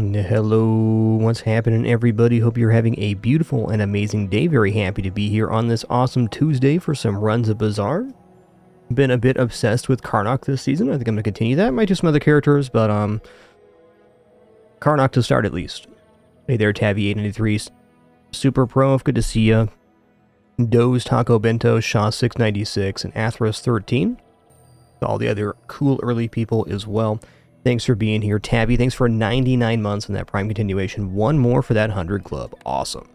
Hello, what's happening, everybody? Hope you're having a beautiful and amazing day. Very happy to be here on this awesome Tuesday for some runs of Bazaar. Been a bit obsessed with Karnak this season. I think I'm going to continue that. Might do some other characters, but Karnak to start at least. Hey there, Tabby893, Super Pro, good to see ya. Doze, Taco Bento, Shaw696, and Athros13. All the other cool early people as well. Thanks for being here, Tabby. Thanks for 99 months on that Prime continuation. One more for that 100 club. Awesome.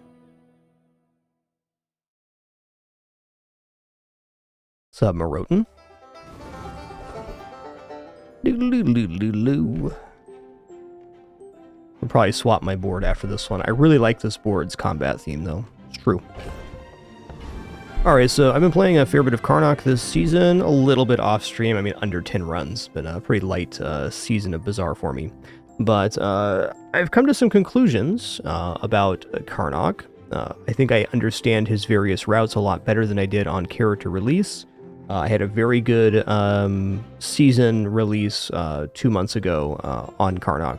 Sup, Marotin? I'll probably swap my board after this one. I really like this board's combat theme, though. It's true. Alright, so I've been playing a fair bit of Karnak this season, a little bit off stream. I mean, under 10 runs. Been a pretty light season of Bazaar for me. But I've come to some conclusions about Karnak. I think I understand his various routes a lot better than I did on character release. I had a very good season release 2 months ago on Karnak.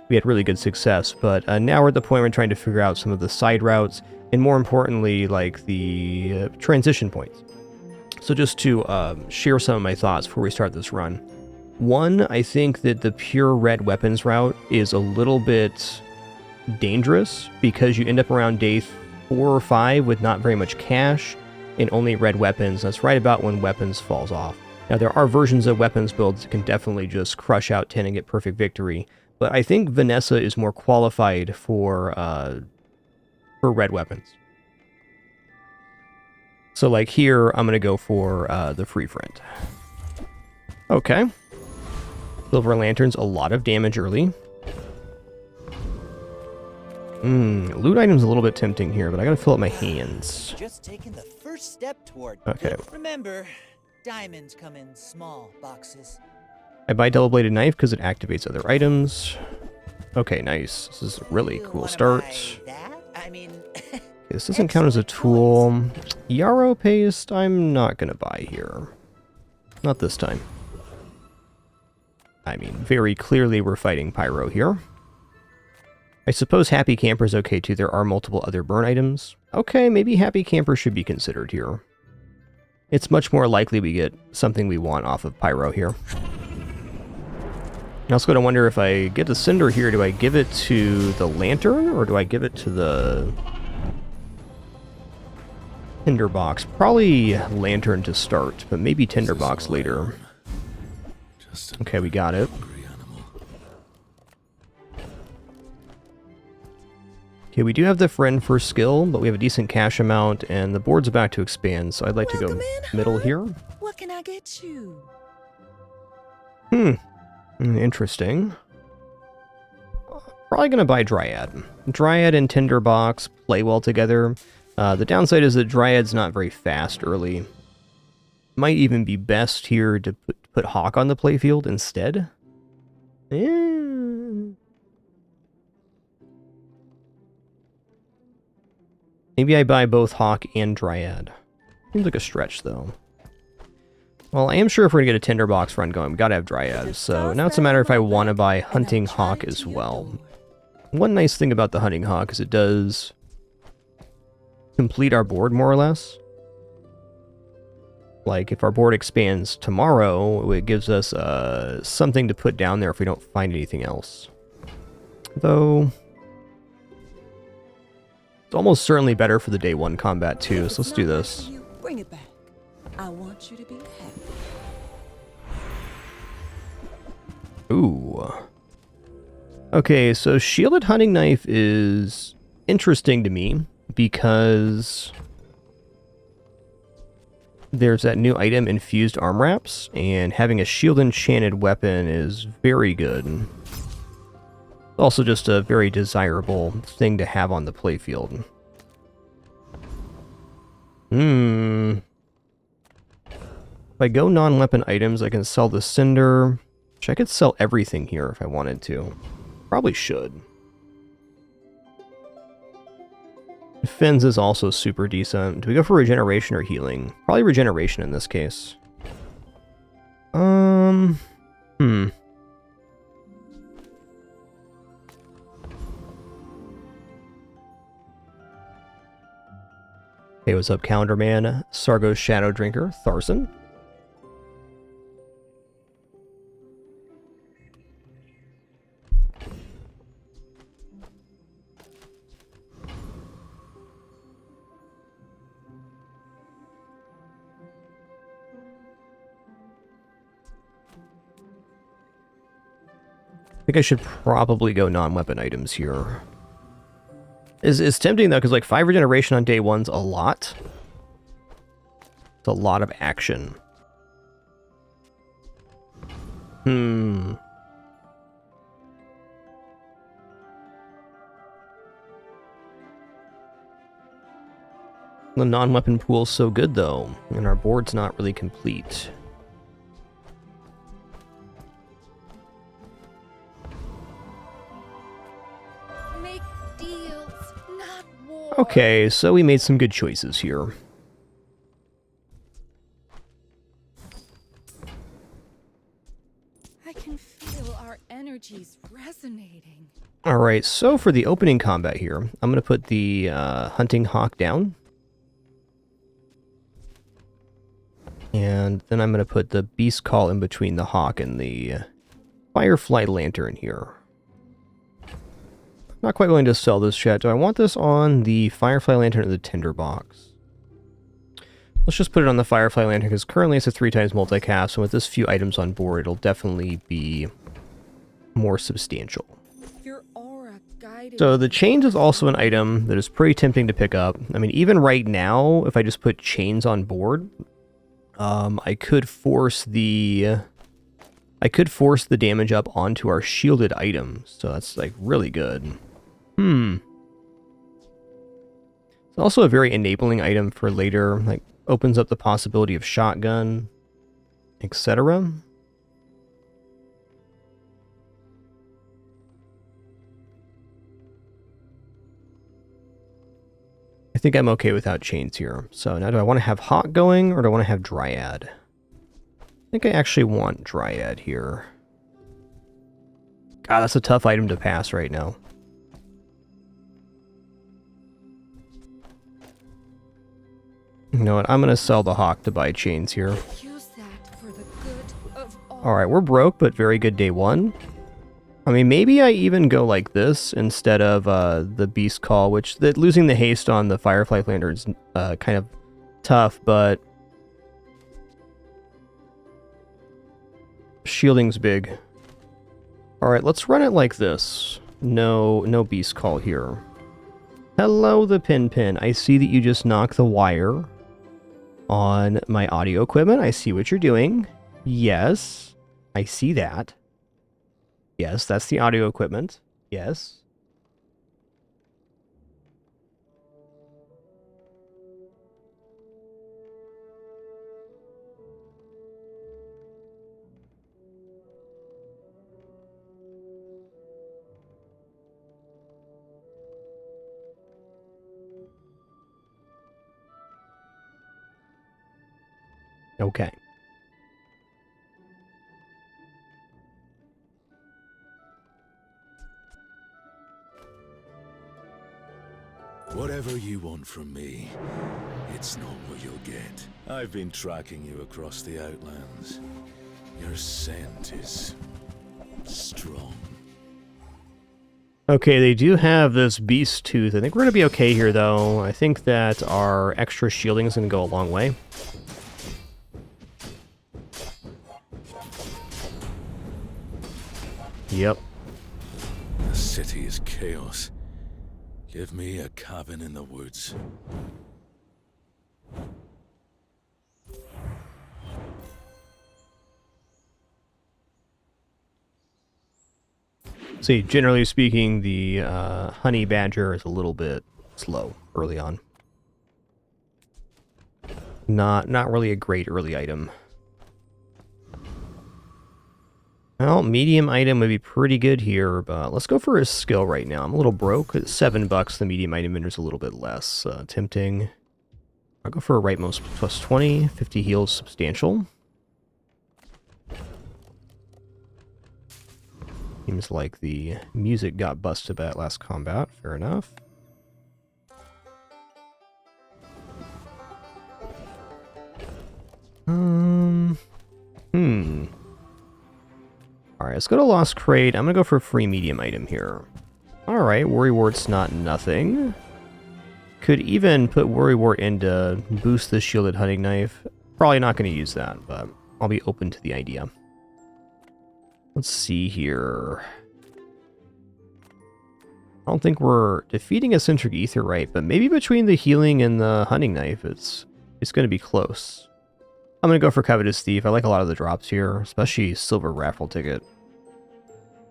We had really good success, but now we're at the point where we're trying to figure out some of the side routes, and more importantly, like the transition points. So just to share some of my thoughts before we start this run. One, I think that the pure red weapons route is a little bit dangerous because you end up around day 4 or 5 with not very much cash and only red weapons. That's right about when weapons falls off. Now there are versions of weapons builds that can definitely just crush out 10 and get perfect victory, but I think Vanessa is more qualified for red weapons. So like here, I'm going to go for the free friend. Okay. Silver Lanterns, a lot of damage early. Loot items a little bit tempting here, but I got to fill up my hands. Just taking the first step toward. Okay. Remember, diamonds come in small boxes. I buy double-bladed knife because it activates other items. Okay, nice. This is a really cool start. This doesn't count as a tool. Yarrow paste, I'm not going to buy here. Not this time. I mean, very clearly we're fighting Pyro here. I suppose Happy Camper's okay too. There are multiple other burn items. Okay, maybe Happy Camper should be considered here. It's much more likely we get something we want off of Pyro here. I'm also going to wonder if I get the Cinder here, do I give it to the Lantern or do I give it to the Tinderbox? Probably Lantern to start, but maybe Tinderbox later. Okay, we got it. Okay, we do have the friend for skill, but we have a decent cash amount, and the board's about to expand, so I'd like to go middle here. What can I get you? Interesting. Probably gonna buy Dryad. Dryad and Tinderbox play well together. The downside is that Dryad's not very fast early. Might even be best here to put Hawk on the playfield instead. Maybe I buy both Hawk and Dryad. Seems like a stretch, though. Well, I am sure if we're going to get a Tinderbox run going, we gotta have Dryad, so now it's a matter if I want to buy Hunting Hawk as well. One nice thing about the Hunting Hawk is it does complete our board, more or less. Like, if our board expands tomorrow, it gives us something to put down there if we don't find anything else. Though, it's almost certainly better for the day 1 combat too, so let's do this. Bring it back. I want you to be happy. Ooh. Okay, so Shielded Hunting Knife is interesting to me because there's that new item, Infused Arm Wraps, and having a shield enchanted weapon is very good. Also just a very desirable thing to have on the playfield. If I go non-weapon items, I can sell the Cinder. Which I could sell everything here if I wanted to. Probably should. Fins is also super decent. Do we go for regeneration or healing? Probably regeneration in this case. Hey, what's up, Calendar Man? Sargo's Shadow Drinker, Tharson. I think I should probably go non-weapon items here. Is tempting though, because like 5 regeneration on day 1's a lot. It's a lot of action. The non-weapon pool's so good though, and our board's not really complete. Make deals, not war. Okay, so we made some good choices here. I can feel our energies resonating. Alright, so for the opening combat here, I'm going to put the Hunting Hawk down. And then I'm going to put the Beast Call in between the Hawk and the Firefly Lantern here. Not quite willing to sell this, chat. Do I want this on the Firefly Lantern or the Tinderbox? Let's just put it on the Firefly Lantern, because currently it's a 3x multicast, and with this few items on board, it'll definitely be more substantial. Your aura guided. So the chains is also an item that is pretty tempting to pick up. I mean, even right now, if I just put chains on board, I could force the damage up onto our shielded item. So that's like really good. It's also a very enabling item for later, like opens up the possibility of shotgun, etc. I think I'm okay without chains here. So now do I want to have Hawk going, or do I want to have Dryad? I think I actually want Dryad here. God, that's a tough item to pass right now. You know what? I'm going to sell the Hawk to buy chains here. Use that for the good of all. Alright, we're broke, but very good day 1. I mean, maybe I even go like this instead of the Beast Call, which losing the haste on the Firefly Lantern is kind of tough, but shielding's big. Alright, let's run it like this. No Beast Call here. Hello, the Pin. I see that you just knocked the wire on my audio equipment. I see what you're doing. Yes, I see that. Yes, that's the audio equipment. Yes. Okay. Whatever you want from me, it's not what you'll get. I've been tracking you across the Outlands. Your scent is strong. Okay, they do have this Beast Tooth. I think we're going to be okay here, though. I think that our extra shielding is going to go a long way. Yep. The city is chaos. Give me a cabin in the woods. See, generally speaking, the honey badger is a little bit slow early on. Not really a great early item. Well, medium item would be pretty good here, but let's go for his skill right now. I'm a little broke. At $7, the medium item vendor's a little bit less tempting. I'll go for a rightmost plus 20, 50 heals substantial. Seems like the music got busted by that last combat. Fair enough. Alright, let's go to Lost Crate. I'm gonna go for a free medium item here. Alright, Worrywart's not nothing. Could even put Worrywart in to boost the shielded hunting knife. Probably not gonna use that, but I'll be open to the idea. Let's see here. I don't think we're defeating a Centric Ether right, but maybe between the healing and the hunting knife, it's gonna be close. I'm gonna go for Covetous Thief. I like a lot of the drops here, especially Silver Raffle Ticket.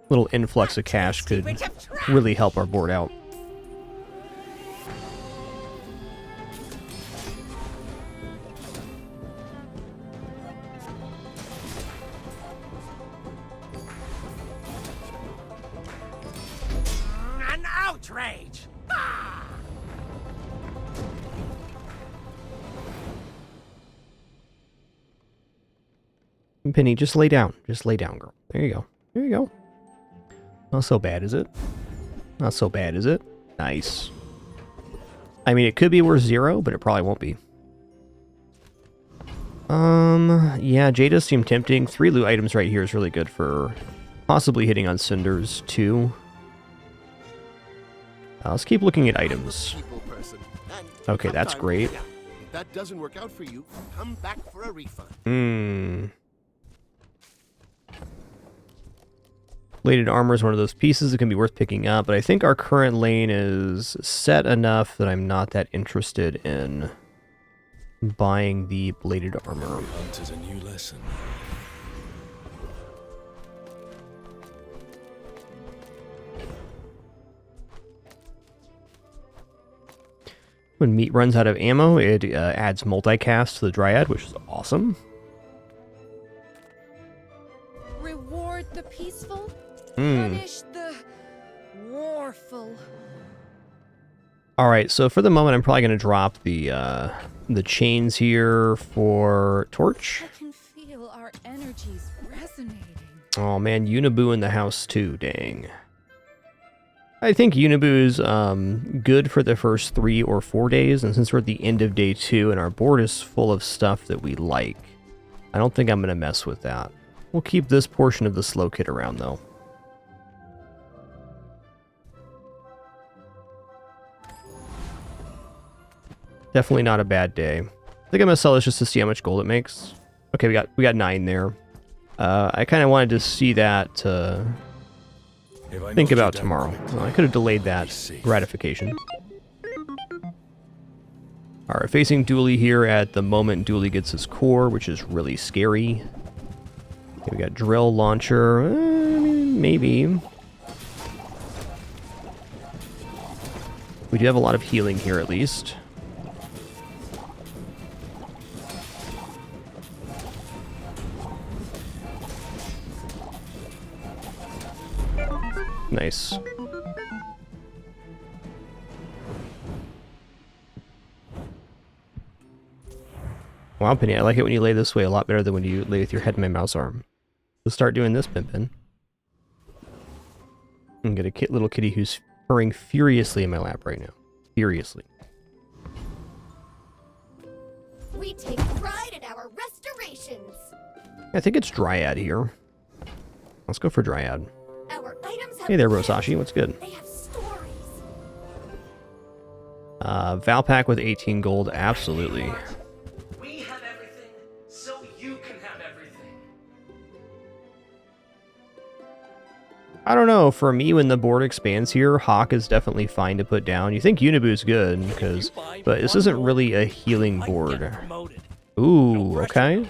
Little influx of cash could really help our board out. An outrage! Ah! Penny, just lay down. Just lay down, girl. There you go. There you go. Not so bad, is it? Not so bad, is it? Nice. I mean, it could be worth 0, but it probably won't be. Yeah, J does seem tempting. 3 loot items right here is really good for possibly hitting on Cinders, too. Let's keep looking at items. Okay, that's great. If that doesn't work out for you, come back for a refund. Bladed armor is one of those pieces that can be worth picking up, but I think our current lane is set enough that I'm not that interested in buying the bladed armor. Hunt is a new lesson. When meat runs out of ammo, it adds multicast to the Dryad, which is awesome. Reward the peaceful, punish the warful. All right, so for the moment, I'm probably going to drop the chains here for Torch. I can feel our energies resonating. Oh man, Unibu in the house too, dang. I think Unibu's good for the first 3 or 4 days, and since we're at the end of day 2 and our board is full of stuff that we like, I don't think I'm going to mess with that. We'll keep this portion of the slow kit around though. Definitely not a bad day. I think I'm gonna sell this just to see how much gold it makes. Okay, we got 9 there. I kind of wanted to see that to think about tomorrow. Well, I could have delayed that gratification. Alright, facing Dooley here at the moment Dooley gets his core, which is really scary. Okay, we got drill launcher. Maybe. We do have a lot of healing here at least. Nice. Wow, Penny, I like it when you lay this way a lot better than when you lay with your head in my mouse arm. Let's start doing this, Pimpin. And get a little kitty who's purring furiously in my lap right now. Furiously. We take pride in our restorations. I think it's Dryad here. Let's go for Dryad. Our items have Hey there, Rosashi. What's good? They have stories. Valpak with 18 gold. Absolutely. We have everything, so you can have everything. I don't know. For me, when the board expands here, Hawk is definitely fine to put down. You think Unibu's good, but this isn't really a healing board. Ooh, okay.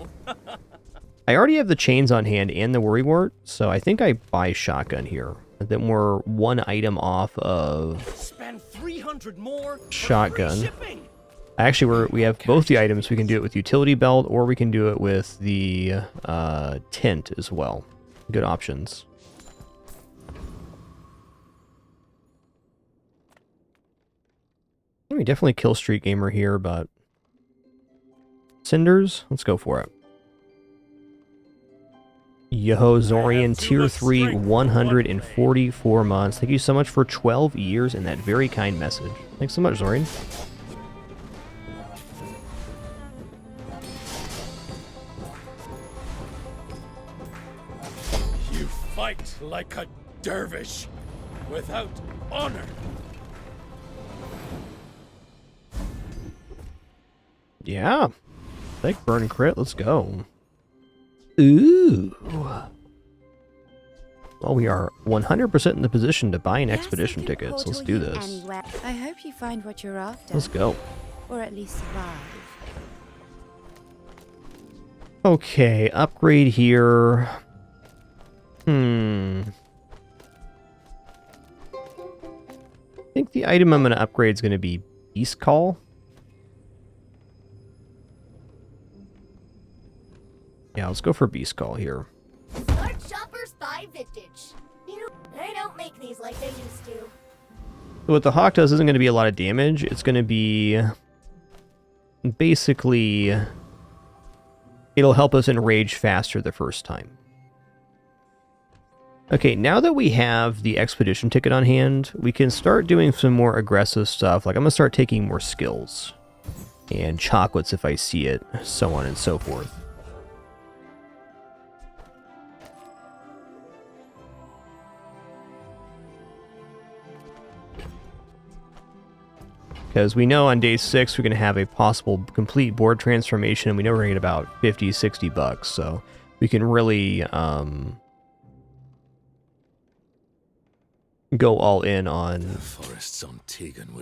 I already have the chains on hand and the Worrywart, so I think I buy shotgun here. Then we're 1 item off of Spend 300 more for shotgun. free shipping. Actually, we have both the items. We can do it with utility belt, or we can do it with the tent as well. Good options. We definitely kill Street Gamer here, but Cinders, let's go for it. Yo, Zorian, tier 3, 144 months. Thank you so much for 12 years and that very kind message. Thanks so much, Zorian. You fight like a dervish without honor. Yeah. Like burn crit, let's go. Ooh. Well, we are 100% in the position to buy an expedition ticket, so let's do this. I hope you find what you're after. Let's go. Or at least survive. Okay, upgrade here. I think the item I'm going to upgrade is going to be Beast Call. Yeah, let's go for Beast Call here. Start shoppers buy vintage. They don't make these like they used to. So what the Hawk does isn't going to be a lot of damage. It's going to be basically, it'll help us enrage faster the first time. Okay, now that we have the expedition ticket on hand, we can start doing some more aggressive stuff. Like I'm going to start taking more skills and chocolates if I see it, so on and so forth. Because we know on day 6 we're going to have a possible complete board transformation, and we know we're going to get about 50, 60 bucks, so we can really go all in on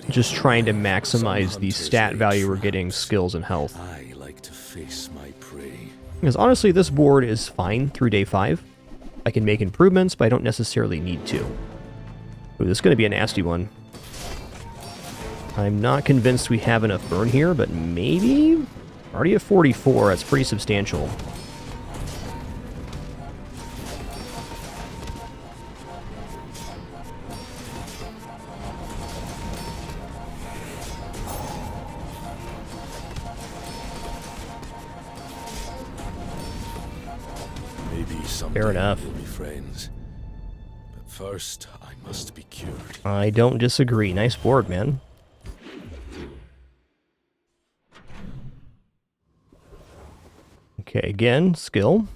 just trying to maximize the stat value we're getting, skills, and health. I like to face my prey. Because honestly, this board is fine through day 5. I can make improvements, but I don't necessarily need to. Ooh, this is going to be a nasty one. I'm not convinced we have enough burn here, but maybe? Already at 44, that's pretty substantial. Maybe someday Fair enough. we'll be friends. But first, I must be cured. I don't disagree. Nice board, man. Okay, again, skill.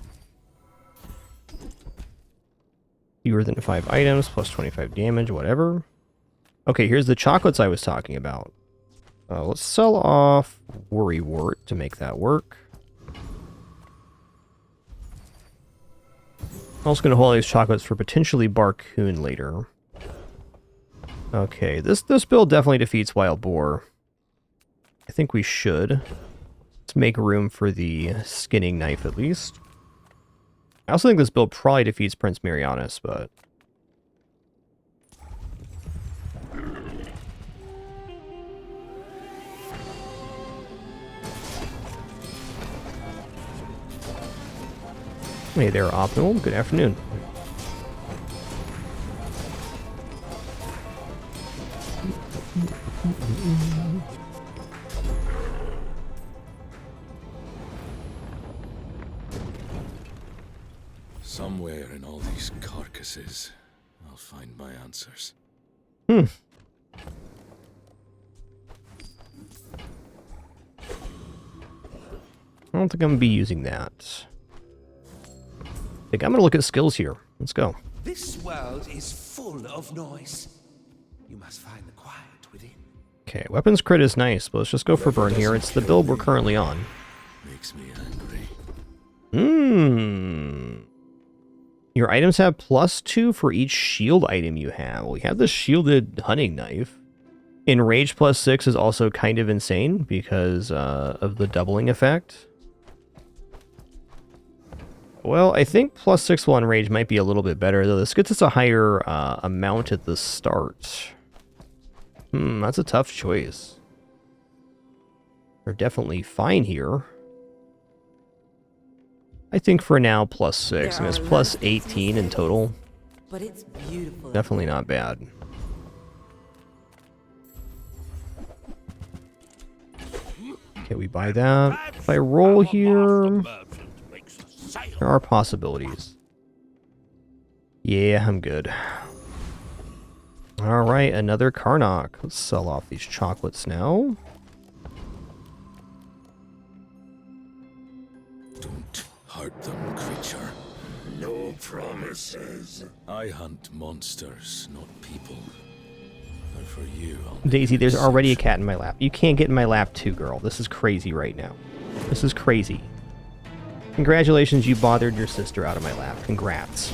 Fewer than 5 items, plus 25 damage, whatever. Okay, here's the chocolates I was talking about. Let's sell off Worrywart to make that work. I'm also going to hold all these chocolates for potentially Barcoon later. Okay, this build definitely defeats Wild Boar. I think we should. Let's make room for the skinning knife at least. I also think this build probably defeats Prince Marianus, but... Hey there, Optimal. Good afternoon. Somewhere in all these carcasses, I'll find my answers. I don't think I'm going to be using that. I think I'm going to look at skills here. Let's go. This world is full of noise. You must find the quiet within. Okay, weapons crit is nice, but let's just go for burn here. It's the build we're currently on. Makes me angry. Your items have +2 for each shield item you have. Well, we have the shielded hunting knife. Enrage +6 is also kind of insane because of the doubling effect. Well, I think +6 will enrage might be a little bit better, though this gets us a higher amount at the start. That's a tough choice. We're definitely fine here. I think for now, +6. I mean, it's +18 in total. But it's beautiful. Definitely not bad. Okay, we buy that. If I roll here, there are possibilities. Yeah, I'm good. Alright, another Karnak. Let's sell off these chocolates now. Don't hurt them, creature. No promises. I hunt monsters, not people. And for you, Daisy, there's already a cat in my lap. You can't get in my lap too, girl. This is crazy right now. This is crazy. Congratulations, you bothered your sister out of my lap. Congrats.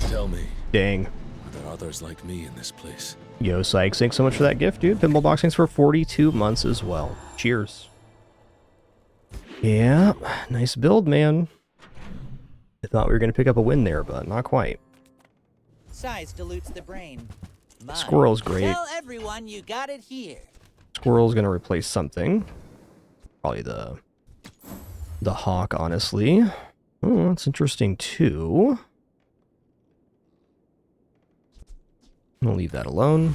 Tell me, Dang. are there others like me in this place? Yo, Sykes, thanks so much for that gift, dude. Pinball Boxing's for 42 months as well. Cheers. Yeah, nice build, man. I thought we were going to pick up a win there, but not quite. Size dilutes the brain. Mine. Squirrel's great. Tell everyone you got it here. Squirrel's going to replace something. Probably the hawk, honestly. Oh, that's interesting, too. I'm going to leave that alone.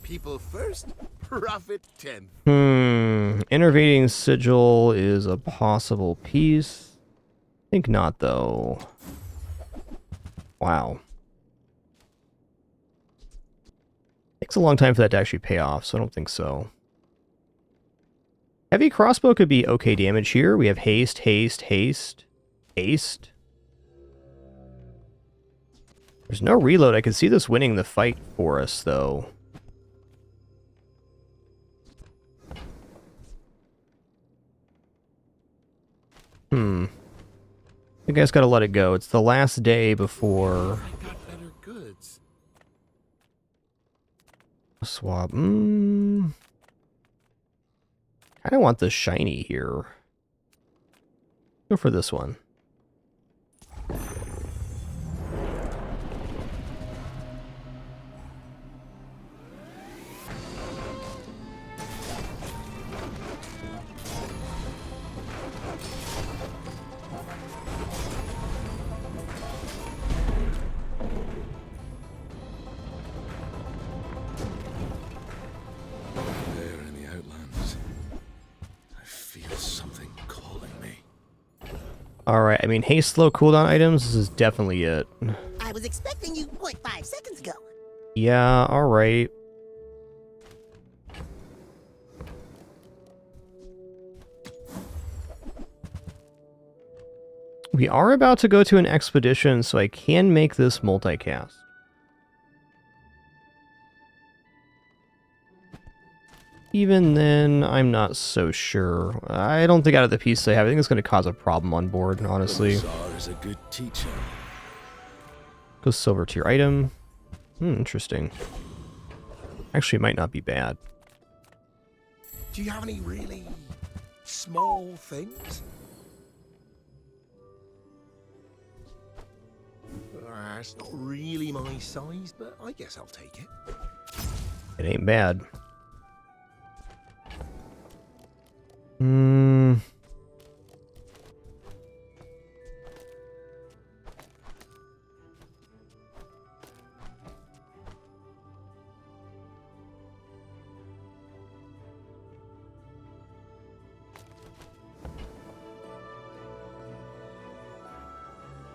People first, profit 10th. Innervating sigil is a possible piece. I think not, though. Wow. Takes a long time for that to actually pay off, so I don't think so. Heavy crossbow could be okay damage here. We have haste, haste, haste, haste. There's no reload. I could see this winning the fight for us, though. You guys gotta let it go. It's the last day before... I got better goods. Swap. Kinda want the shiny here. Go for this one. Alright, I mean, haste slow cooldown items, this is definitely it. I was expecting you 0.5 seconds ago. Yeah, alright. We are about to go to an expedition, so I can make this multicast. Even then, I'm not so sure. I don't think out of the pieces I have, I think it's going to cause a problem on board, honestly. Bazaar is a good teacher. Go silver tier item. Interesting. Actually, it might not be bad. Do you have any really small things? It's not really my size, but I guess I'll take it. It ain't bad.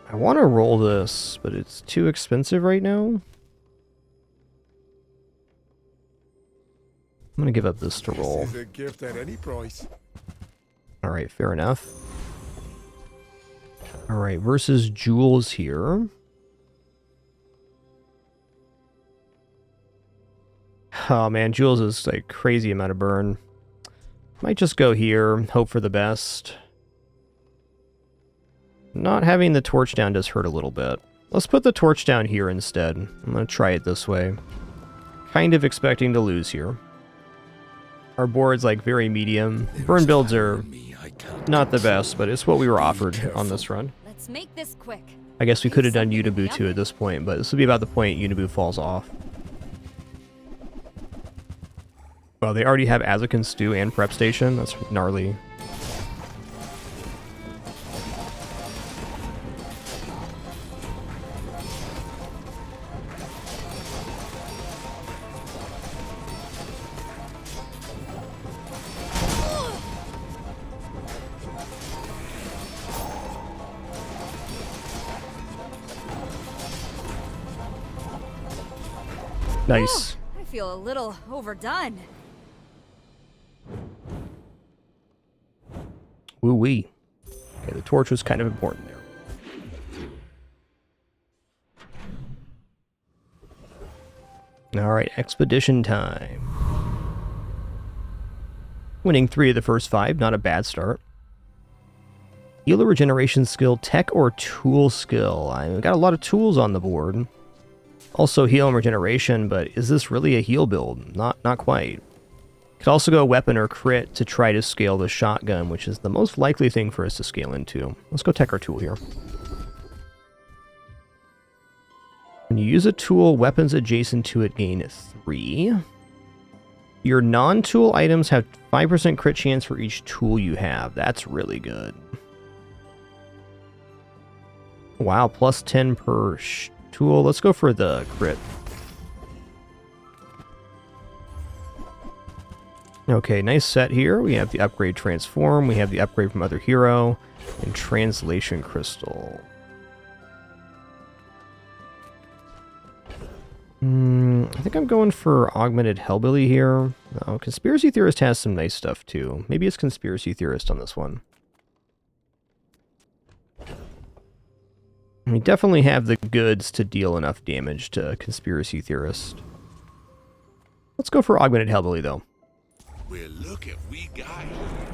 I want to roll this, but it's too expensive right now. I'm going to give up this to roll. This is a gift at any price. Alright, fair enough. Alright, versus Jules here. Oh man, Jules is like crazy amount of burn. Might just go here, hope for the best. Not having the torch down does hurt a little bit. Let's put the torch down here instead. I'm going to try it this way. Kind of expecting to lose here. Our board's like very medium. Burn builds are not the best, but it's what we were offered on this run. Let's make this quick. I guess we could have done Unibu too at this point, but this will be about the point Unibu falls off. Well, they already have Azakan Stew and Prep Station. That's gnarly. Nice. feel a little overdone. Woo-wee. Okay, the torch was kind of important there. Alright, expedition time. Winning 3 of the first 5, not a bad start. Healer regeneration skill, tech or tool skill. I've got a lot of tools on the board. Also heal and regeneration, but is this really a heal build? Not quite. Could also go weapon or crit to try to scale the shotgun, which is the most likely thing for us to scale into. Let's go tech or tool here. When you use a tool, weapons adjacent to it gain 3. Your non-tool items have 5% crit chance for each tool you have. That's really good. Wow, plus 10 per tool. Let's go for the crit. Okay, nice set here. We have the upgrade transform. We have the upgrade from other hero. And translation crystal. I think I'm going for augmented hellbilly here. Oh, conspiracy theorist has some nice stuff too. Maybe it's conspiracy theorist on this one. We definitely have the goods to deal enough damage to conspiracy theorist. Let's go for augmented hellbilly though. Well, look at we got here.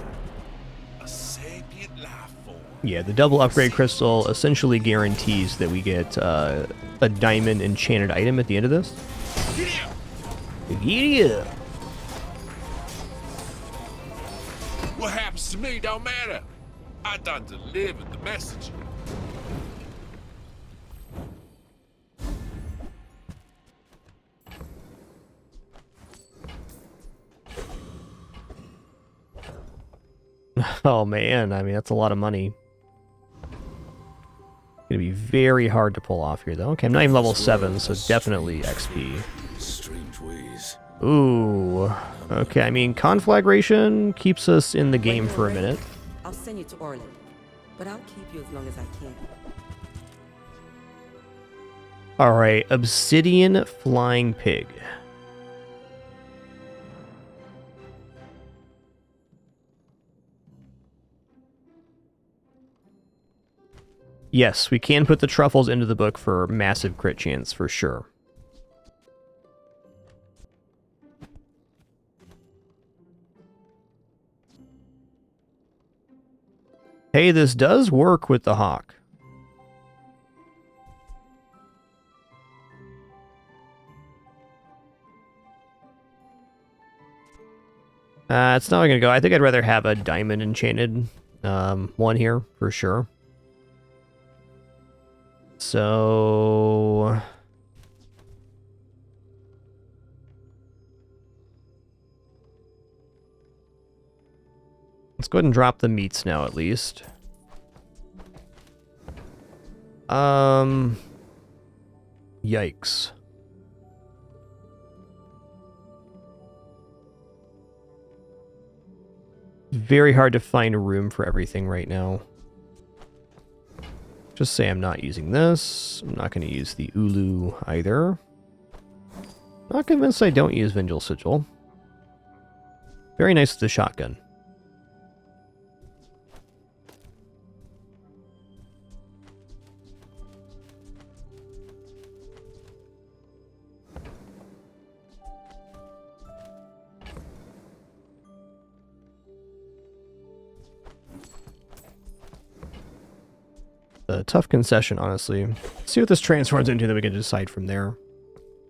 A sapient life form. Yeah, the double upgrade crystal essentially guarantees that we get a diamond enchanted item at the end of this. Yeah. What happens to me don't matter. I done delivered the message. Oh man, I mean, that's a lot of money. Gonna be very hard to pull off here though. Okay, I'm not even level 7, so definitely XP. Strange ways. Ooh. Okay, I mean, conflagration keeps us in the game for a minute. I'll send you to Orland, but I'll keep you as long as I can. Alright, obsidian flying pig. Yes, we can put the truffles into the book for massive crit chance, for sure. Hey, this does work with the hawk. It's not going to go. I think I'd rather have a diamond enchanted one here, for sure. So... let's go ahead and drop the meats now, at least. Yikes. Very hard to find room for everything right now. Just say I'm not using this. I'm not going to use the Ulu either. Not convinced I don't use Vengeful Sigil. Very nice with the shotgun. A tough concession, honestly. See what this transforms into, then we can decide from there.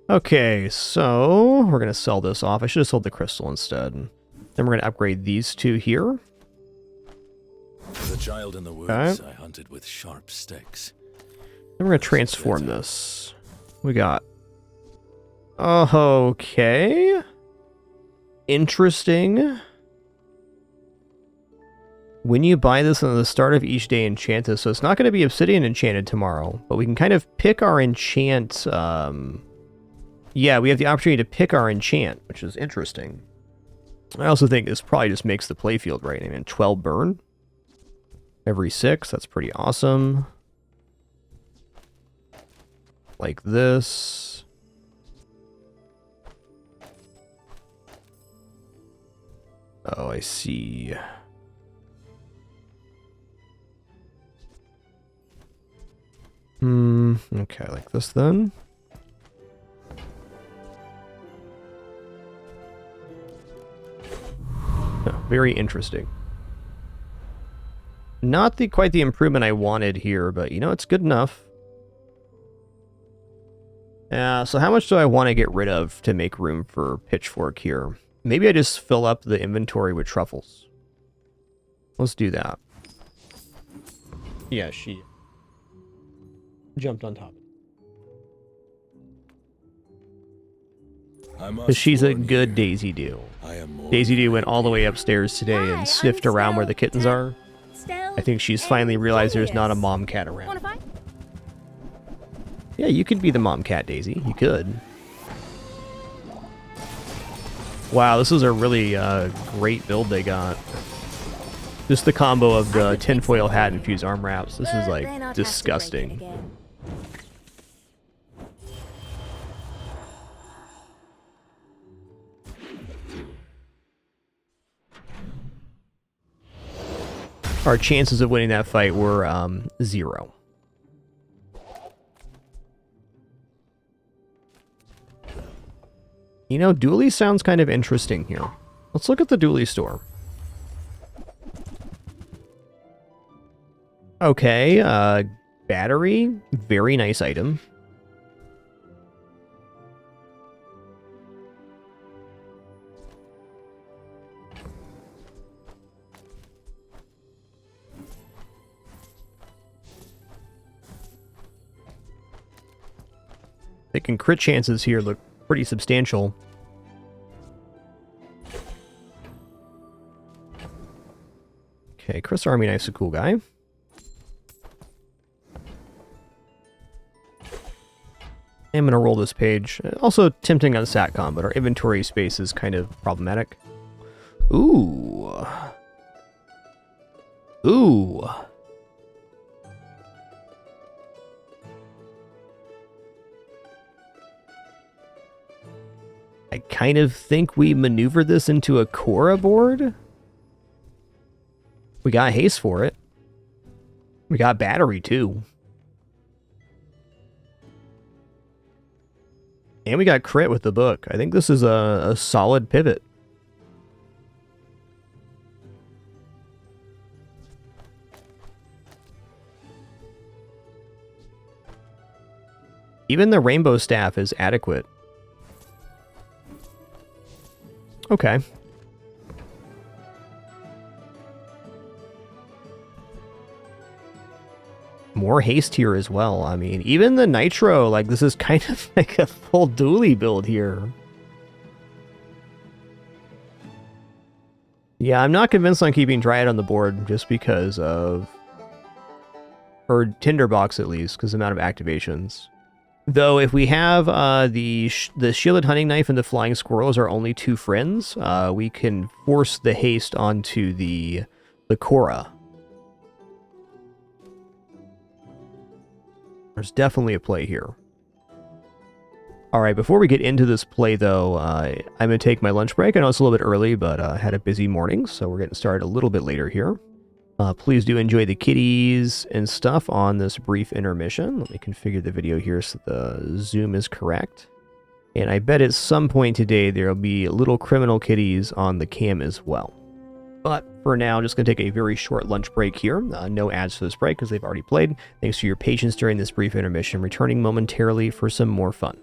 Okay, so we're going to sell this off. I should have sold the crystal instead. Then we're going to upgrade these two here. As a child in the woods, I hunted with sharp sticks. Then we're going to transform this. We got... okay. Interesting. When you buy this on the start of each day, enchant this. So it's not going to be obsidian enchanted tomorrow, but we can kind of pick our enchant. Yeah, we have the opportunity to pick our enchant, which is interesting. I also think this probably just makes the playfield right. I mean, 12 burn every 6. That's pretty awesome. Like this. Oh, I see. Okay, like this then. Oh, very interesting. Not quite the improvement I wanted here, but you know, it's good enough. So how much do I want to get rid of to make room for pitchfork here? Maybe I just fill up the inventory with truffles. Let's do that. Yeah, she jumped on top. Because she's a good Daisy Doo. Daisy Doo went all the way upstairs today and sniffed around where the kittens are. I think she's finally realized there's not a mom cat around. Yeah, you could be the mom cat, Daisy. You could. Wow, this is a really great build they got. Just the combo of the tinfoil hat and fused arm wraps. This is like disgusting. Our chances of winning that fight were 0. You know, dually sounds kind of interesting here. Let's look at the dually store. Okay, battery, very nice item. Thinking crit chances here look pretty substantial. Okay, Chris Army Knife's a cool guy. I'm gonna roll this page. Also tempting on Satcom, but our inventory space is kind of problematic. Ooh. Ooh. I kind of think we maneuvered this into a Korra board. We got haste for it. We got battery too. And we got crit with the book. I think this is a solid pivot. Even the rainbow staff is adequate. Okay. More haste here as well. I mean, even the nitro, like, this is kind of like a full dually build here. Yeah, I'm not convinced on keeping Dryad on the board just because of... or Tinderbox at least, because of the amount of activations. Though, if we have the Shielded Hunting Knife and the Flying Squirrel as our only 2 friends, we can force the haste onto the Korra. There's definitely a play here. Alright, before we get into this play, though, I'm going to take my lunch break. I know it's a little bit early, but I had a busy morning, so we're getting started a little bit later here. Please do enjoy the kitties and stuff on this brief intermission. Let me configure the video here so the zoom is correct. And I bet at some point today there will be little criminal kitties on the cam as well. But for now, I'm just going to take a very short lunch break here. No ads for this break because they've already played. Thanks for your patience during this brief intermission, returning momentarily for some more fun.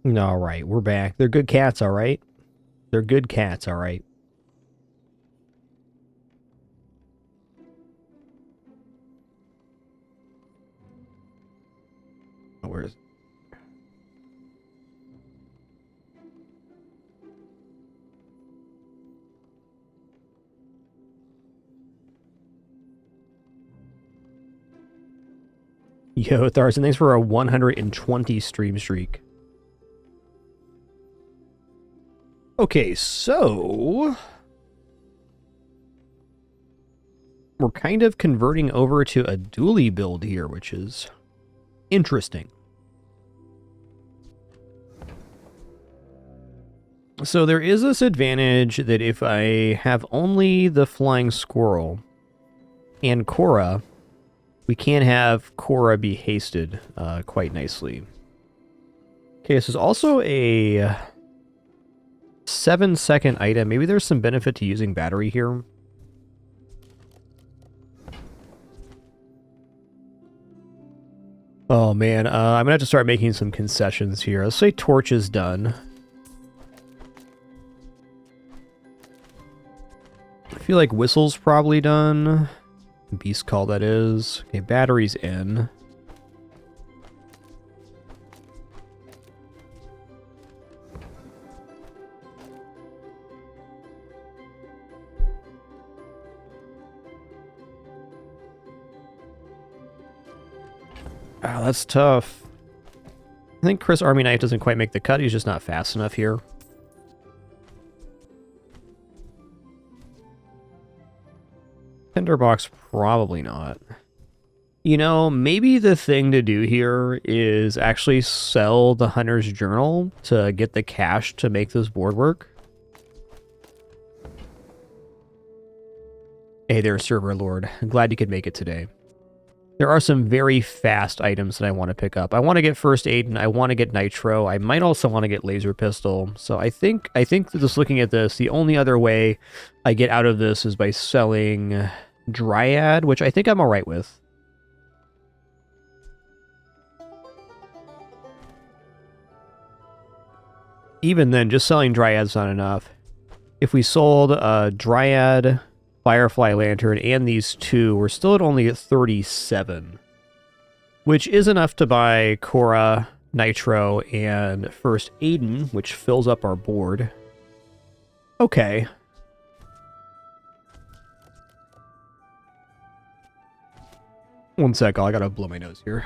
All right, we're back. They're good cats, all right? They're good cats, all right? Where is it? Yo, Tharson, thanks for a 120 stream streak. Okay, so we're kind of converting over to a dually build here, which is interesting. So there is this advantage that if I have only the flying squirrel and Korra, we can have Korra be hasted quite nicely. Okay, this is also a 7-second item. Maybe there's some benefit to using battery here. Oh man, I'm gonna have to start making some concessions here. Let's say torch is done. I feel like whistle's probably done. Beast call, that is. Okay, battery's in. Wow, that's tough. I think Chris Army Knife doesn't quite make the cut. He's just not fast enough here. Tinderbox, probably not. You know, maybe the thing to do here is actually sell the Hunter's Journal to get the cash to make this board work. Hey there, Server Lord. I'm glad you could make it today. There are some very fast items that I want to pick up. I want to get First Aid, and I want to get Nitro. I might also want to get Laser Pistol. So I think that just looking at this, the only other way I get out of this is by selling Dryad, which I think I'm alright with. Even then, just selling Dryad's not enough. If we sold Dryad, Firefly Lantern, and these two, we're still at only 37. Which is enough to buy Korra, Nitro, and First Aiden, which fills up our board. Okay. One sec, I gotta blow my nose here.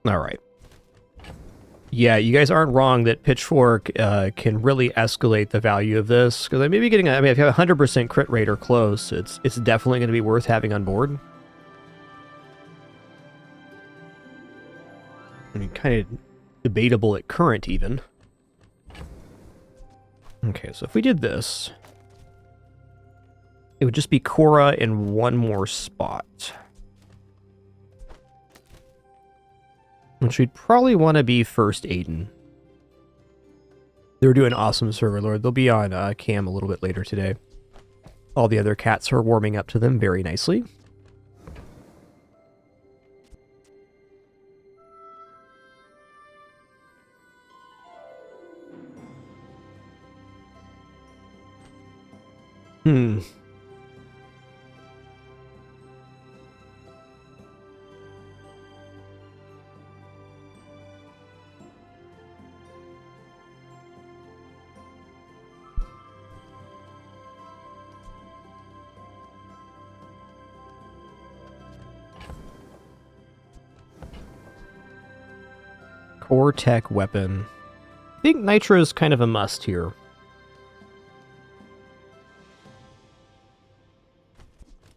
All right. Yeah, you guys aren't wrong that Pitchfork can really escalate the value of this. Because I may be getting, I mean, if you have a 100% crit rate or close, it's definitely going to be worth having on board. I mean, kind of debatable at current, even. Okay, so if we did this, it would just be Korra in one more spot. Which we'd probably want to be First Aiden. They're doing awesome, Server Lord. They'll be on cam a little bit later today. All the other cats are warming up to them very nicely. Core tech weapon. I think Nitro is kind of a must here.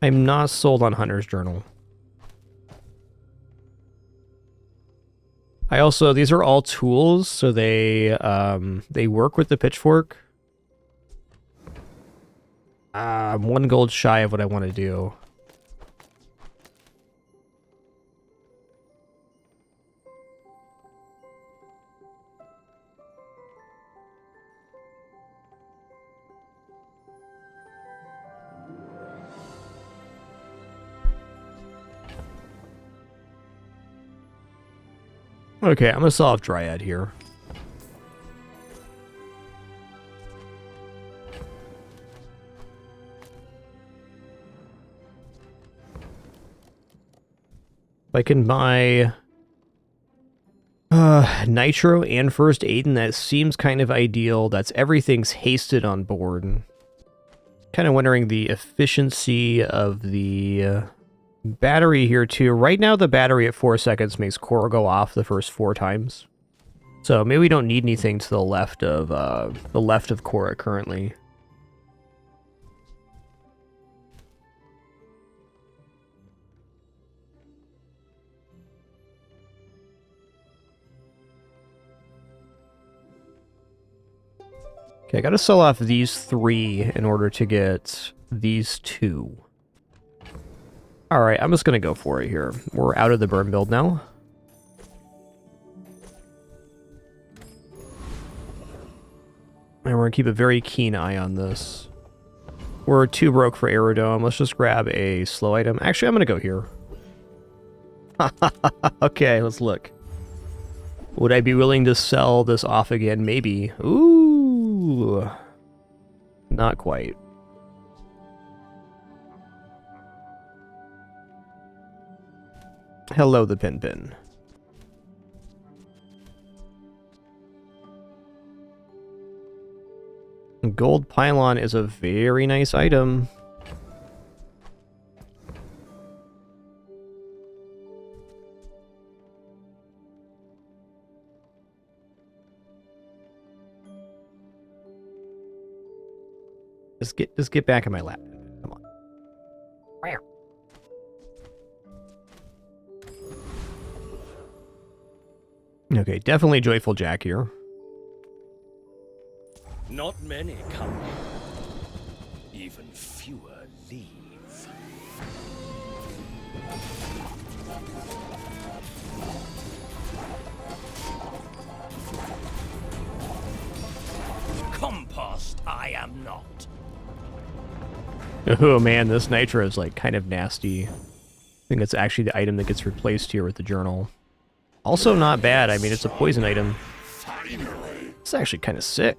I'm not sold on Hunter's Journal. I also, these are all tools, so they work with the pitchfork. I'm 1 gold shy of what I want to do. Okay, I'm gonna solve Dryad here. If I can buy Nitro and First Aid, and that seems kind of ideal. That's everything's hasted on board. Kind of wondering the efficiency of the battery here too. Right now the battery at 4 seconds makes Cora go off the first 4 times. So maybe we don't need anything to the left of Cora currently. Okay, I gotta sell off these 3 in order to get these 2. Alright, I'm just gonna go for it here. We're out of the burn build now. And we're gonna keep a very keen eye on this. We're 2 broke for Aerodome. Let's just grab a slow item. Actually, I'm gonna go here. Okay, let's look. Would I be willing to sell this off again? Maybe. Ooh. Not quite. Hello, the Pin. Gold pylon is a very nice item. Just get back in my lap. Come on. Where? Okay, definitely Joyful Jack here. Not many come here. Even fewer leave. Compost I am not. Oh man, this Nitro is like kind of nasty. I think that's actually the item that gets replaced here with the journal. Also not bad. I mean, it's a poison item. It's actually kind of sick.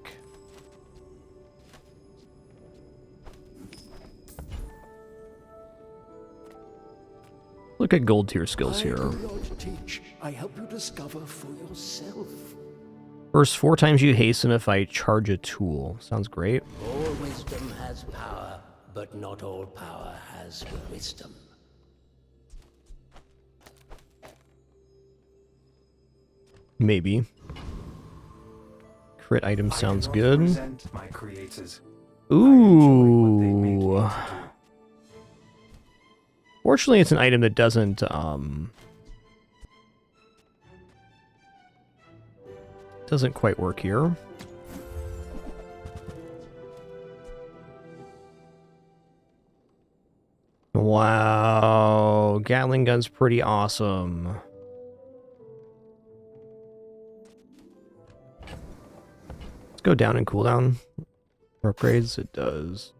Look at gold tier skills here. I help you discover for yourself. First 4 times you hasten a fight, charge a tool. Sounds great. All wisdom has power, but not all power has wisdom. Maybe. Crit item sounds good. Ooh. Fortunately, it's an item that doesn't quite work here. Wow, Gatling gun's pretty awesome. Let's go down and cooldown. Upgrades, it does.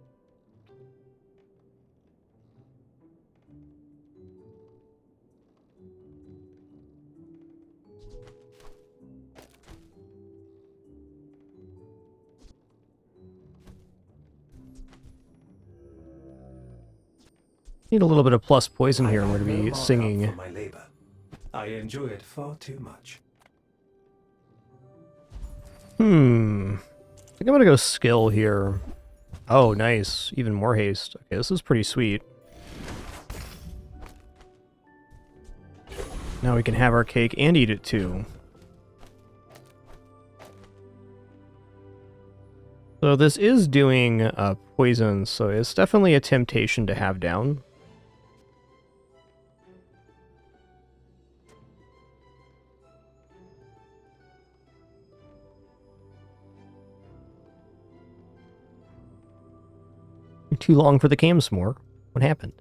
Need a little bit of plus poison here. I'm going to be singing. I enjoy it far too much. I think I'm going to go skill here. Oh, nice. Even more haste. Okay, this is pretty sweet. Now we can have our cake and eat it too. So this is doing poison, so it's definitely a temptation to have down. Too long for the Camsmore. What happened?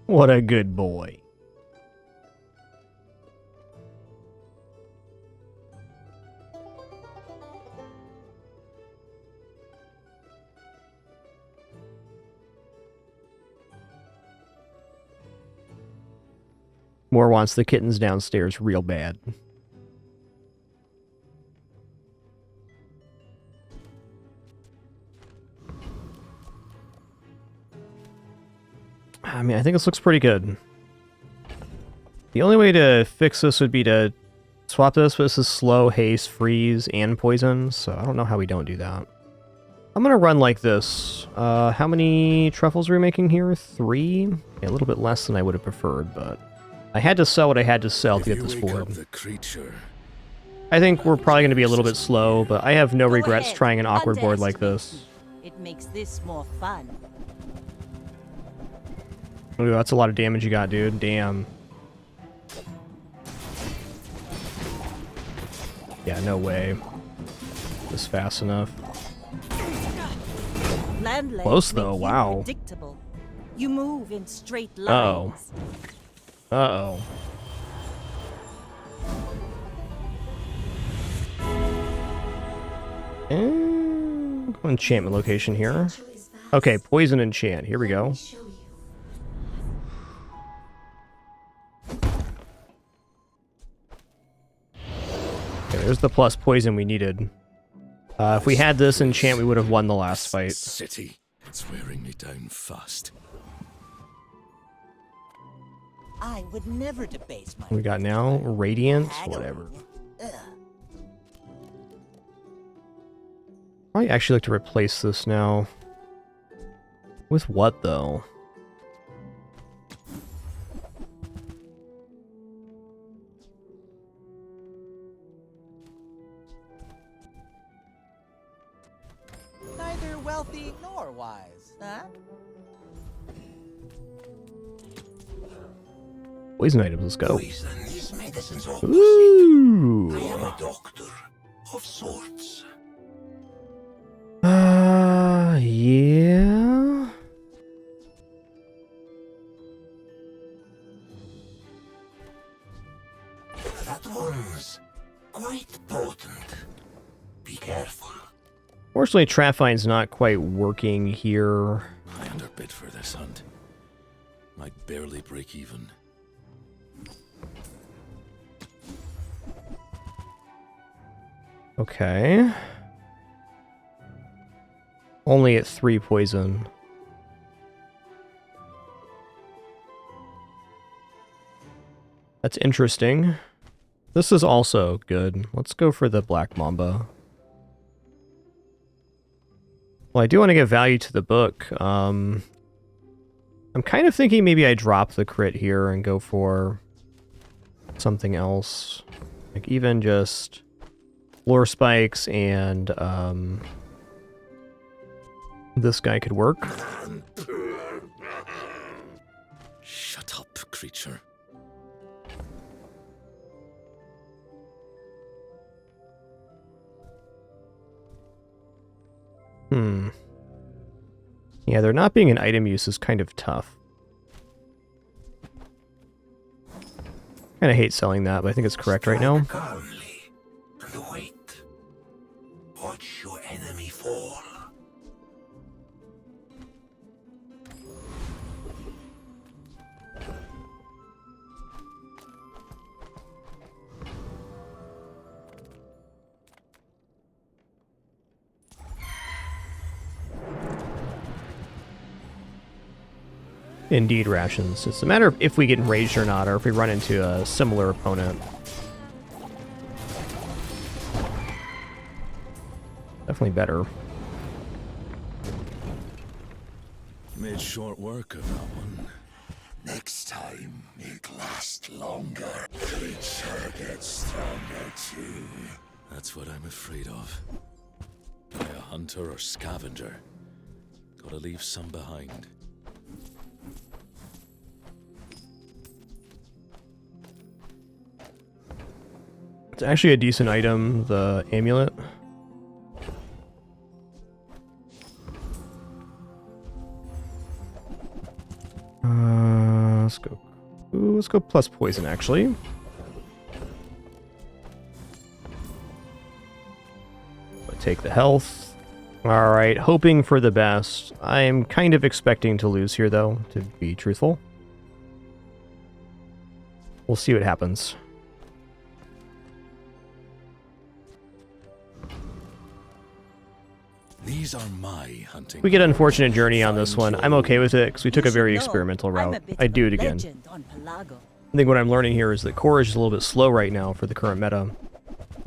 What a good boy. Moore wants the kittens downstairs real bad. I mean, I think this looks pretty good. The only way to fix this would be to swap this, but this is slow, haste, freeze, and poison, so I don't know how we don't do that. I'm gonna run like this. How many truffles are we making here? 3? Yeah, a little bit less than I would have preferred, but I had to sell what I had to sell to get this board. I think we're probably going to be a little bit slow, but I have no regrets trying an awkward board like this. It makes this more fun. Ooh, that's a lot of damage you got, dude. Damn. Yeah, no way. This fast enough. Close though, wow. You move in straight lines. Uh-oh. Enchantment location here. Okay, poison enchant. Here we go. Okay, there's the plus poison we needed. If we had this enchant, we would have won the last fight. City, it's wearing me down fast. I would never debase my. We got now radiant, whatever. I actually like to replace this now. With what though? Neither wealthy nor wise, huh? Poison items, let's go. Poison is medicine's opposite. Ooh. I am a doctor of sorts. Yeah. That one's quite potent. Be careful. Fortunately, Traphine's not quite working here. I underbid for this hunt. Might barely break even. Okay. Only at 3 poison. That's interesting. This is also good. Let's go for the Black Mamba. Well, I do want to give value to the book. I'm kind of thinking maybe I drop the crit here and go for something else. Like even just lore spikes and this guy could work. Shut up, creature. Yeah, there not being an item use is kind of tough. Kinda hate selling that, but I think it's correct right now. Calmly and wait. Watch your enemy fall. Indeed, rations. It's a matter of if we get enraged or not, or if we run into a similar opponent. Definitely better. Made short work of that one. Next time, it lasts longer. Creature gets stronger too. That's what I'm afraid of. Am I a hunter or scavenger? Gotta leave some behind. It's actually a decent item, the amulet. Let's go. Ooh, let's go plus poison, actually. Take the health. Alright, hoping for the best. I'm kind of expecting to lose here, though, to be truthful. We'll see what happens. These are my hunting. We get Unfortunate Journey on this one. I'm okay with it, because we took a very experimental route. I'd do it again. I think what I'm learning here is that Courage is a little bit slow right now for the current meta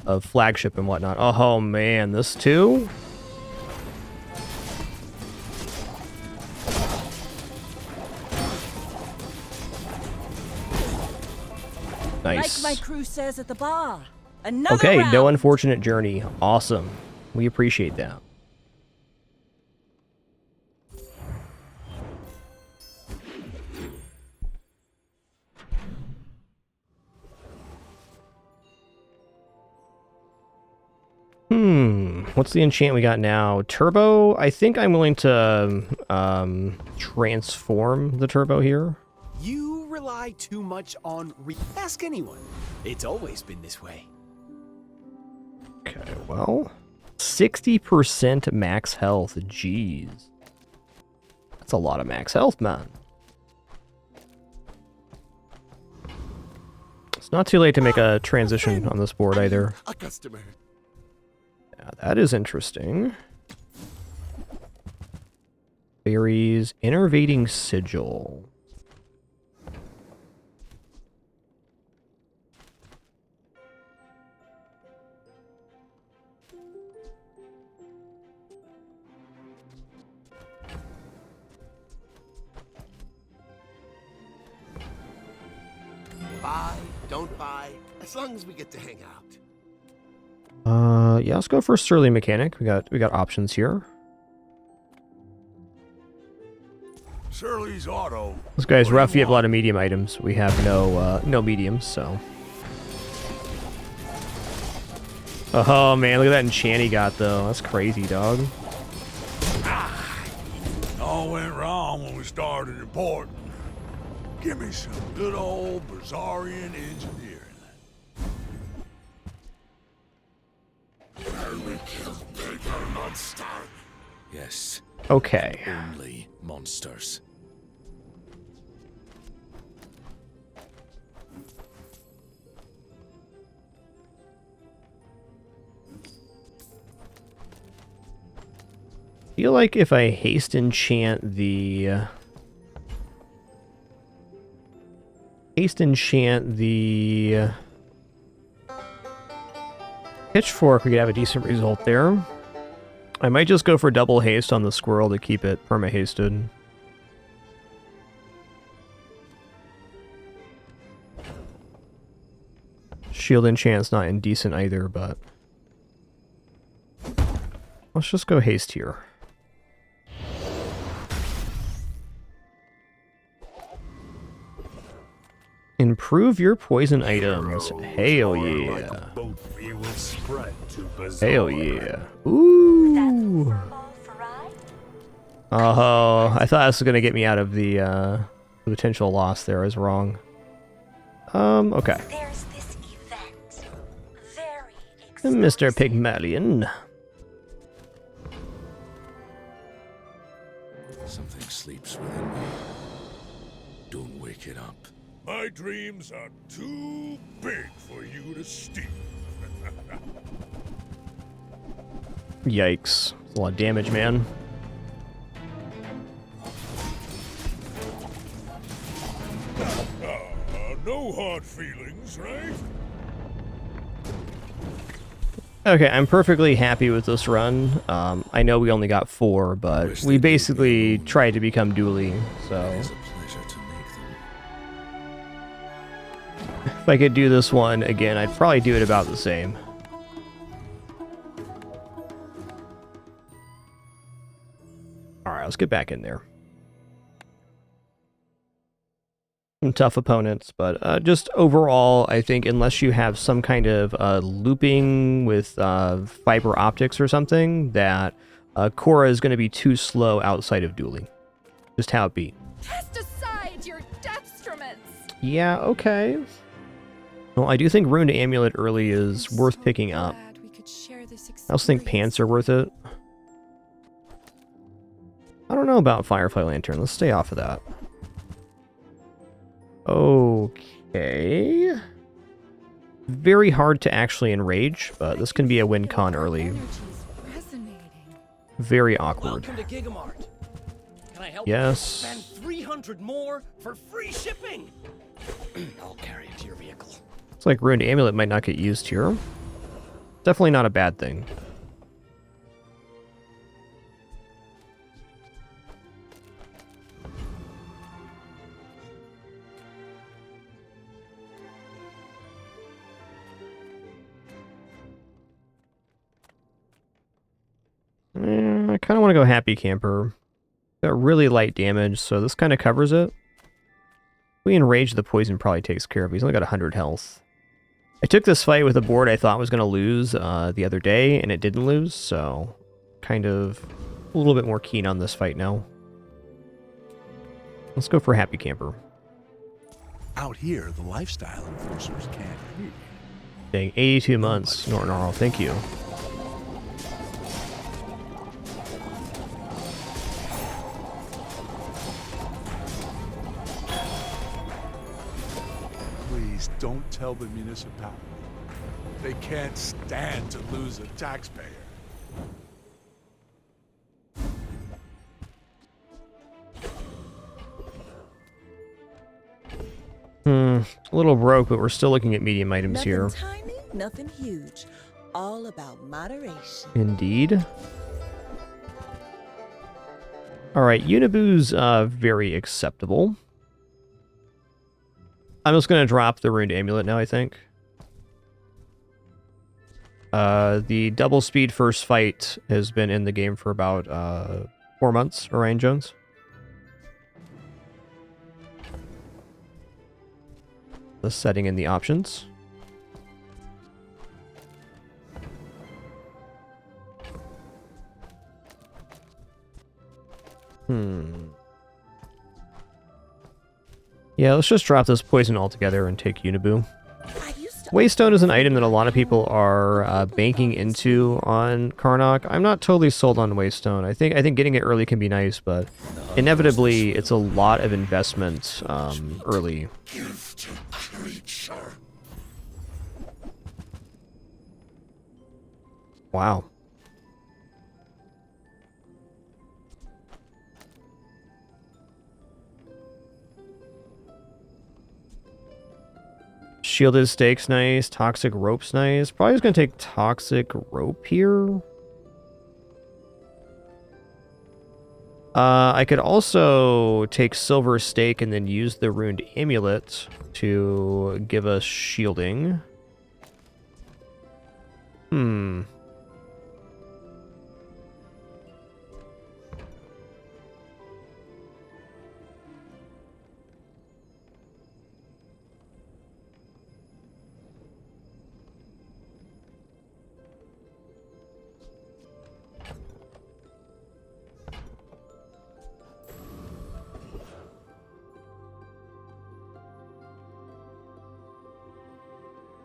of flagship and whatnot. Oh man, this too? Nice. Like my crew says at the bar. Another okay, round. no Unfortunate Journey. Awesome. We appreciate that. What's the enchant we got now? Turbo? I think I'm willing to transform the turbo here. You rely too much on ask anyone. It's always been this way. Okay, well, 60% max health. Jeez. That's a lot of max health, man. It's not too late to make a transition on this board either. A customer. Yeah, that is interesting. Berries, Innervating Sigil. Buy, don't buy, as long as we get to hang out. Yeah, let's go for Surly Mechanic. We got options here. Shirley's Auto. This guy's rough. You have a lot of medium items. We have no mediums, so. Oh man, look at that enchant he got though. That's crazy, dog. All went wrong when we started importing. Give me some good old Bazaarian engineering. Can we kill bigger monster? Yes. Okay. Only monsters. I feel like if I haste enchant the Pitchfork, we could have a decent result there. I might just go for double haste on the squirrel to keep it perma-hasted. Shield enchant's not indecent either, but let's just go haste here. Improve your poison items. Hell yeah. Hell yeah. Ooh. Oh, I thought this was gonna get me out of the potential loss there. I was wrong. Okay. There's this event. Mr. Pygmalion. Something sleeps within me. Don't wake it up. My dreams are too big for you to steal. Yikes. That's a lot of damage, man. No hard feelings, right? Okay, I'm perfectly happy with this run. I know we only got 4, but we basically tried to become dueling, so. It's a pleasure to make them. If I could do this one again, I'd probably do it about the same. Alright, let's get back in there. Some tough opponents, but just overall, I think unless you have some kind of looping with fiber optics or something, that Korra is going to be too slow outside of dueling. Just how it be. Cast aside your deathstruments. Yeah, okay. Well, I do think Ruined Amulet early is worth picking up. I also think pants are worth it. I don't know about Firefly Lantern. Let's stay off of that. Okay. Very hard to actually enrage, but this can be a win con early. Very awkward. Welcome to Gigamart. Can I help Yes. spend 300 more for free shipping? I'll carry it to your vehicle. It's like Ruined Amulet might not get used here. Definitely not a bad thing. I kind of want to go Happy Camper. Got really light damage, so this kind of covers it. We enrage, the poison probably takes care of it. He's only got 100 health. I took this fight with a board I thought was going to lose the other day, and it didn't lose, so kind of a little bit more keen on this fight now. Let's go for Happy Camper. Out here, the lifestyle enforcers can't hear. Dang, 82 months. Nornarl, thank you. Please don't tell the municipality. They can't stand to lose a taxpayer. A little broke, but we're still looking at medium items Nothing here. tiny, nothing huge. All about moderation. Indeed. Alright, Unibu's very acceptable. I'm just going to drop the Ruined Amulet now, I think. The double speed first fight has been in the game for about 4 months, Orion Jones. The setting in the options. Yeah, let's just drop this poison altogether and take Unibu. Waystone is an item that a lot of people are banking into on Karnak. I'm not totally sold on Waystone. I think getting it early can be nice, but inevitably it's a lot of investment early. Wow. Shielded Stake's nice. Toxic Rope's nice. Probably just going to take Toxic Rope here. I could also take Silver Stake and then use the Ruined Amulet to give us shielding.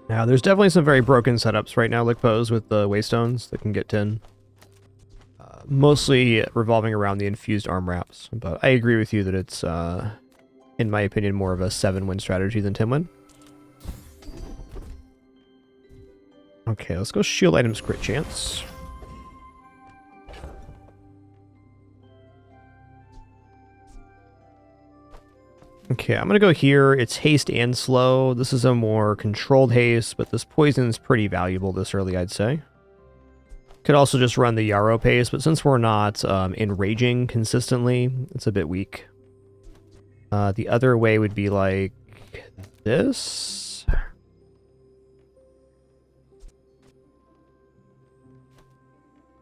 Now, there's definitely some very broken setups right now, Lickpose, with the Waystones that can get 10. Mostly revolving around the infused arm wraps, but I agree with you that it's, in my opinion, more of a 7-win strategy than 10-win. Okay, let's go shield items crit chance. Okay, I'm going to go here. It's haste and slow. This is a more controlled haste, but this poison is pretty valuable this early, I'd say. Could also just run the Yarrow pace, but since we're not enraging consistently, it's a bit weak. The other way would be like this.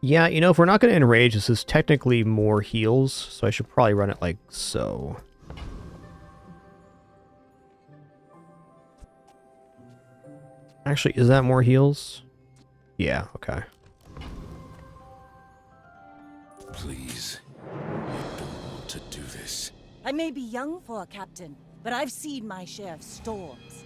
Yeah, you know, if we're not going to enrage, this is technically more heals, so I should probably run it like so. Actually, is that more heals? Yeah, okay. Please, I don't want to do this. I may be young for a captain, but I've seen my share of storms.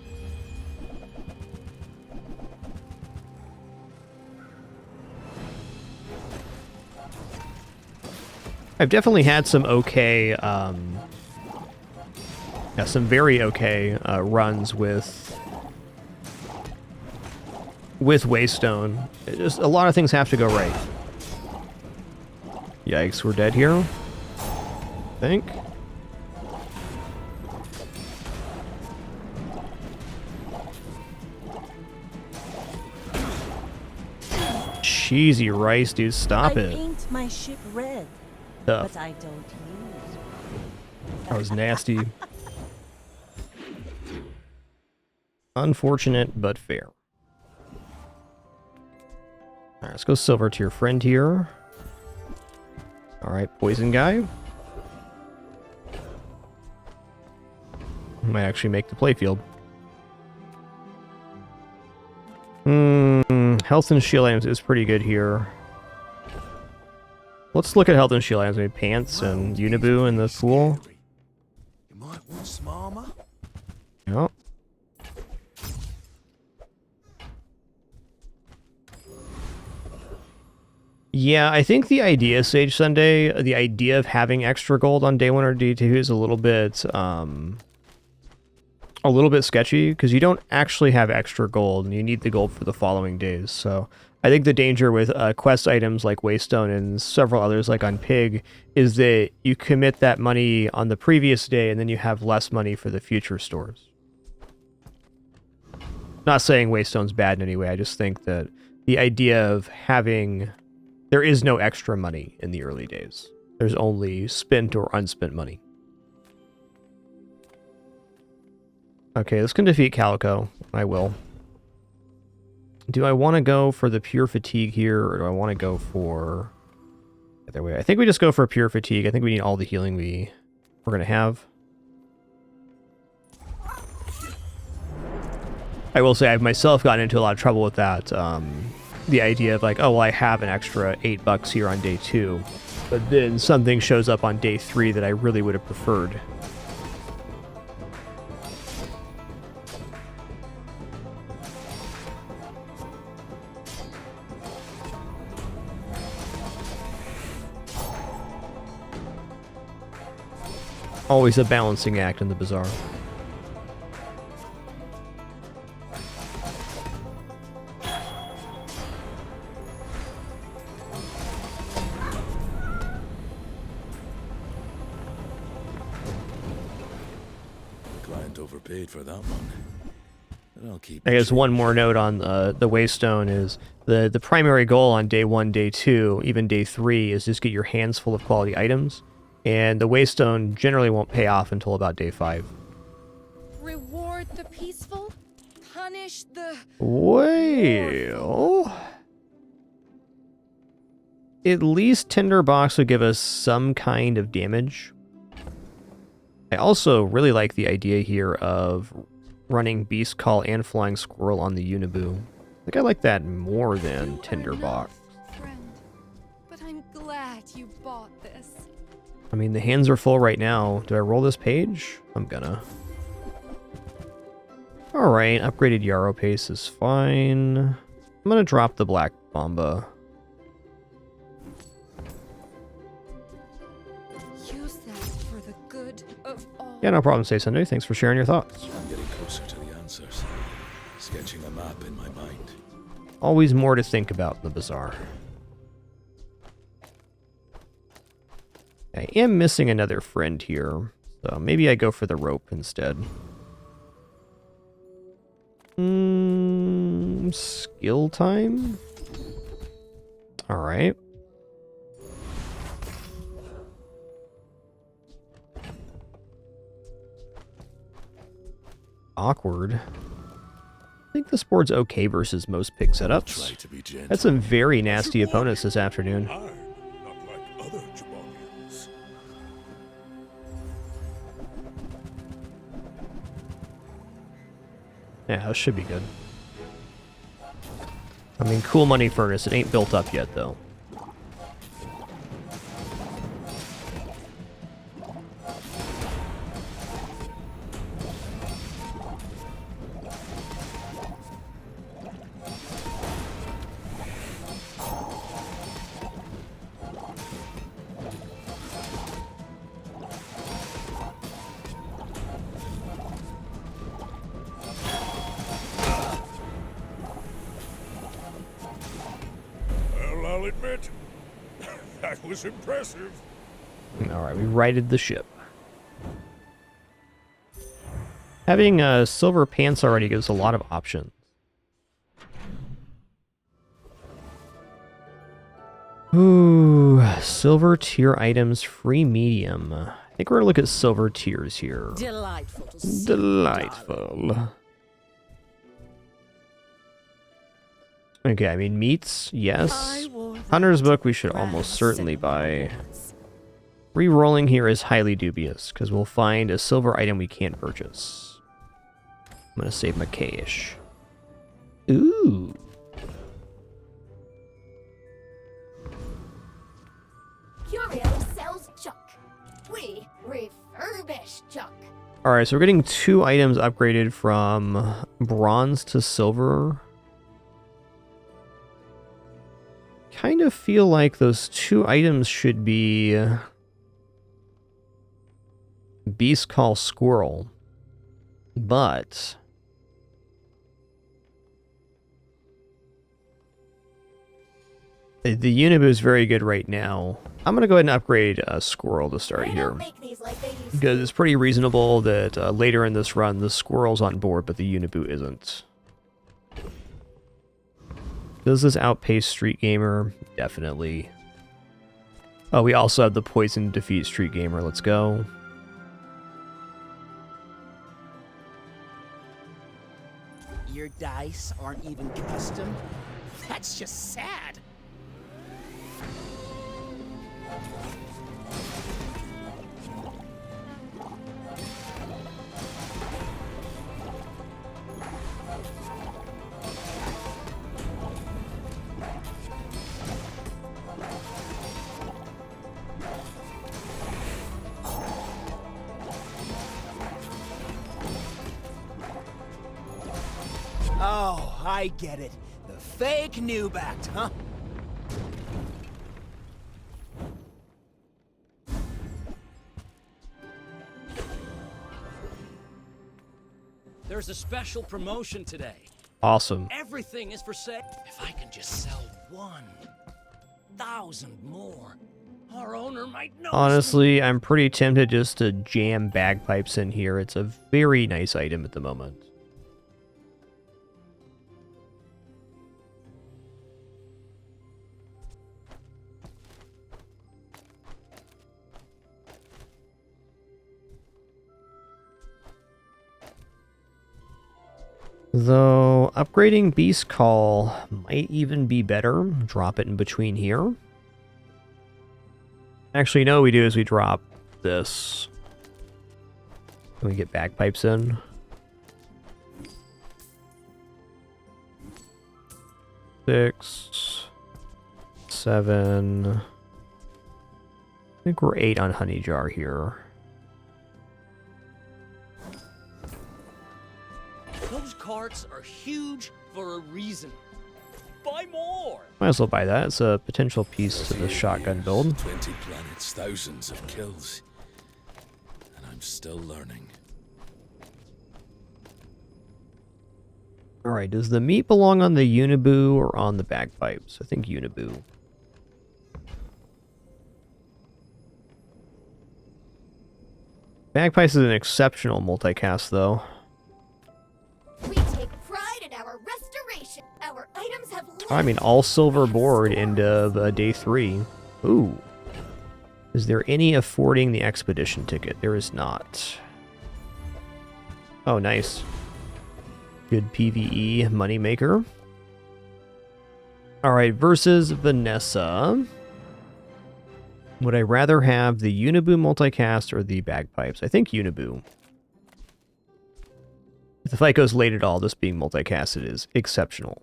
I've definitely had some okay, yeah, some very okay runs with Waystone. Just a lot of things have to go right. Yikes, we're dead here. I think. Cheesy rice, dude, stop I it. paint my ship red, Tough. but I don't use it. That was nasty. Unfortunate, but fair. Alright, let's go silver to your friend here. Alright, poison guy. Might actually make the playfield. Health and shield items is pretty good here. Let's look at health and shield items. Maybe pants and Unibu in the pool. You might want some armor. Yep. Yeah, I think the idea, Sage Sunday, the idea of having extra gold on day 1 or day 2 is a little bit sketchy, because you don't actually have extra gold, and you need the gold for the following days. So I think the danger with quest items like Waystone and several others like on Pig is that you commit that money on the previous day, and then you have less money for the future stores. Not saying Waystone's bad in any way, I just think that the idea of having... There is no extra money in the early days. There's only spent or unspent money. Okay, this can defeat Calico. I will. Do I want to go for the pure fatigue here, or do I want to go for... Either way, I think we just go for pure fatigue. I think we need all the healing we're going to have. I will say I've myself gotten into a lot of trouble with that. The idea of like, oh, well, I have an extra $8 here on day 2, but then something shows up on day 3 that I really would have preferred. Always a balancing act in the Bazaar. Overpaid for that one. But I'll keep I guess one more note on the Waystone is the primary goal on day 1, day 2, even day 3 is just get your hands full of quality items, and the Waystone generally won't pay off until about day 5. Reward the peaceful, punish the... Well... At least Tinderbox would give us some kind of damage. I also really like the idea here of running Beast Call and Flying Squirrel on the Unibu. I think I like that more than Tinderbox. Friend, but I'm glad you bought this. I mean, the hands are full right now. Do I roll this page? I'm gonna. Alright, upgraded Yarrow Pace is fine. I'm gonna drop the Black Bomba. Use that for the good of all. Yeah, no problem, Say Sunday. Thanks for sharing your thoughts. I'm getting closer to the answers. Sketching a map in my mind. Always more to think about in the Bazaar. I am missing another friend here, so maybe I go for the rope instead. Skill time? Alright. Awkward. I think this board's okay versus most pick Try setups. to be gentle. That's some very nasty opponents this afternoon. I'm not like other Jabonians. Yeah, this should be good. I mean, cool money furnace. It ain't built up yet, though. Well, I'll admit, that was impressive. Alright, we righted the ship. Having silver pants already gives a lot of options. Ooh, silver tier items, free medium. I think we're gonna look at silver tiers here. Delightful to see. Delightful. Okay, I mean, meats, yes. Hunter's Book we should almost certainly buy. Re-rolling here is highly dubious, because we'll find a silver item we can't purchase. I'm gonna save my cash. Ooh. Curio sells junk. We refurbish junk. Alright, so we're getting 2 items upgraded from bronze to silver. Kind of feel like those 2 items should be Beast Call Squirrel, but the Unibu is very good right now. I'm gonna go ahead and upgrade Squirrel to start here, because it's pretty reasonable that later in this run the Squirrel's on board, but the Unibu isn't. Does this outpace Street Gamer? Definitely. Oh, we also have the Poison defeat Street Gamer. Let's go. Your dice aren't even custom? That's just sad. Oh, I get it. The fake Nubat, huh? There's a special promotion today. Awesome. Everything is for sale. If I can just sell 1,000 more, our owner might notice. Honestly, I'm pretty tempted just to jam bagpipes in here. It's a very nice item at the moment. Though, upgrading Beast Call might even be better. Drop it in between here. Actually, no, what we do is we drop this. And we get bagpipes in. Six, 7. I think we're 8 on Honey Jar here. Those carts are huge for a reason. Buy more. Might as well buy that. It's a potential piece to the shotgun build. 20 planets, thousands of kills. And I'm still learning. Alright, does the meat belong on the Unibu or on the bagpipes? I think Unibu. Bagpipes is an exceptional multicast, though. We take pride in our restoration. Our items have I mean, all silver board end of day 3. Ooh. Is there any affording the expedition ticket? There is not. Oh, nice. Good PvE moneymaker. Alright, versus Vanessa. Would I rather have the Uniboo multicast or the bagpipes? I think Uniboo. If the fight goes late at all, this being multicasted is exceptional.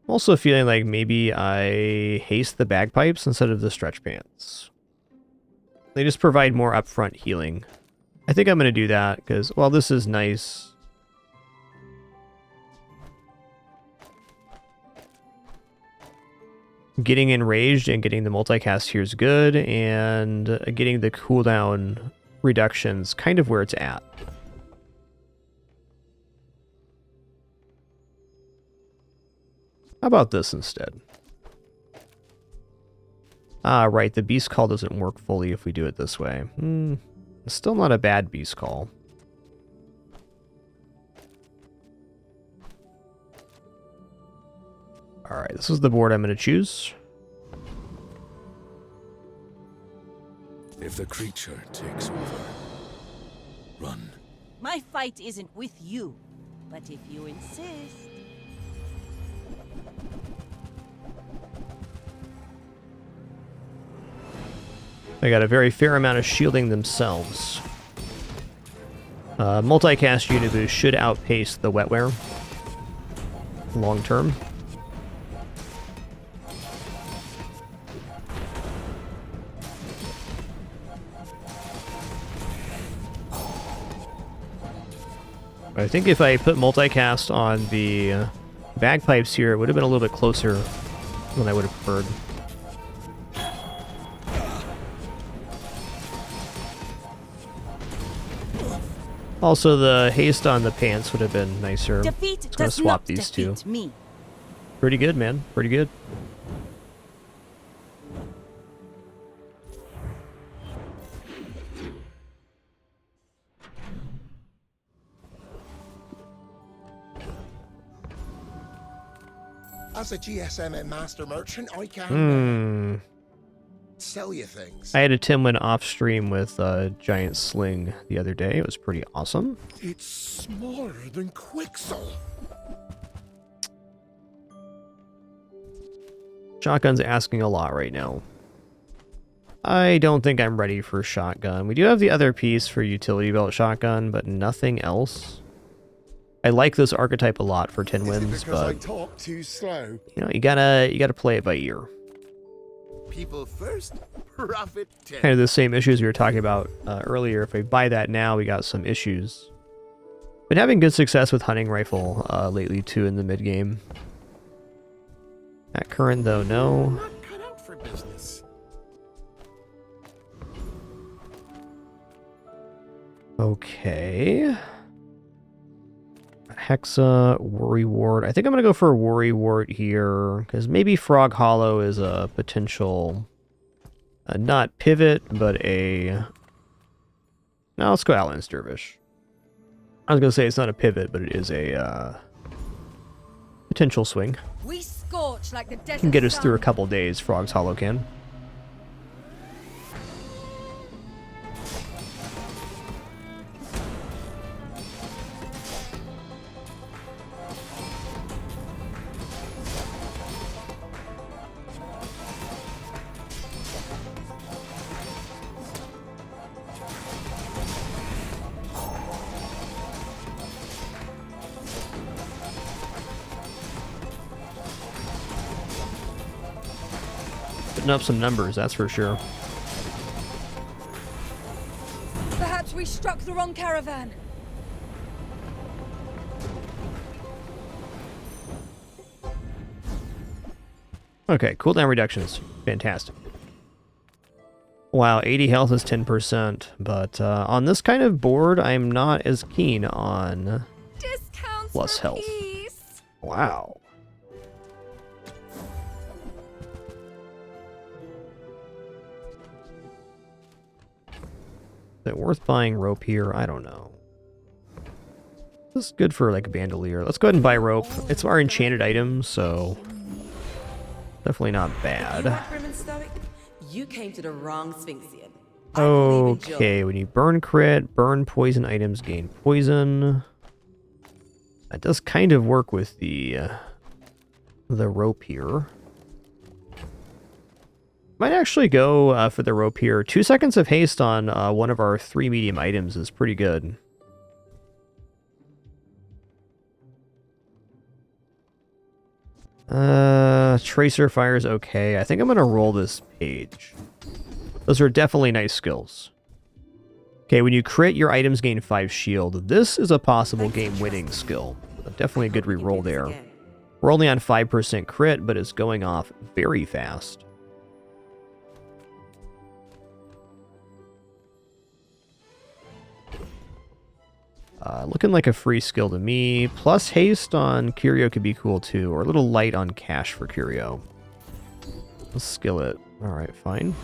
I'm also feeling like maybe I haste the bagpipes instead of the stretch pants. They just provide more upfront healing. I think I'm going to do that because, well, this is nice. Getting enraged and getting the multicast here is good, and getting the cooldown reductions kind of where it's at. How about this instead? Ah, right, the beast call doesn't work fully if we do it this way. Still not a bad beast call. Alright, this is the board I'm going to choose. If the creature takes over, run. My fight isn't with you, but if you insist... They got a very fair amount of shielding themselves. Multicast Uniboo should outpace the wetware long term. I think if I put multicast on the bagpipes here, it would have been a little bit closer than I would have preferred. Also, the haste on the pants would have been nicer. Defeat Just gonna does swap not these two. defeat me. Pretty good, man. Pretty good. As a GSM and master merchant, I can sell you things. I had a Timwin off stream with a giant sling the other day. It was pretty awesome. It's smaller than Quixel. Shotgun's asking a lot right now. I don't think I'm ready for shotgun. We do have the other piece for utility belt shotgun, but nothing else. I like this archetype a lot for Tinwins, but I talk too slow. you know, you gotta play it by ear. People first, profit 10. Kind of the same issues we were talking about earlier. If we buy that now, we got some issues. Been having good success with hunting rifle lately too in the mid game. At current though, no. Not cut out for business. Okay. Hexa, Worry Ward. I think I'm going to go for a Worry Ward here, because maybe Frog Hollow is a potential, not pivot, but a... No, let's go Outlands Dervish. I was going to say it's not a pivot, but it is a potential swing. We scorch like the desert Can get us sun. through a couple days, Frog's Hollow can. Putting up some numbers, that's for sure. Perhaps we struck the wrong caravan. Okay, cooldown reductions. Fantastic. Wow, 80 health is 10%, but on this kind of board, I'm not as keen on Discounts plus for health. peace. Wow. Is it worth buying rope here? I don't know. This is good for like a bandolier. Let's go ahead and buy rope. It's our enchanted item, so definitely not bad. You are prim and stoic. You came to the wrong Sphinxian. Okay, when you burn crit, burn poison items, gain poison. That does kind of work with the rope here. Might actually go for the rope here. 2 seconds of haste on one of our 3 medium items is pretty good. Tracer fire is okay. I think I'm gonna roll this page. Those are definitely nice skills. Okay, when you crit, your items gain 5 shield. This is a possible game-winning skill. Definitely a good reroll there. We're only on 5% crit, but it's going off very fast. Looking like a free skill to me. Plus haste on Curio could be cool too, or a little light on cash for Curio. Let's skill it. Alright, fine.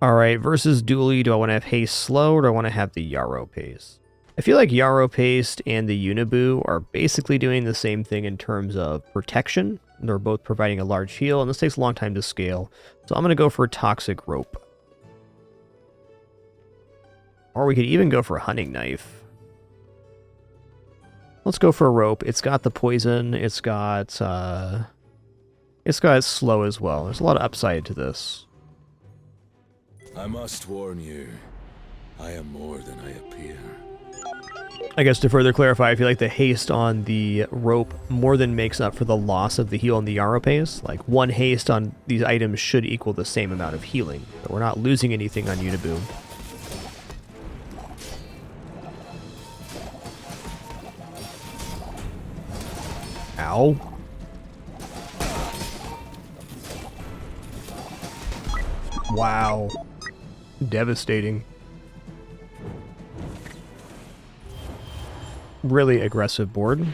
Alright, versus Dually, do I want to have haste slow or do I want to have the Yarrow paste? I feel like Yarrow paste and the Unibu are basically doing the same thing in terms of protection. They're both providing a large heal, and this takes a long time to scale. So I'm going to go for Toxic Rope. Or we could even go for a Hunting Knife. Let's go for a Rope. It's got the poison. It's got slow as well. There's a lot of upside to this. I must warn you, I am more than I appear. I guess to further clarify, I feel like the haste on the rope more than makes up for the loss of the heal on the Yarrow paste. Like, 1 haste on these items should equal the same amount of healing. But we're not losing anything on Unibu. Ow. Wow. Devastating. Really aggressive board.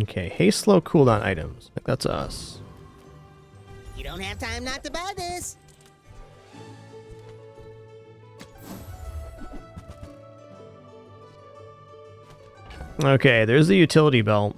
Okay, haste slow cooldown items. Like, that's us. You don't have time not to buy this. Okay, there's the utility belt.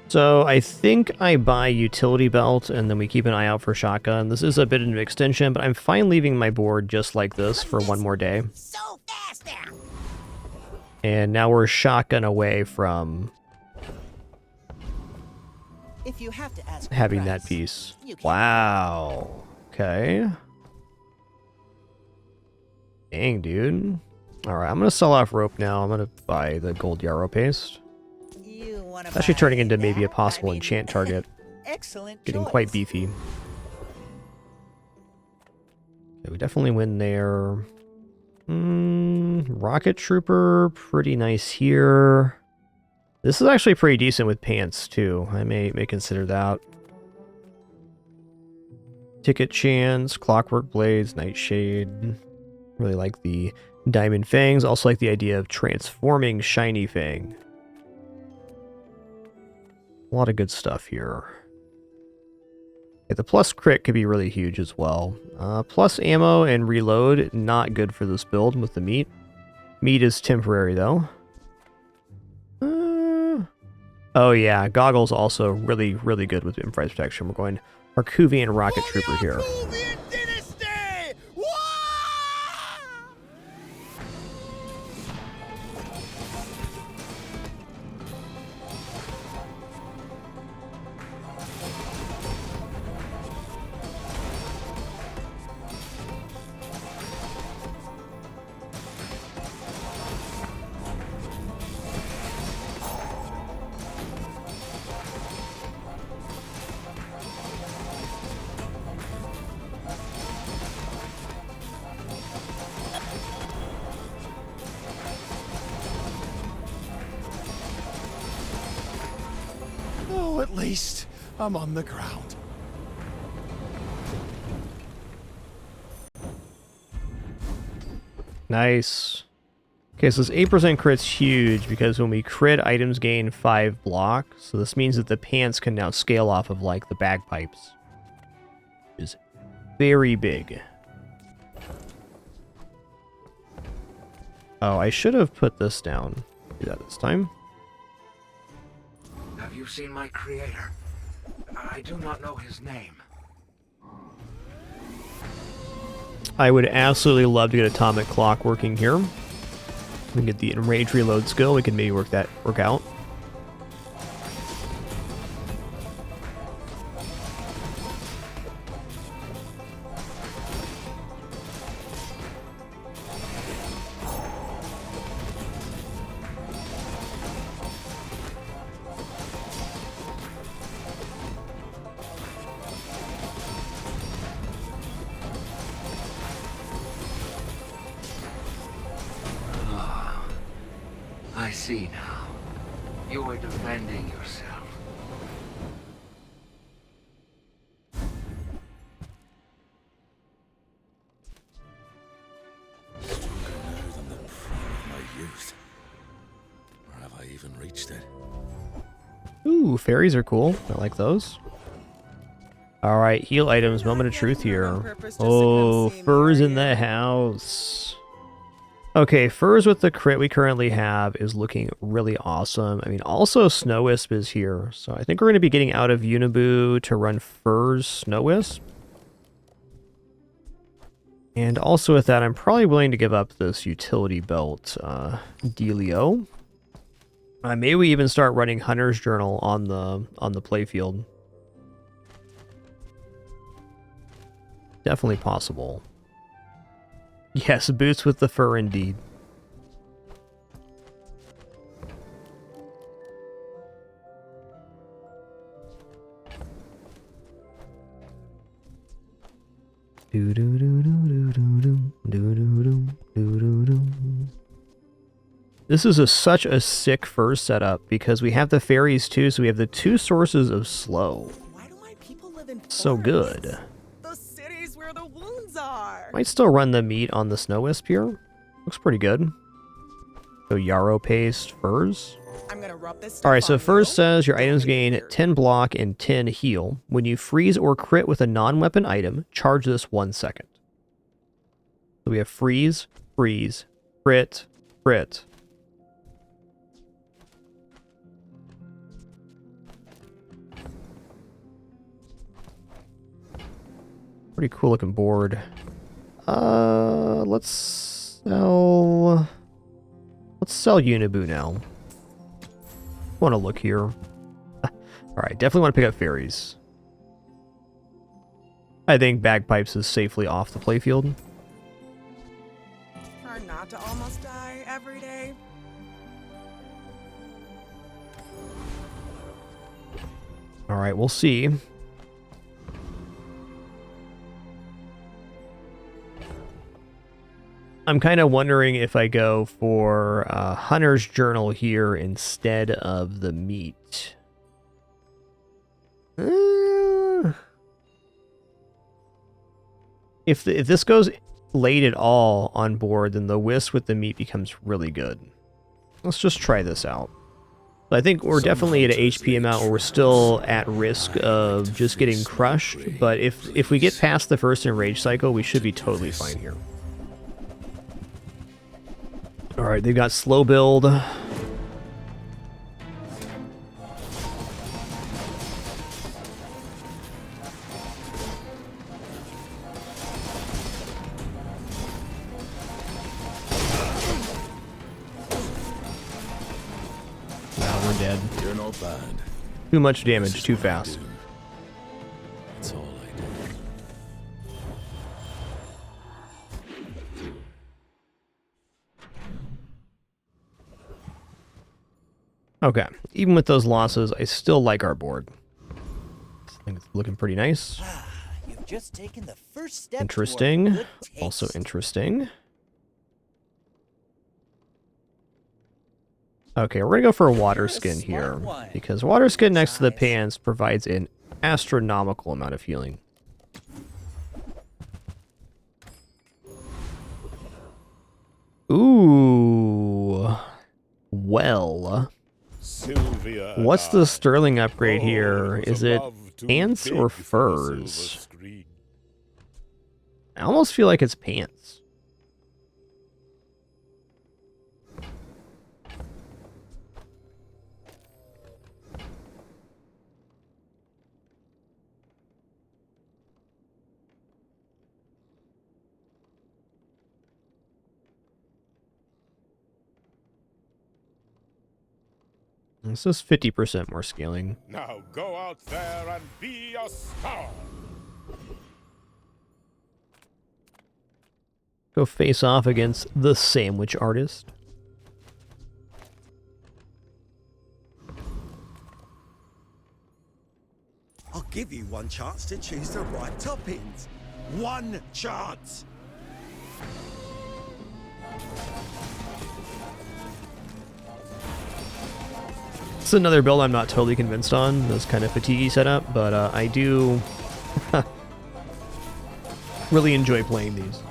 So I think I buy utility belt and then we keep an eye out for shotgun. This is a bit of an extension, but I'm fine leaving my board just like this for one more day. So fast now. And now we're shotgun away from If you have to ask having that piece. Wow. Okay. Dang, dude. Alright, I'm going to sell off rope now. I'm going to buy the gold Yarrow paste. Actually turning into maybe a possible enchant target. Excellent. Getting quite beefy. Okay, we definitely win there. Rocket Trooper, pretty nice here. This is actually pretty decent with pants too. I may consider that. Ticket Chance, Clockwork Blades, Nightshade. Really like the Diamond Fangs. Also like the idea of transforming Shiny Fang. A lot of good stuff here. Okay, the plus crit could be really huge as well. Plus ammo and reload, not good for this build with the meat. Meat is temporary though. Oh yeah, goggles also really, really good with improvised protection. We're going Arcuvian Rocket Trooper here. Oh, at least I'm on the ground. Nice. Okay, so this 8% crit's huge because when we crit, items gain 5 block. So this means that the pants can now scale off of, like, the bagpipes. Which is very big. Oh, I should have put this down. Do that this time. Have you seen my creator? I do not know his name. I would absolutely love to get Atomic Clock working here. We can get the Enrage Reload skill. We can maybe work out. I see now. You were defending yourself. Stronger now than the prime of my youth. Or have I even reached it? Ooh, fairies are cool. I like those. Alright, heal items. Moment of truth here. Oh, furs in the house. Okay, furs with the crit we currently have is looking really awesome. I mean, also Snow Wisp is here. So I think we're going to be getting out of Unibu to run furs Snow Wisp. And also with that, I'm probably willing to give up this utility belt dealio. Maybe we even start running Hunter's Journal on the playfield. Definitely possible. Yes, boots with the fur indeed. This is such a sick fur setup because we have the fairies too, so we have the 2 sources of slow. Why do my people live in So good. the cities where the wounds are? Might still run the meat on the Snow Wisp here. Looks pretty good. So Yarrow paste furs. I'm gonna rub this Alright, so first says your items gain 10 block and 10 heal. When you freeze or crit with a non-weapon item, charge this 1 second. So we have freeze, freeze, crit, crit. Pretty cool looking board. Let's sell Unibu now. Want to look here. Alright, definitely want to pick up fairies. I think bagpipes is safely off the playfield. Try not to almost die every day. Alright, we'll see. I'm kind of wondering if I go for Hunter's Journal here instead of the meat. If this goes late at all on board, then the wisp with the meat becomes really good. Let's just try this out. I think we're definitely at an HP amount where we're still at risk of just getting crushed, but if we get past the first enrage cycle, we should be totally fine here. Alright, they've got slow build. Now we're dead. You're not bad. Too much damage, too fast. That's all I do. Okay, even with those losses, I still like our board. I think it's looking pretty nice. You've just taken the first step. Interesting. Also interesting. Okay, we're gonna go for a water skin here, because water skin next to the pants provides an astronomical amount of healing. Ooh. Well, Sylvia what's and the sterling upgrade Oh, here? it was Is a it love too pants big or for the silver furs? screen. I almost feel like it's pants. This is 50% more scaling. Now go out there and be a star. Go face off against the sandwich artist. I'll give you one chance to choose the right toppings. One chance! It's another build I'm not totally convinced on, this kind of fatiguey setup, but I do really enjoy playing these.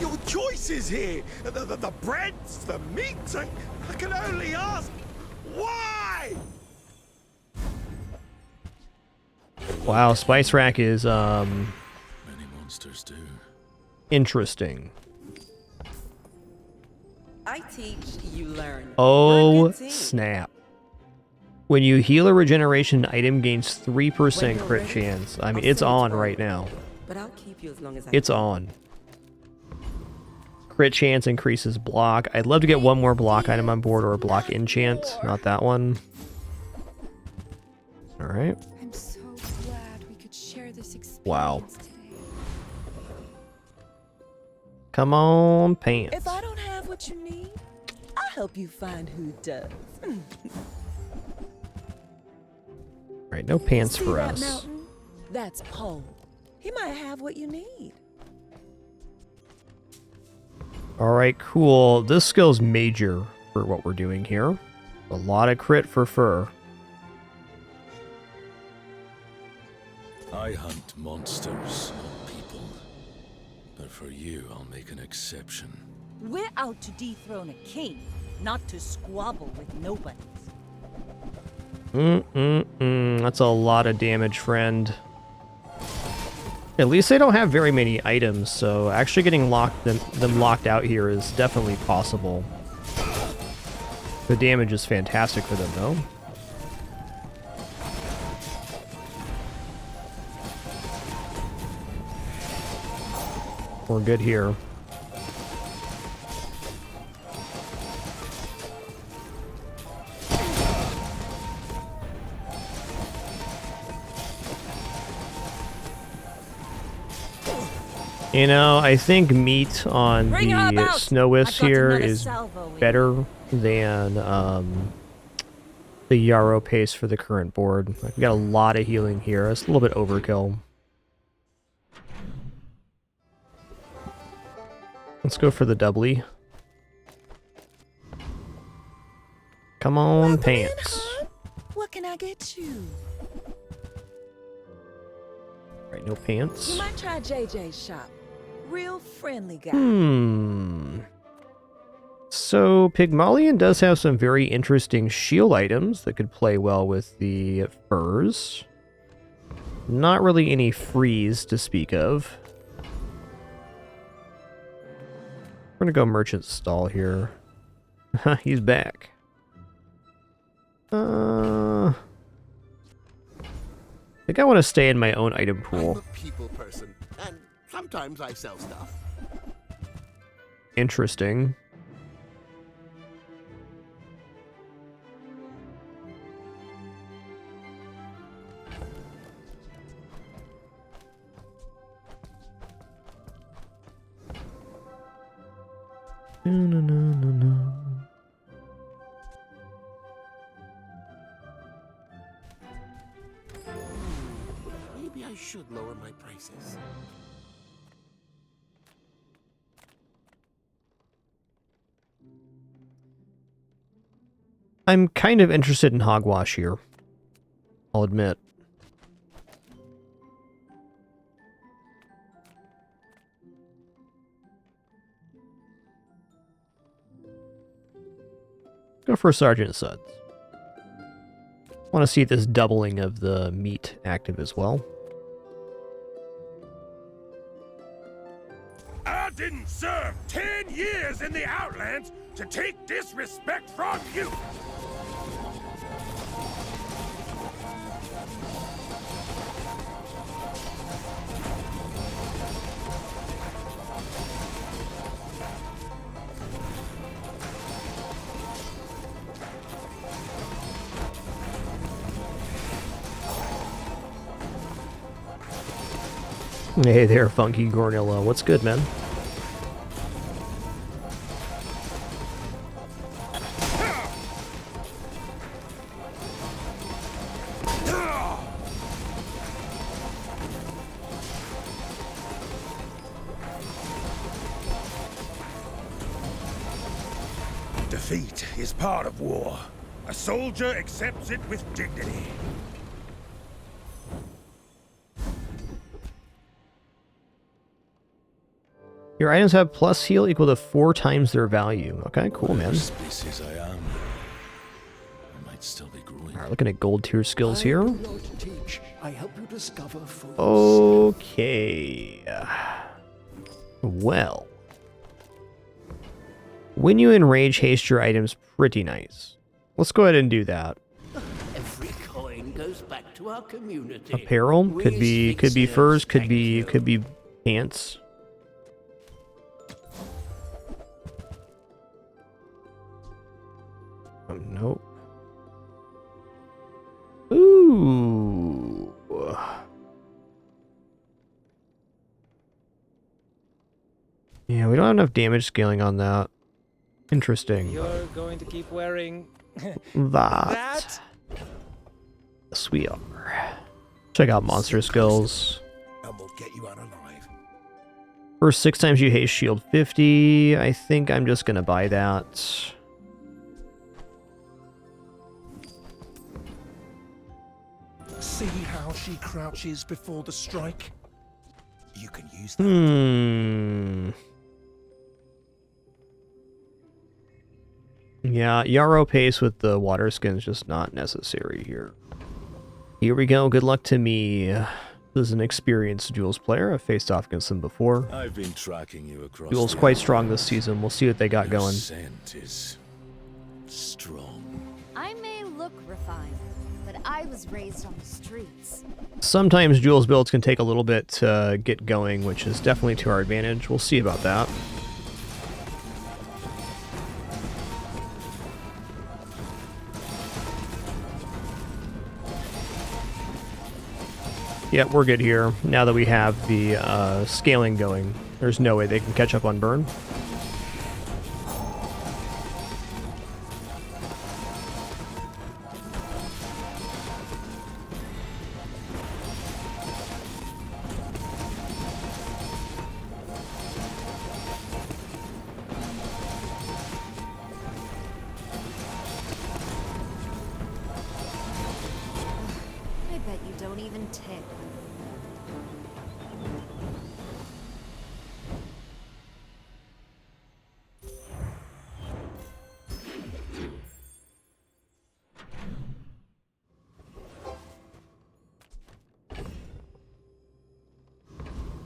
Your choices here! The breads, the meats, I can only ask, why? Wow, Spice Rack is Many monsters do. interesting. I teach, you learn. Oh, snap. When you heal a regeneration, item gains 3% crit chance. I mean, it's on right now. But I'll keep you as long as I It's can. on. Crit chance increases block. I'd love to get one more block item on board or a block enchant. Not that one. Alright. I'm so glad we could share this experience Wow. today. Come on, pants. If I don't have what you need, I'll help you find who does. Right, no pants See for that us. mountain? That's Poe. He might have what you need. Alright, cool. This skill's major for what we're doing here. A lot of crit for fur. I hunt monsters, not people. But for you, I'll make an exception. We're out to dethrone a king, not to squabble with nobodies. That's a lot of damage, friend. At least they don't have very many items, so actually getting them locked out here is definitely possible. The damage is fantastic for them, though. We're good here. You know, I think meat on the Snow Wisp here is better than the Yarrow pace for the current board. Like, we got a lot of healing here. It's a little bit overkill. Let's go for the doubly. Come on, pants. What can I get you? Right, no pants. You might try JJ's shop. Real friendly guy. So, Pygmalion does have some very interesting shield items that could play well with the furs. Not really any freeze to speak of. We're gonna go Merchant Stall here. He's back. I think I want to stay in my own item pool. I'm a people person, and sometimes I sell stuff. Interesting. Maybe I shouldn't. lower my prices. I'm kind of interested in hogwash here, I'll admit. Go for Sergeant Suds. Want to see this doubling of the meat active as well. I didn't serve 10 years in the Outlands to take disrespect from you! Hey there, Funky Gornilla. What's good, man? Defeat is part of war. A soldier accepts it with dignity. Your items have plus heal equal to 4 times their value. Okay, cool, man. Species I am, I might still be growing. Alright, looking at gold tier skills here. I help you discover for Okay. Well. When you enrage, haste your items pretty nice. Let's go ahead and do that. Every coin goes back to our community. Apparel could be furs, could be pants. Oh, nope. Ooh. Yeah, we don't have enough damage scaling on that. Interesting. You're going to keep wearing that. Yes, we are. Check out monster skills. And we'll get you out alive. First 6 times you haste shield 50. I think I'm just gonna buy that. See how she crouches before the strike? You can use that. Yeah, Yarrow pace with the water skin is just not necessary here. Here we go. Good luck to me. This is an experienced duels player. I've faced off against them before. I've been tracking you across. Duels quite strong this season. We'll see what they got Your going. Scent is strong. I may look refined, but I was raised on the streets. Sometimes duels builds can take a little bit to get going, which is definitely to our advantage. We'll see about that. Yeah, we're good here. Now that we have the scaling going, there's no way they can catch up on burn. I bet you don't even tick.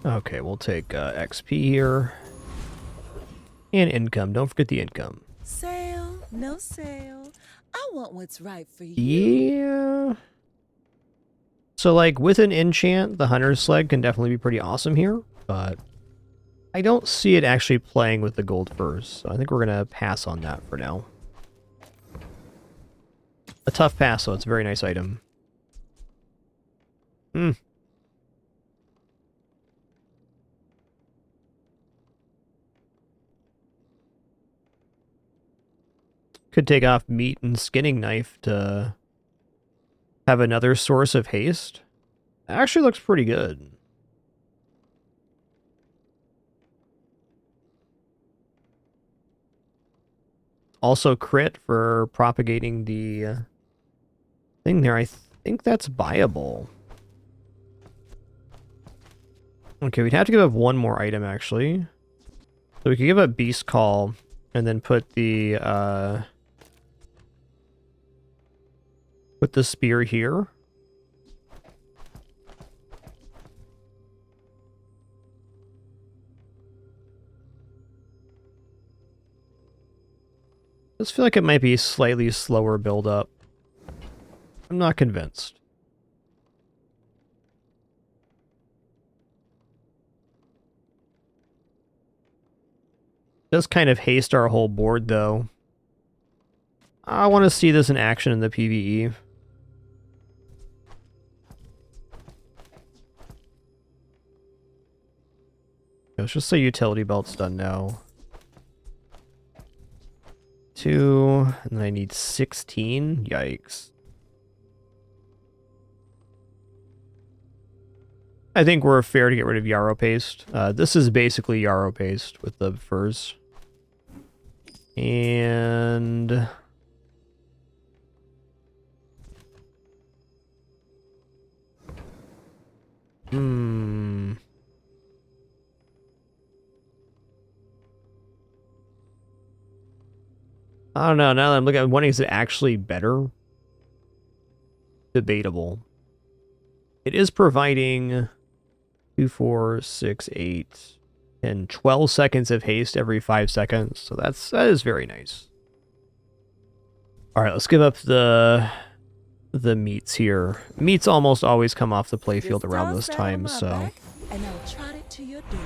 Okay, we'll take XP here. And income. Don't forget the income. Sale, no sale. I want what's right for you. Yeah. So, like, with an enchant, the Hunter's Sled can definitely be pretty awesome here, but I don't see it actually playing with the gold furs, so I think we're going to pass on that for now. A tough pass, though. It's a very nice item. Could take off meat and skinning knife to have another source of haste. Actually looks pretty good. also crit for propagating the thing there. I think that's buyable. Okay, we'd have to give up one more item, actually. So we could give up Beast Call, and then put the spear here. I just feel like it might be slightly slower build up. I'm not convinced. Does kind of haste our whole board, though. I want to see this in action in the PvE. Let's just say utility belt's done now. 2, and then I need 16. Yikes. I think we're fair to get rid of Yarrow Paste. This is basically Yarrow Paste with the furs. And... I don't know, now that I'm looking at one, is it actually better? Debatable. It is providing 2, 4, 6, 8, and 12 seconds of haste every 5 seconds, so that is very nice. Alright, let's give up the meats here. Meats almost always come off the playfield around this time, so and I'll trot it to your door.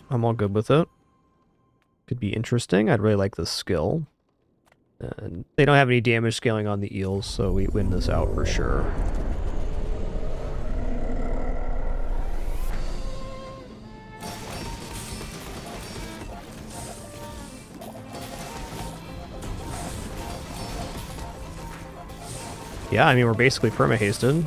I'm all good with it. Could be interesting. I'd really like the skill. And they don't have any damage scaling on the eels, so we win this out for sure. Yeah, I mean, we're basically perma-hasted.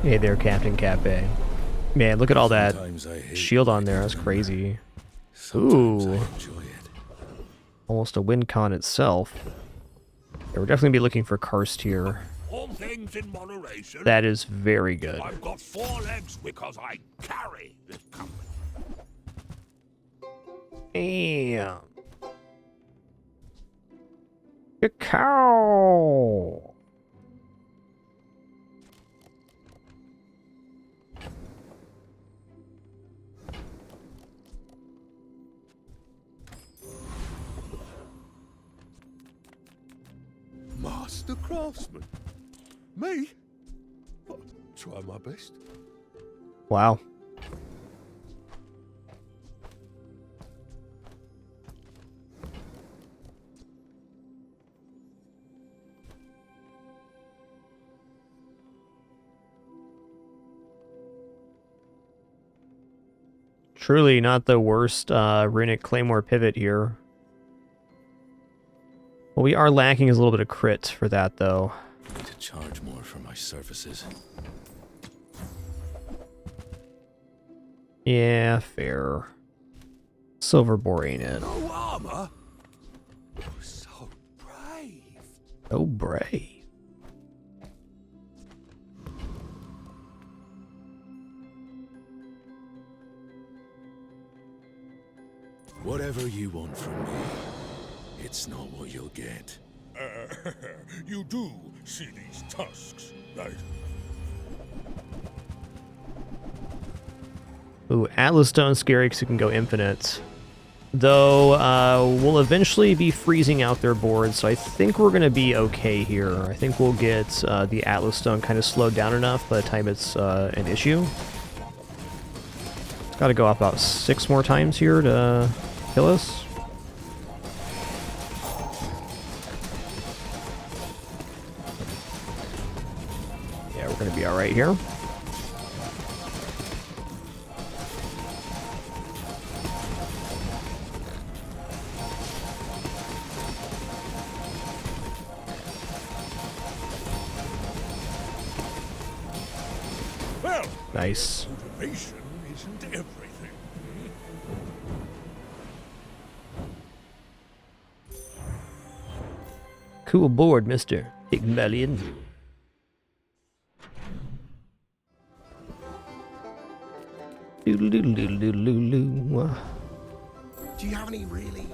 Hey there, Captain Cafe. Man, look at all that shield on there. That's crazy. Ooh. Almost a win con itself. Yeah, we're definitely be looking for Karst here. All things in moderation. That is very good. I've got 4 legs because I carry this company. Damn. A cow. Master craftsman? Me? I'll try my best. Wow. Truly not the worst Runic Claymore pivot here. What we are lacking is a little bit of crit for that, though. To charge more for my services. Yeah, fair. Silver Boar ain't it. No armor? Oh, so brave. So brave. Whatever you want from me, it's not what you'll get. You do see these tusks, right? Ooh, Atlas Stone scary because it can go infinite. Though, we'll eventually be freezing out their board, so I think we're going to be okay here. I think we'll get the Atlas Stone kind of slowed down enough by the time it's an issue. It's got to go up about 6 more times here to kill us. We're gonna be alright here. Well, Nice. motivation isn't everything. Cool board, Mr. Pygmalion. Doodle-doodle-doodle-doodle-doo. Do you have any really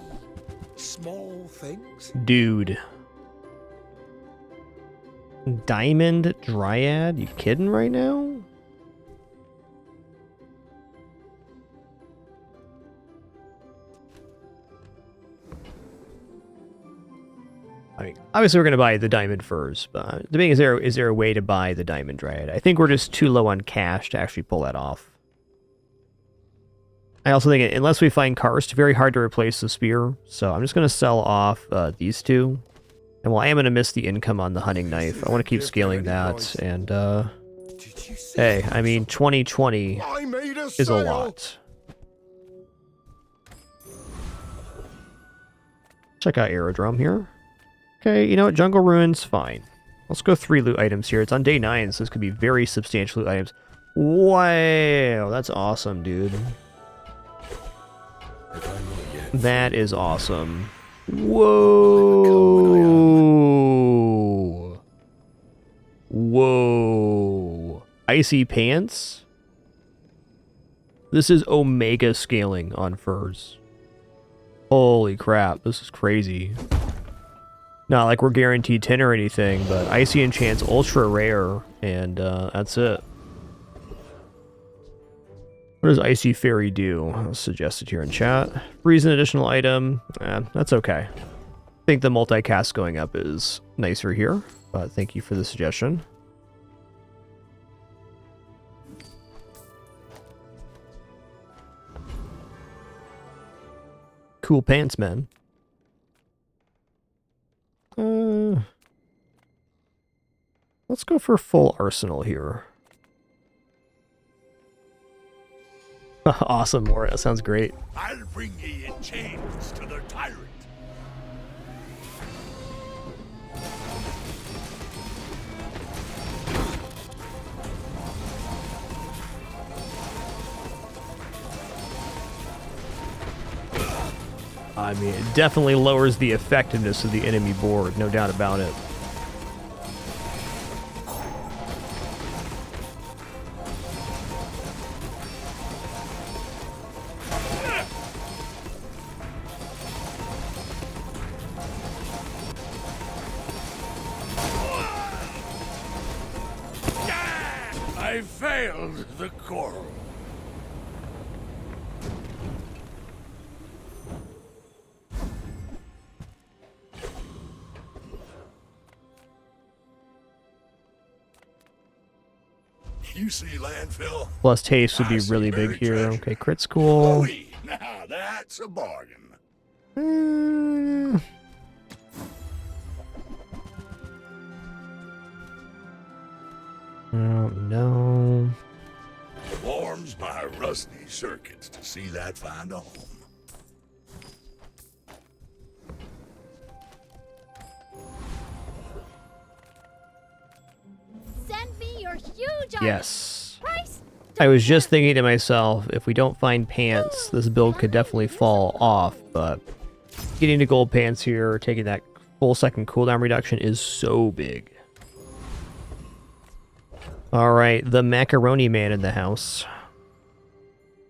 small things? Dude. Diamond Dryad? You kidding right now? I mean, obviously we're going to buy the diamond furs, but the thing is there a way to buy the diamond Dryad? I think we're just too low on cash to actually pull that off. I also think, unless we find karst, very hard to replace the spear, so I'm just going to sell off these two. And while I am going to miss the income on the hunting knife, I want to keep scaling that, and, hey, I mean, 2020 is a lot. Check out Aerodrome here. Okay, you know what, Jungle Ruins, fine. Let's go 3 loot items here. It's on day 9, so this could be very substantial loot items. Wow, that's awesome, dude. That is awesome. Whoa. Whoa. Icy pants? This is Omega scaling on furs. Holy crap, this is crazy. Not like we're guaranteed 10 or anything, but Icy Enchant's ultra rare, and that's it. What does Icy Fairy do? I'll suggest it here in chat. Freeze an additional item. That's okay. I think the multicast going up is nicer here, but thank you for the suggestion. Cool pants, man. Let's go for full arsenal here. Awesome, Mora. That sounds great. I'll bring ye in chains to the tyrant. I mean, it definitely lowers the effectiveness of the enemy board, no doubt about it. I failed the coral. You see landfill? Plus haste would be really big here. Okay, crit's cool. Now that's a bargain. Oh, no. Warms my rusty circuits to see that find a home. Send me your huge Yes. price. I was just thinking to myself, if we don't find pants, this build could definitely fall off, but getting to gold pants here, taking that full second cooldown reduction is so big. Alright, the Macaroni Man in the house.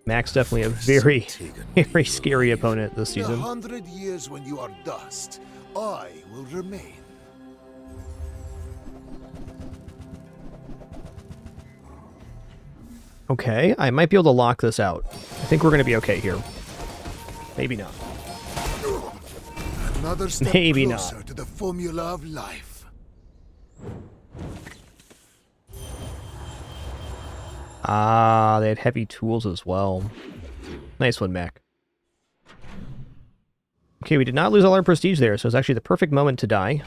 Mac's definitely a very, very scary opponent this In season. 100 years when you are dust, I will remain. Okay, I might be able to lock this out. I think we're going to be okay here. Maybe not. Another step Maybe closer not. to the formula of life. Ah, they had heavy tools as well. Nice one, Mac. Okay, we did not lose all our prestige there, so it's actually the perfect moment to die.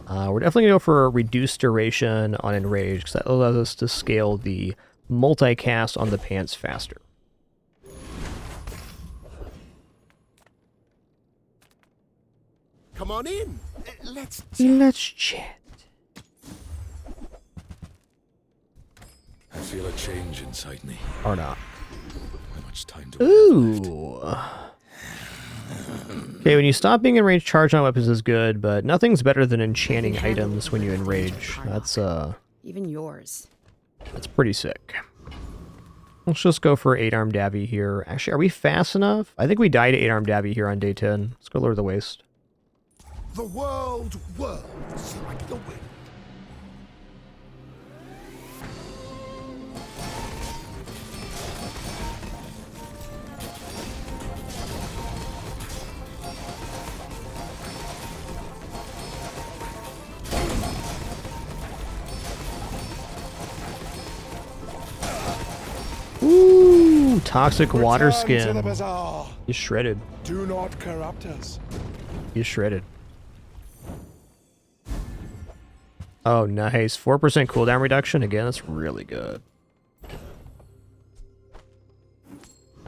We're definitely going to go for a reduced duration on Enrage, because that allows us to scale the multicast on the pants faster. Come on in. Let's chat. I feel a change inside me. Or not. How much time do Ooh. Okay, when you stop being enraged, charge on weapons is good, but nothing's better than enchanting items when you enrage. That's Even yours. That's pretty sick. Let's just go for 8-armed Davy here. Actually, are we fast enough? I think we died to 8-armed Davy here on day 10. Let's go lower the waist. The world's like the wind. Ooh, toxic water Return to skin. the Bazaar. He's shredded. Do not corrupt us. He's shredded. Oh, nice. 4% cooldown reduction. Again, that's really good.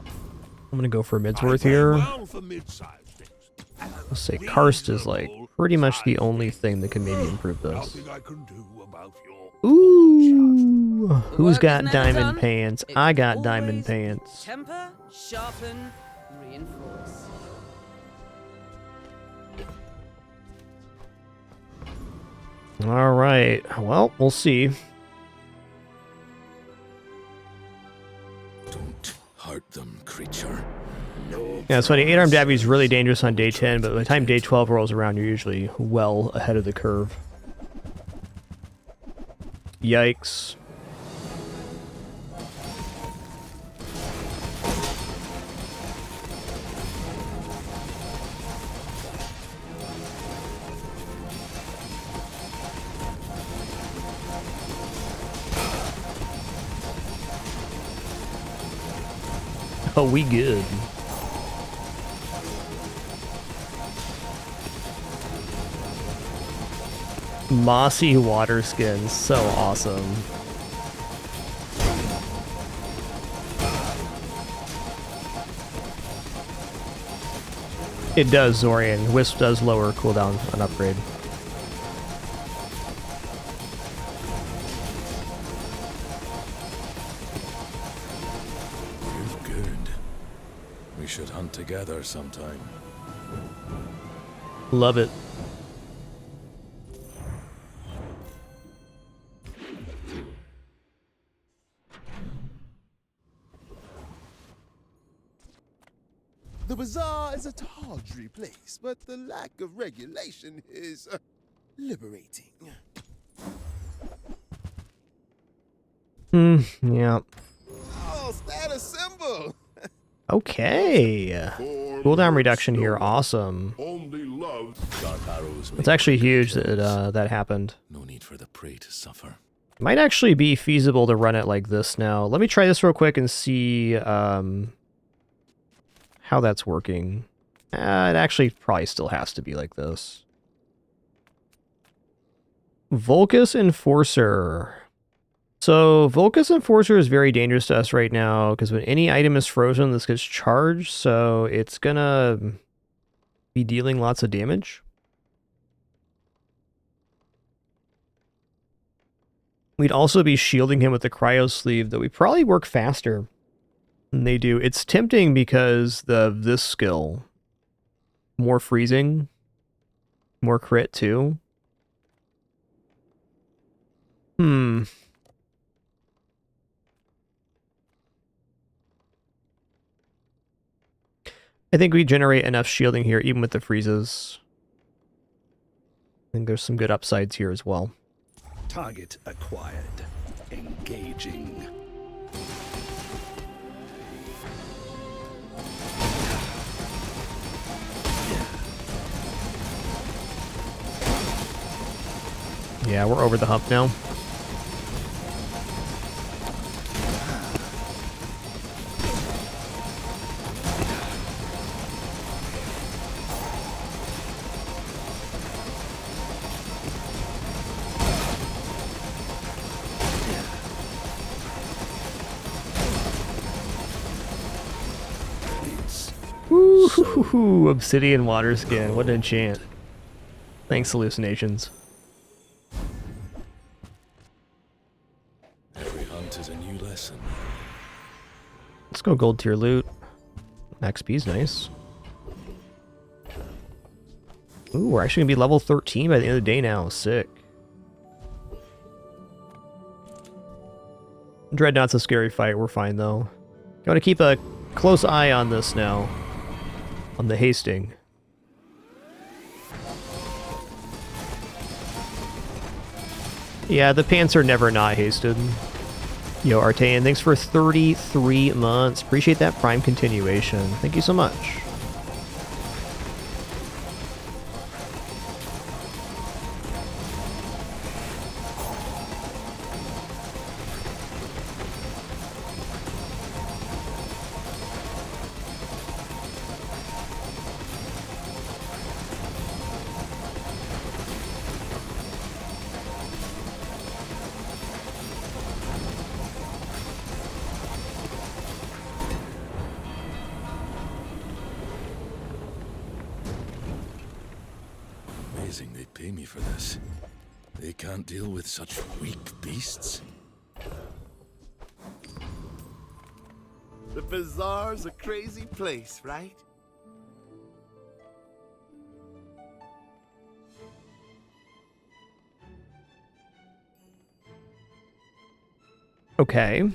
I'm going to go for Midsworth here. Let's say Karst is like pretty much the only thing that can maybe improve this. Ooh, who's got diamond pants? I got diamond pants. Temper, sharpen, reinforce. All right. Well, we'll see. Don't hurt them, creature. Yeah, it's funny. 8-armed Davy is really dangerous on day 10, but by the time day 12 rolls around, you're usually well ahead of the curve. Yikes. Oh, we good. Mossy water skin, so awesome. It does, Zorian. Wisp does lower cooldown on upgrade. Good. We should hunt together sometime. Love it. The Bazaar is a tawdry place, but the lack of regulation is liberating. Yeah. Oh, status symbol! Okay. Cooldown reduction here, awesome. It's actually huge that that happened. No need for the prey to suffer. Might actually be feasible to run it like this now. Let me try this real quick and see how that's working. It actually probably still has to be like this. Volcus Enforcer. So Volcus Enforcer is very dangerous to us right now because when any item is frozen, this gets charged, so it's gonna be dealing lots of damage. We'd also be shielding him with the cryo sleeve, that we probably work faster than they do. It's tempting because of this skill. More freezing, more crit too. I think we generate enough shielding here, even with the freezes. I think there's some good upsides here as well. Target acquired. Engaging. Yeah, we're over the hump now. Ooh, obsidian water skin. What an enchant. Thanks, hallucinations. Every hunt is a new lesson. Let's go gold tier loot. XP's nice. Ooh, we're actually gonna be level 13 by the end of the day now. Sick. Dreadnought's a scary fight. We're fine though. Gotta keep a close eye on this now. On the hasting. Yeah, the pants are never not hasted. Yo, Artean, thanks for 33 months. Appreciate that Prime continuation. Thank you so much. Amazing they pay me for this. They can't deal with such weak beasts. The Bazaar's a crazy place, right? Okay.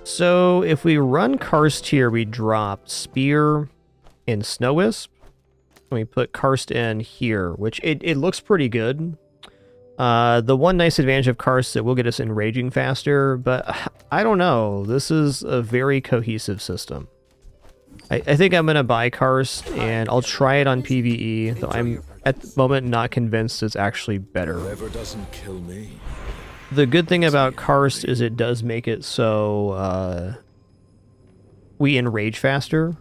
So if we run Karst here, we drop Spear and Snow Wisp. And we put Karst in here, which it looks pretty good. The one nice advantage of Karst is it will get us enraging faster, but I don't know. This is a very cohesive system. I think I'm going to buy Karst, and I'll try it on PvE, though I'm at the moment not convinced it's actually better. Whoever doesn't kill me. The good thing about Karst is it does make it so we enrage faster,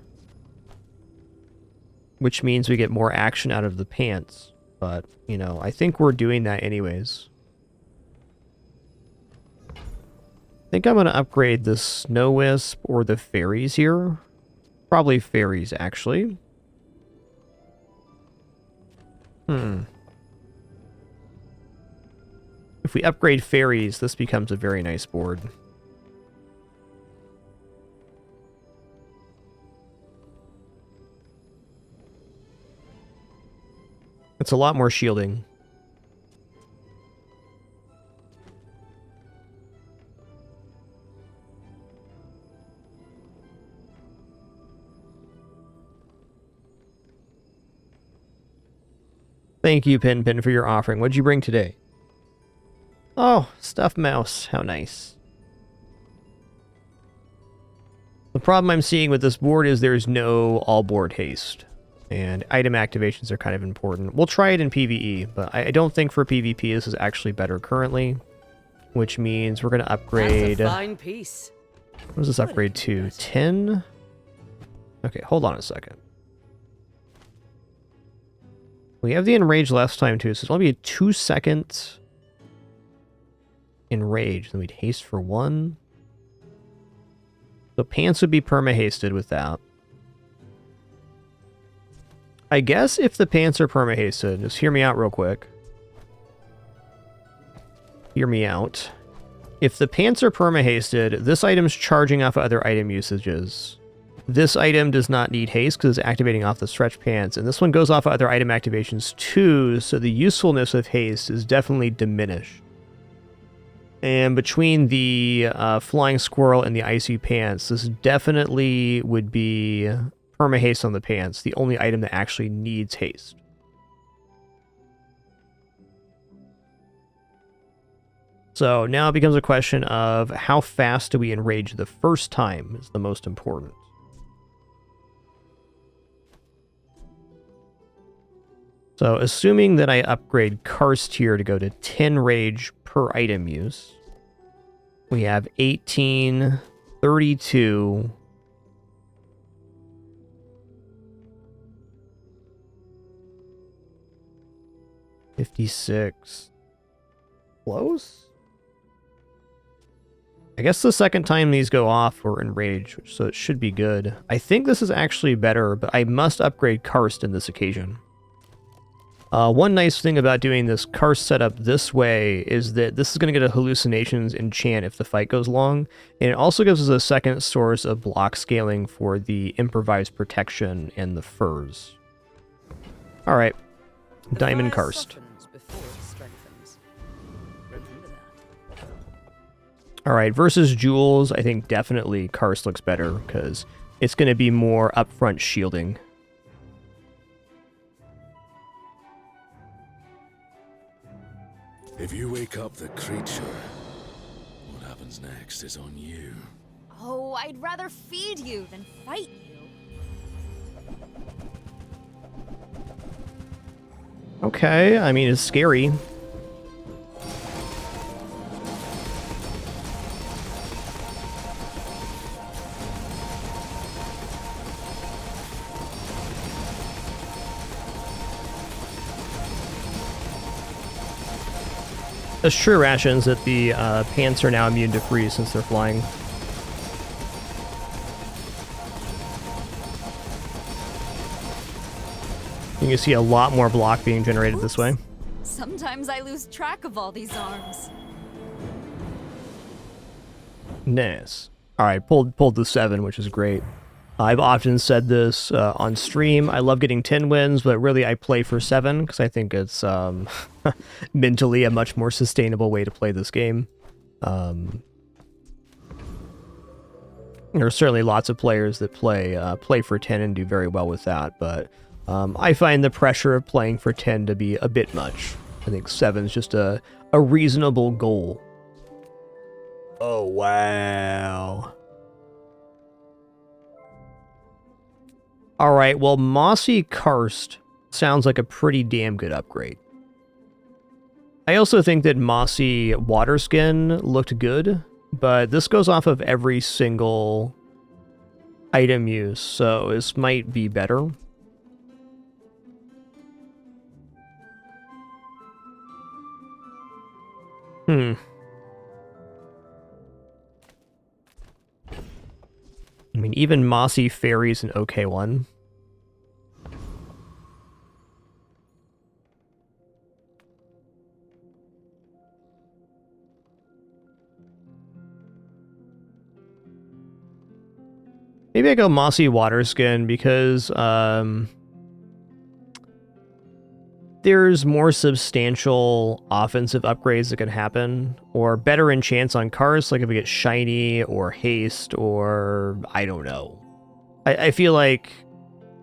which means we get more action out of the pants. But, you know, I think we're doing that anyways. I think I'm going to upgrade the Snow Wisp or the Fairies here. Probably Fairies, actually. If we upgrade Fairies, this becomes a very nice board. It's a lot more shielding. Thank you, Pin, for your offering. What'd you bring today? Oh, stuffed mouse. How nice. The problem I'm seeing with this board is there's no all-board haste. And item activations are kind of important. We'll try it in PvE, but I don't think for PvP this is actually better currently. Which means we're going to upgrade... That's a fine piece. What does this upgrade to? 10? Okay, hold on a second. We have the enrage last time too, so it's only be a 2-second enrage. Then we'd haste for 1. So pants would be perma-hasted with that. I guess if the pants are perma-hasted, just hear me out real quick. Hear me out. If the pants are perma-hasted, this item's charging off of other item usages. This item does not need haste because it's activating off the stretch pants, and this one goes off of other item activations too, so the usefulness of haste is definitely diminished. And between the flying squirrel and the icy pants, this definitely would be perma-haste on the pants, the only item that actually needs haste. So now it becomes a question of how fast do we enrage the first time is the most important. So assuming that I upgrade Karst here to go to 10 rage per item use, we have 18, 32, 56. Close? I guess the second time these go off, we're in rage, so it should be good. I think this is actually better, but I must upgrade Karst in this occasion. One nice thing about doing this Karst setup this way is that this is going to get a hallucinations enchant if the fight goes long, and it also gives us a second source of block scaling for the improvised protection and the furs. Alright, Diamond Karst. Alright, versus Jewels, I think definitely Karst looks better, because it's going to be more upfront shielding. If you wake up the creature, what happens next is on you. Oh, I'd rather feed you than fight you. Okay, I mean, it's scary. That's true, Rations, that the pants are now immune to freeze since they're flying. You can see a lot more block being generated this way. Sometimes I lose track of all these arms. Nice. Alright, pulled the 7, which is great. I've often said this on stream. I love getting 10 wins, but really I play for 7 because I think it's mentally a much more sustainable way to play this game. There are certainly lots of players that play for 10 and do very well with that, but I find the pressure of playing for 10 to be a bit much. I think 7 is just a reasonable goal. Oh, wow. Alright, well, Mossy Karst sounds like a pretty damn good upgrade. I also think that Mossy Waterskin looked good, but this goes off of every single item use, so this might be better. I mean, even Mossy Fairy's an okay one. Maybe I go Mossy Waterskin because there's more substantial offensive upgrades that can happen, or better enchants on Karst, like if we get Shiny or Haste or I don't know. I feel like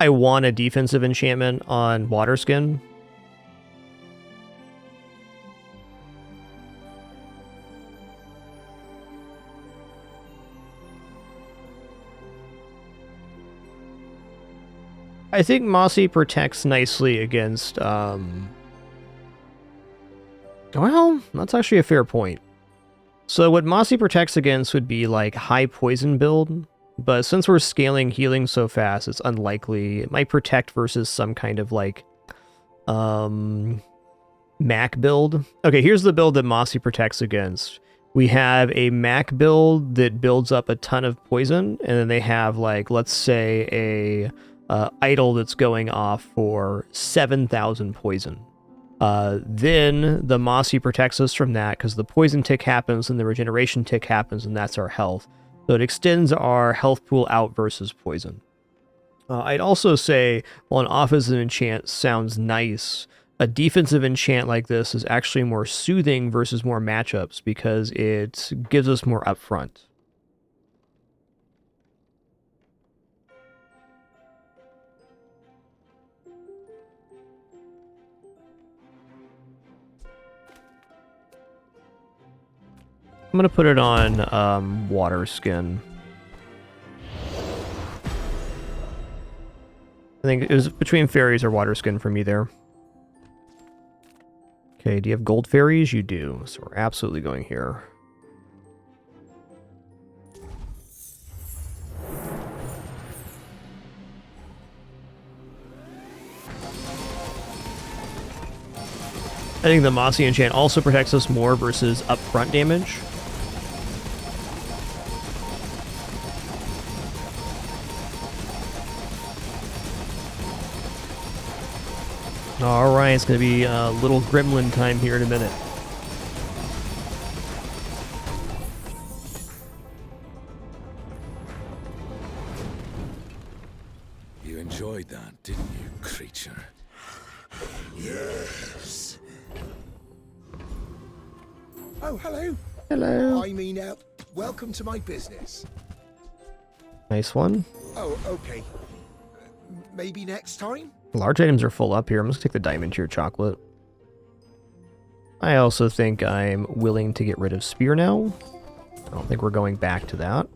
I want a defensive enchantment on Waterskin. I think Mossy protects nicely against, well, that's actually a fair point. So what Mossy protects against would be like high poison build, but since we're scaling healing so fast, it's unlikely. It might protect versus some kind of like, Mac build. Okay, here's the build that Mossy protects against. We have a Mac build that builds up a ton of poison, and then they have like, let's say a idol that's going off for 7,000 poison. Then the Mossy protects us from that because the poison tick happens and the regeneration tick happens, and that's our health. So it extends our health pool out versus poison. I'd also say, while an offensive enchant sounds nice, a defensive enchant like this is actually more soothing versus more matchups because it gives us more upfront. I'm gonna put it on Waterskin. I think it was between fairies or Waterskin for me there. Okay, do you have gold fairies? You do, so we're absolutely going here. I think the Mossy enchant also protects us more versus upfront damage. Alright, it's going to be a little gremlin time here in a minute. You enjoyed that, didn't you, creature? Yes. Oh, hello. Hello. I mean, welcome to my business. Nice one. Oh, okay. Maybe next time? Large items are full up here. I'm just going to take the diamond tier chocolate. I also think I'm willing to get rid of spear now. I don't think we're going back to that.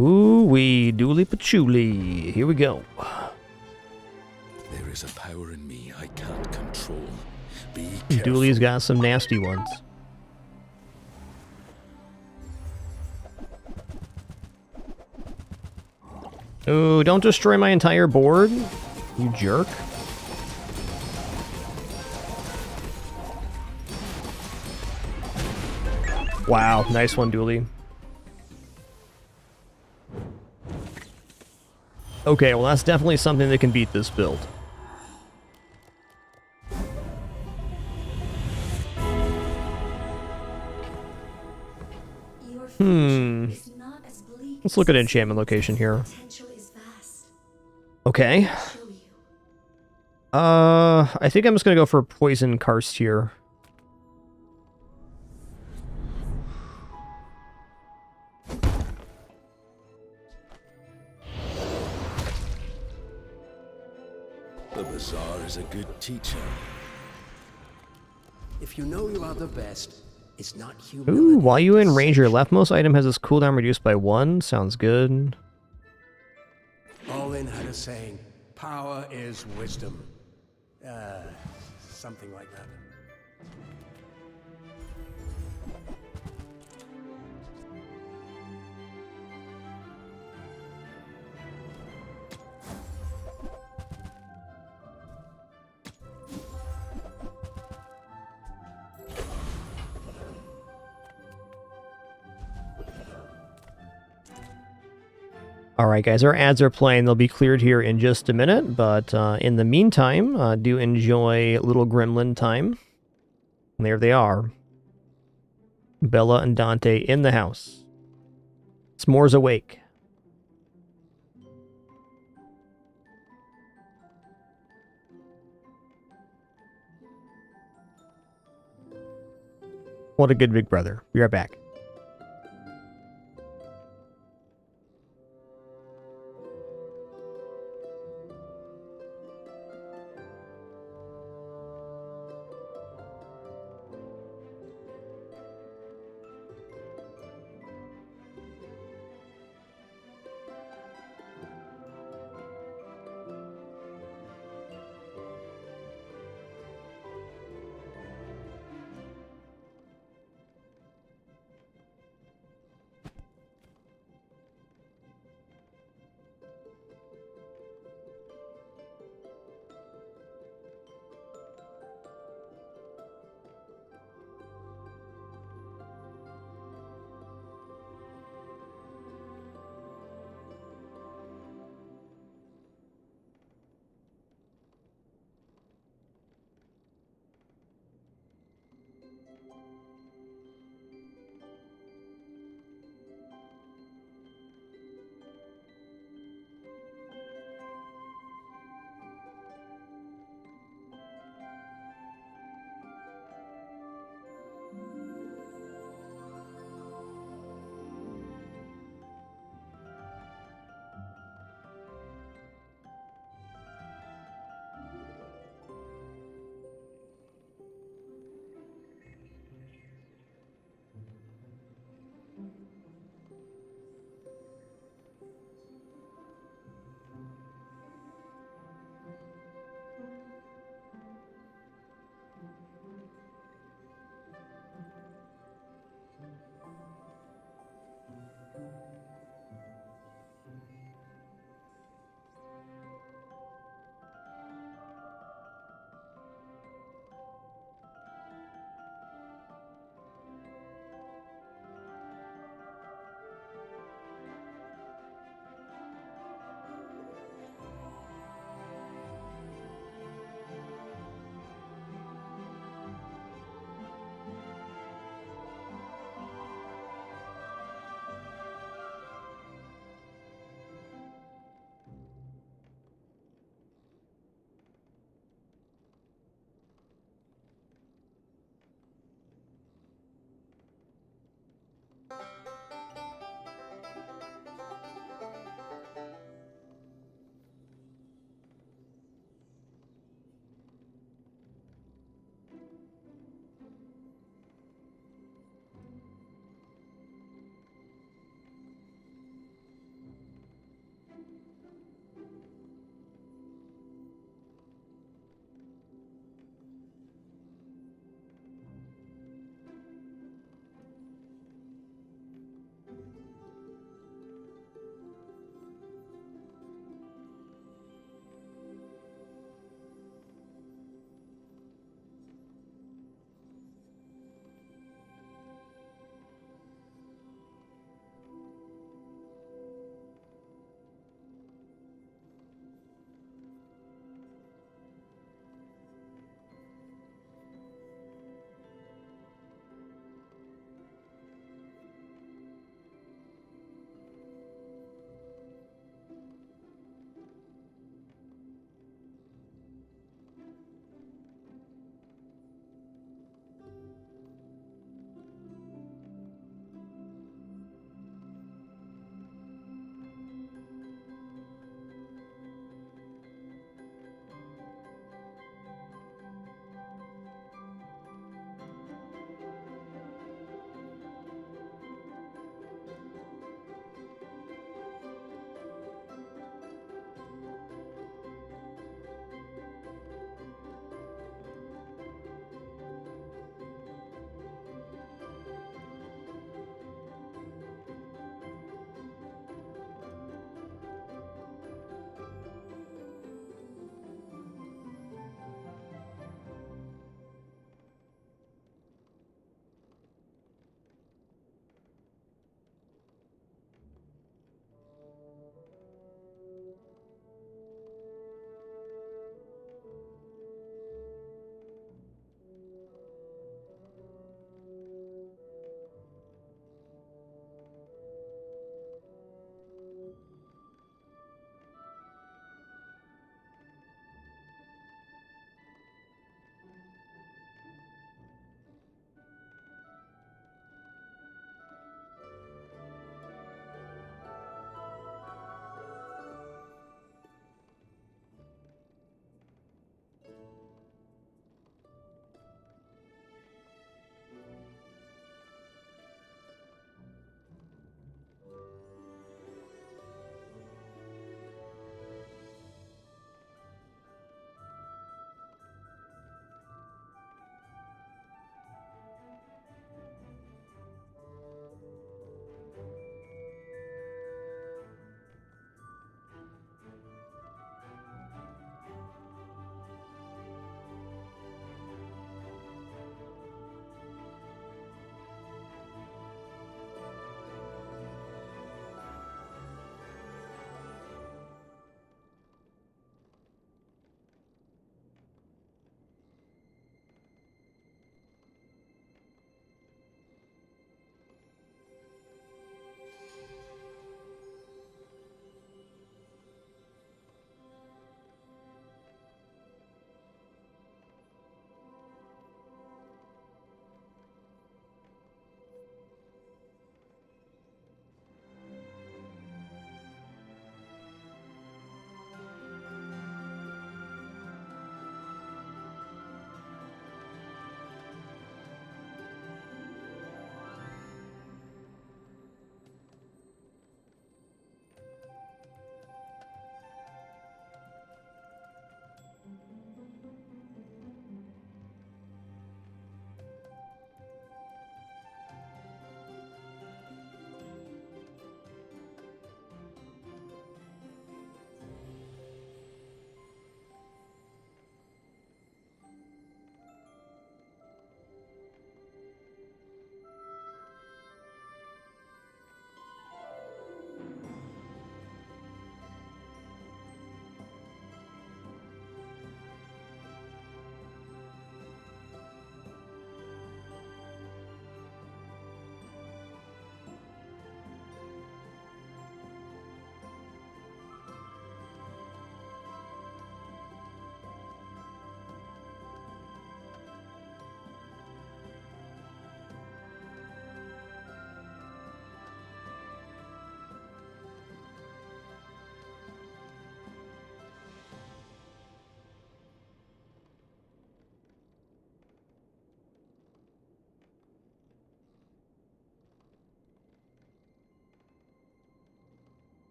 Ooh-wee, dooley-patchouli. Here we go. There is a power in me I can't control. Be Dooley's got some nasty ones. Ooh, don't destroy my entire board, you jerk. Wow, nice one, Dooley. Okay, well that's definitely something that can beat this build. Let's look at enchantment location here. Okay. I think I'm just gonna go for poison karst here. The Bazaar is a good teacher. If you know you are the best, it's not humility. Ooh, while you in range, your leftmost item has its cooldown reduced by 1. Sounds good. Olin had a saying, power is wisdom. Something like that. Alright guys, our ads are playing. They'll be cleared here in just a minute, but in the meantime, do enjoy little gremlin time. And there they are. Bella and Dante in the house. S'mores awake. What a good big brother. Be right back.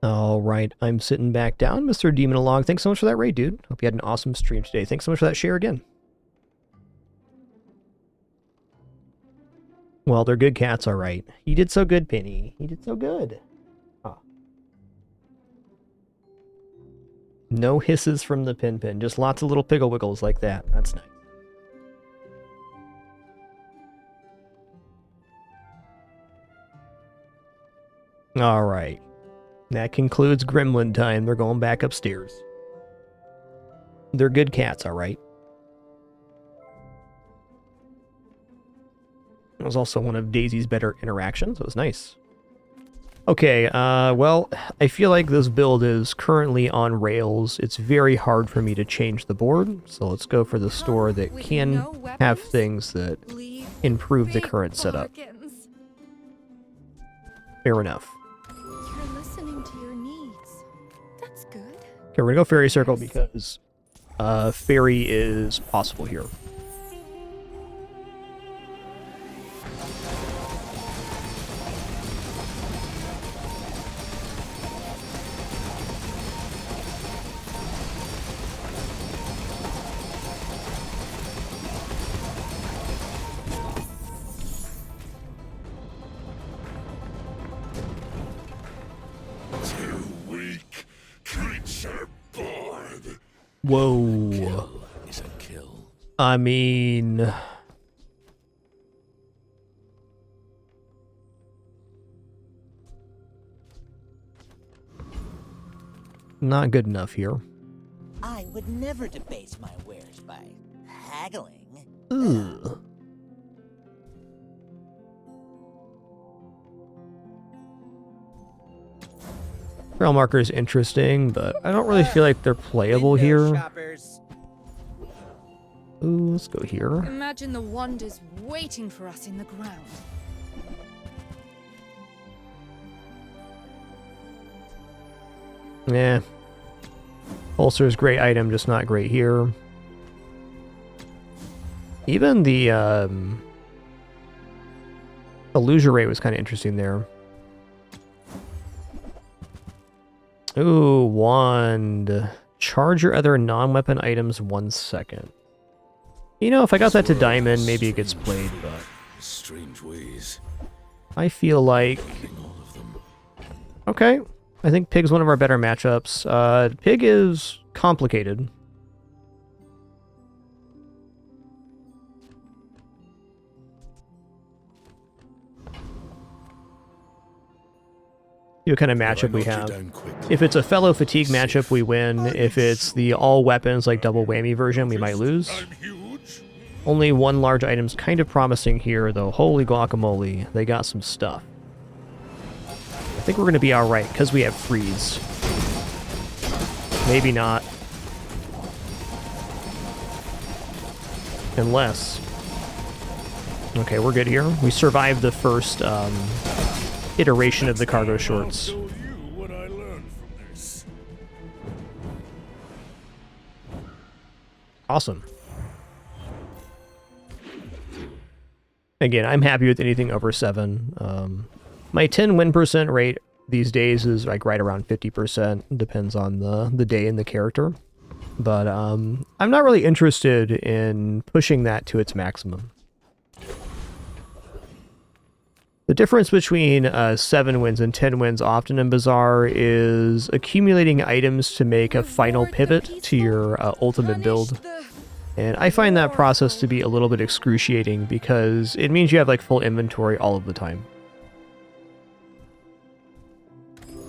All right, I'm sitting back down. Mr. Demonologue, thanks so much for that raid, dude. Hope you had an awesome stream today. Thanks so much for that share again. Well, they're good cats, all right. You did so good, Penny. You did so good. Ah. No hisses from the Pin, just lots of little piggle wiggles like that. That's nice. All right. That concludes Gremlin time. They're going back upstairs. They're good cats, all right. It was also one of Daisy's better interactions. It was nice. Okay, well, I feel like this build is currently on rails. It's very hard for me to change the board, so let's go for the store that can have things that improve the current setup. Fair enough. You're listening to your needs. That's good. Okay, we're gonna go Fairy Circle because Fairy is possible here. Whoa. Kill is a kill. I mean... not good enough here. I would never debase my wares by haggling. Ugh. Trail marker is interesting, but I don't really feel like they're playable here. Ooh, let's go here. Imagine the wonders waiting for us in the ground. Yeah. Ulcer's great item, just not great here. Even the illusion rate was kind of interesting there. Ooh, wand. Charge your other non-weapon items 1 second. You know, if I got that to diamond, maybe it gets played, but... strange ways. I feel like... okay. I think Pig's one of our better matchups. Pig is complicated. See what kind of matchup we have. If it's a fellow fatigue matchup, we win. If it's the all weapons, like double whammy version, we might lose. Only one large item's kind of promising here, though. Holy guacamole, they got some stuff. I think we're going to be alright, because we have freeze. Maybe not. Unless... okay, we're good here. We survived the first iteration of the cargo shorts. Awesome. Again, I'm happy with anything over 7. My 10 win percent rate these days is like right around 50%. Depends on the day and the character. But I'm not really interested in pushing that to its maximum. The difference between 7 wins and 10 wins often in Bazaar is accumulating items to make a final pivot to your ultimate build. And I find that process to be a little bit excruciating because it means you have like full inventory all of the time.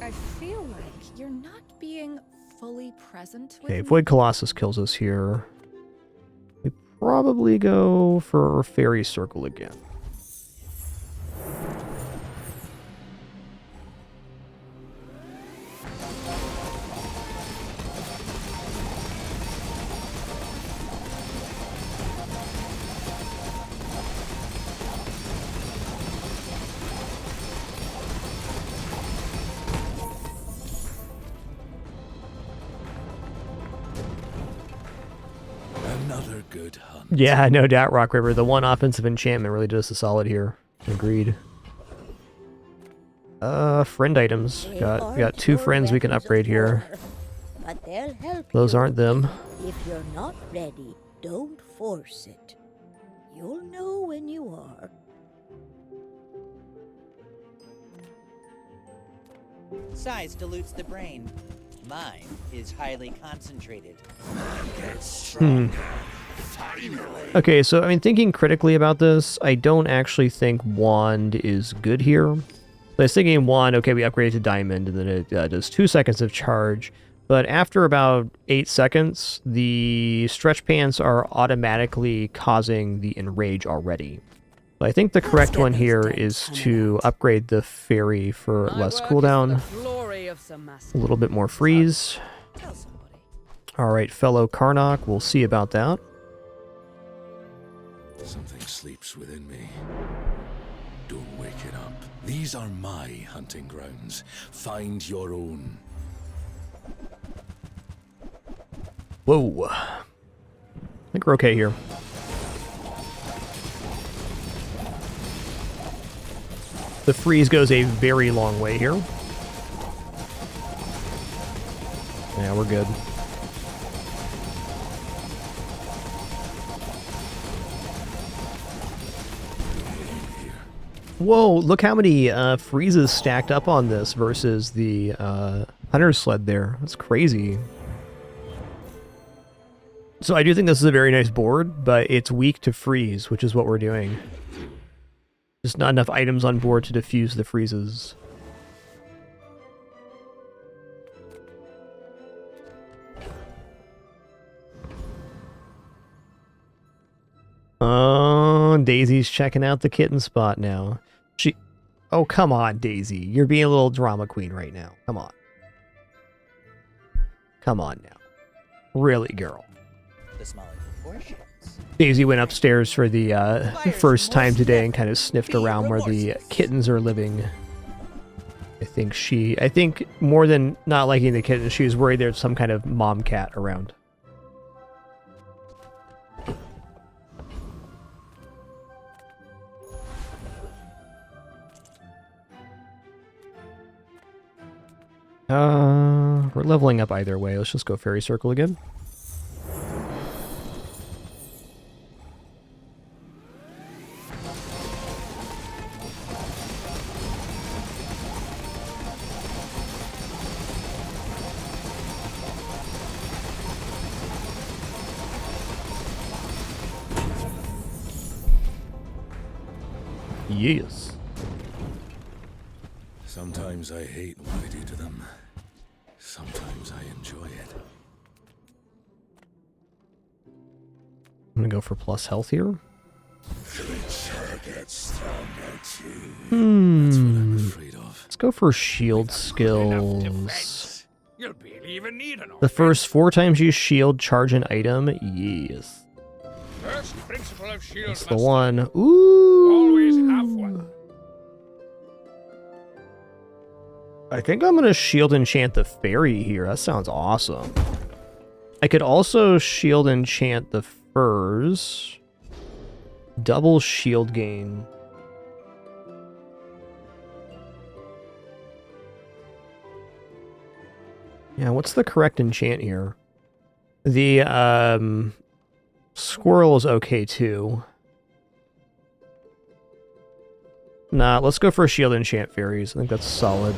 I feel like you're not being fully present with Okay, me. Void Colossus kills us here. We probably go for Fairy Circle again. Another good hunt. Yeah, no doubt, Rock River. The one offensive enchantment really does us a solid here. Agreed. Friend items. Got 2 friends we can upgrade here. But they'll help Those you. aren't them. If you're not ready, don't force it. You'll know when you are. Size dilutes the brain. Mine is highly concentrated. Okay, so I mean, thinking critically about this, I don't actually think wand is good here. So I was thinking wand, okay, we upgrade it to diamond, and then it does 2 seconds of charge. But after about 8 seconds, the stretch pants are automatically causing the enrage already. So I think the correct one here is to upgrade the fairy for less cooldown. A little bit more freeze. Alright, fellow Karnak, we'll see about that. Something sleeps within me. Don't wake it up. These are my hunting grounds. Find your own. Whoa. I think we're okay here. The freeze goes a very long way here. Yeah, we're good. Whoa, look how many freezes stacked up on this versus the hunter's sled there. That's crazy. So I do think this is a very nice board, but it's weak to freeze, which is what we're doing. Just not enough items on board to diffuse the freezes. Oh, Daisy's checking out the kitten spot now. Oh, come on, Daisy. You're being a little drama queen right now. Come on. Come on now. Really, girl. The smaller proportions. Daisy went upstairs for the first time today and kind of sniffed around where the kittens are living. I think more than not liking the kittens, she was worried there's some kind of mom cat around. We're leveling up either way. Let's just go fairy circle again. Yes. Sometimes I hate what I do to them. Sometimes I enjoy it. I'm gonna go for plus health here. That's what I'm afraid of. Let's go for shield skills. You'll barely even need an The first 4 times you shield, charge an item. Yes. First principle of shield. That's the one. Ooh. Always have one. I think I'm gonna shield enchant the fairy here. That sounds awesome. I could also shield enchant the furs. Double shield gain. Yeah, what's the correct enchant here? The squirrel is okay too. Nah, let's go for shield enchant fairies. I think that's solid.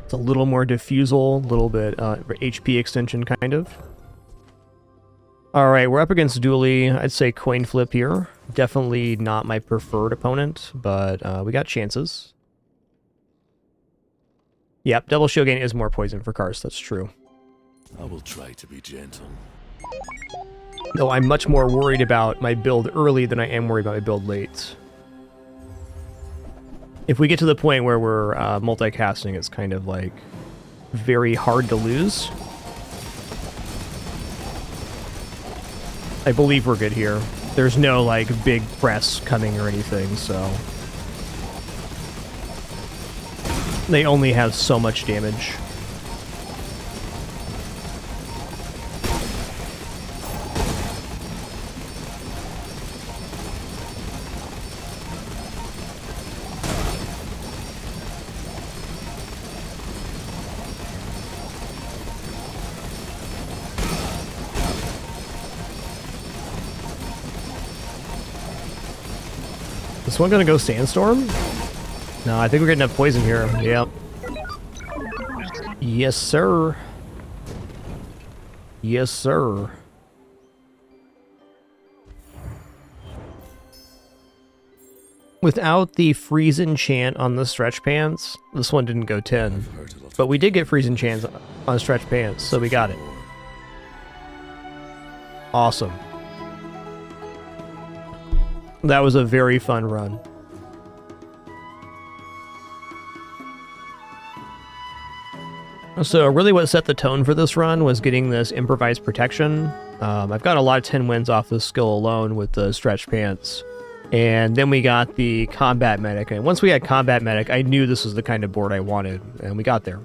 It's a little more diffusal, a little bit HP extension kind of. Alright, we're up against Dooley. I'd say coin flip here. Definitely not my preferred opponent, but we got chances. Yep, double shield gain is more poison for Karst, that's true. I will try to be gentle. Though I'm much more worried about my build early than I am worried about my build late. If we get to the point where we're multicasting, it's kind of like very hard to lose. I believe we're good here. There's no like big press coming or anything, so they only have so much damage. This one gonna go Sandstorm? No, I think we're getting enough poison here. Yep. Yes, sir. Yes, sir. Without the freeze enchant on the stretch pants, this one didn't go 10. But we did get freeze enchants on stretch pants, so we got it. Awesome. That was a very fun run. So really what set the tone for this run was getting this improvised protection. I've got a lot of 10 wins off this skill alone with the stretch pants. And then we got the combat medic. And once we had combat medic, I knew this was the kind of board I wanted. And we got there.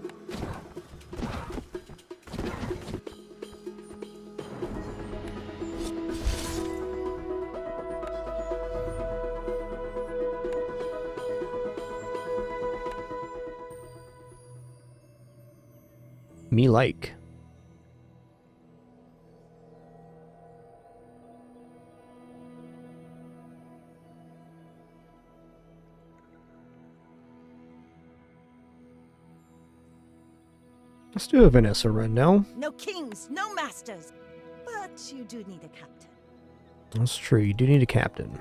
Me like. Let's do a Vanessa run now. No kings, no masters. But you do need a captain. That's true, you do need a captain.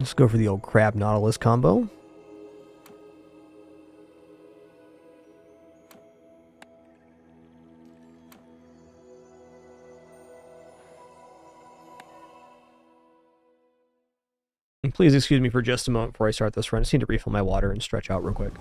Let's go for the old Crab Nautilus combo. And please excuse me for just a moment before I start this run. I just need to refill my water and stretch out real quick.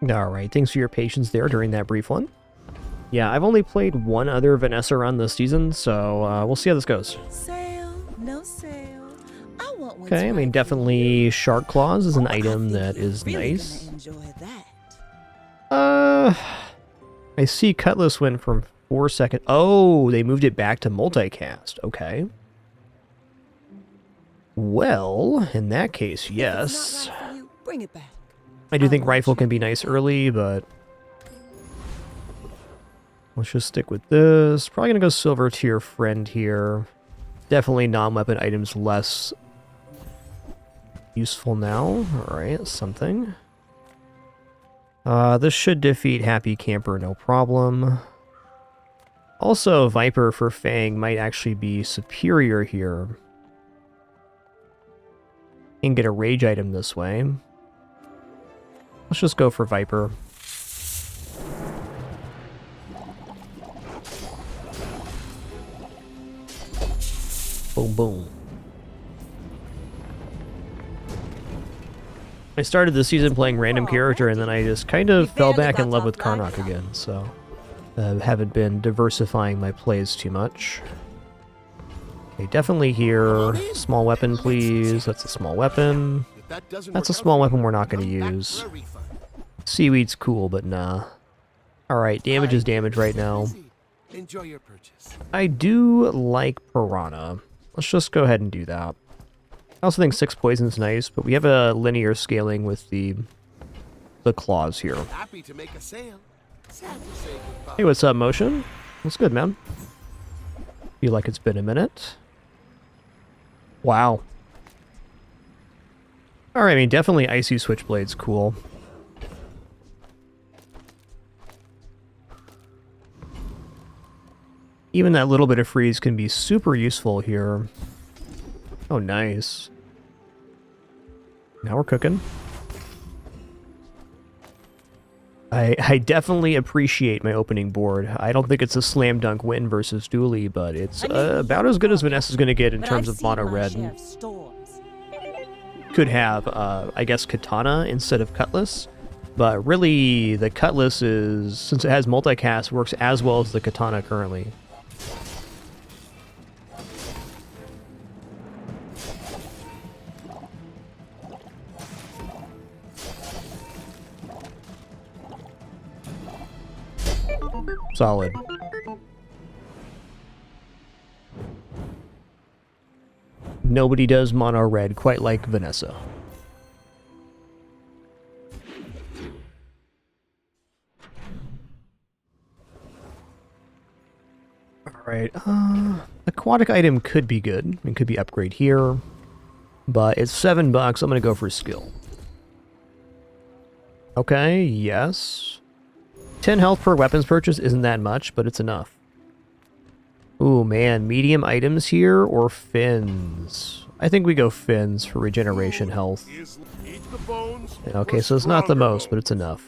Alright, thanks for your patience there during that brief one. Yeah, I've only played one other Vanessa run this season, so we'll see how this goes. Sale, no sale. I want what's Okay, I mean, right definitely Shark Claws is an item that is really nice. gonna enjoy that. I see Cutlass went from 4 seconds. Oh, they moved it back to multicast. Okay. Well, in that case, yes. Right for you, bring it back. I do think Rifle can be nice early, but let's just stick with this. Probably gonna go Silver Tier Friend here. Definitely non-weapon items less useful now. Alright, something. This should defeat Happy Camper, no problem. Also, Viper for Fang might actually be superior here. And get a rage item this way. Let's just go for Viper. Boom, boom. I started the season playing random character, and then I just kind of fell back in love with Karnak again, so haven't been diversifying my plays too much. Okay, definitely here. Small weapon, please. That's a small weapon. That's a small weapon we're not going to use. Seaweed's cool, but nah. Alright, damage is damage right now. Enjoy your purchase. I do like Piranha. Let's just go ahead and do that. I also think 6 poison's nice, but we have a linear scaling with the claws here. Happy to make a sale. Sad to say goodbye. Hey, what's up, Motion? What's good, man? Feel like it's been a minute. Wow. Alright, I mean, definitely Icy Switchblade's cool. Even that little bit of freeze can be super useful here. Oh, nice. Now we're cooking. I definitely appreciate my opening board. I don't think it's a slam dunk win versus Dooley, but it's about as good as Vanessa's going to get in terms of mono red. Could have, I guess, Katana instead of Cutlass, but really the Cutlass is, since it has multicast, works as well as the Katana currently. Solid. Nobody does mono red quite like Vanessa. Alright, aquatic item could be good. It could be upgrade here. But it's $7. I'm gonna go for skill. Okay, yes. 10 health per weapons purchase isn't that much, but it's enough. Ooh, man. Medium items here or fins? I think we go fins for regeneration health. Okay, so it's not the most, but it's enough.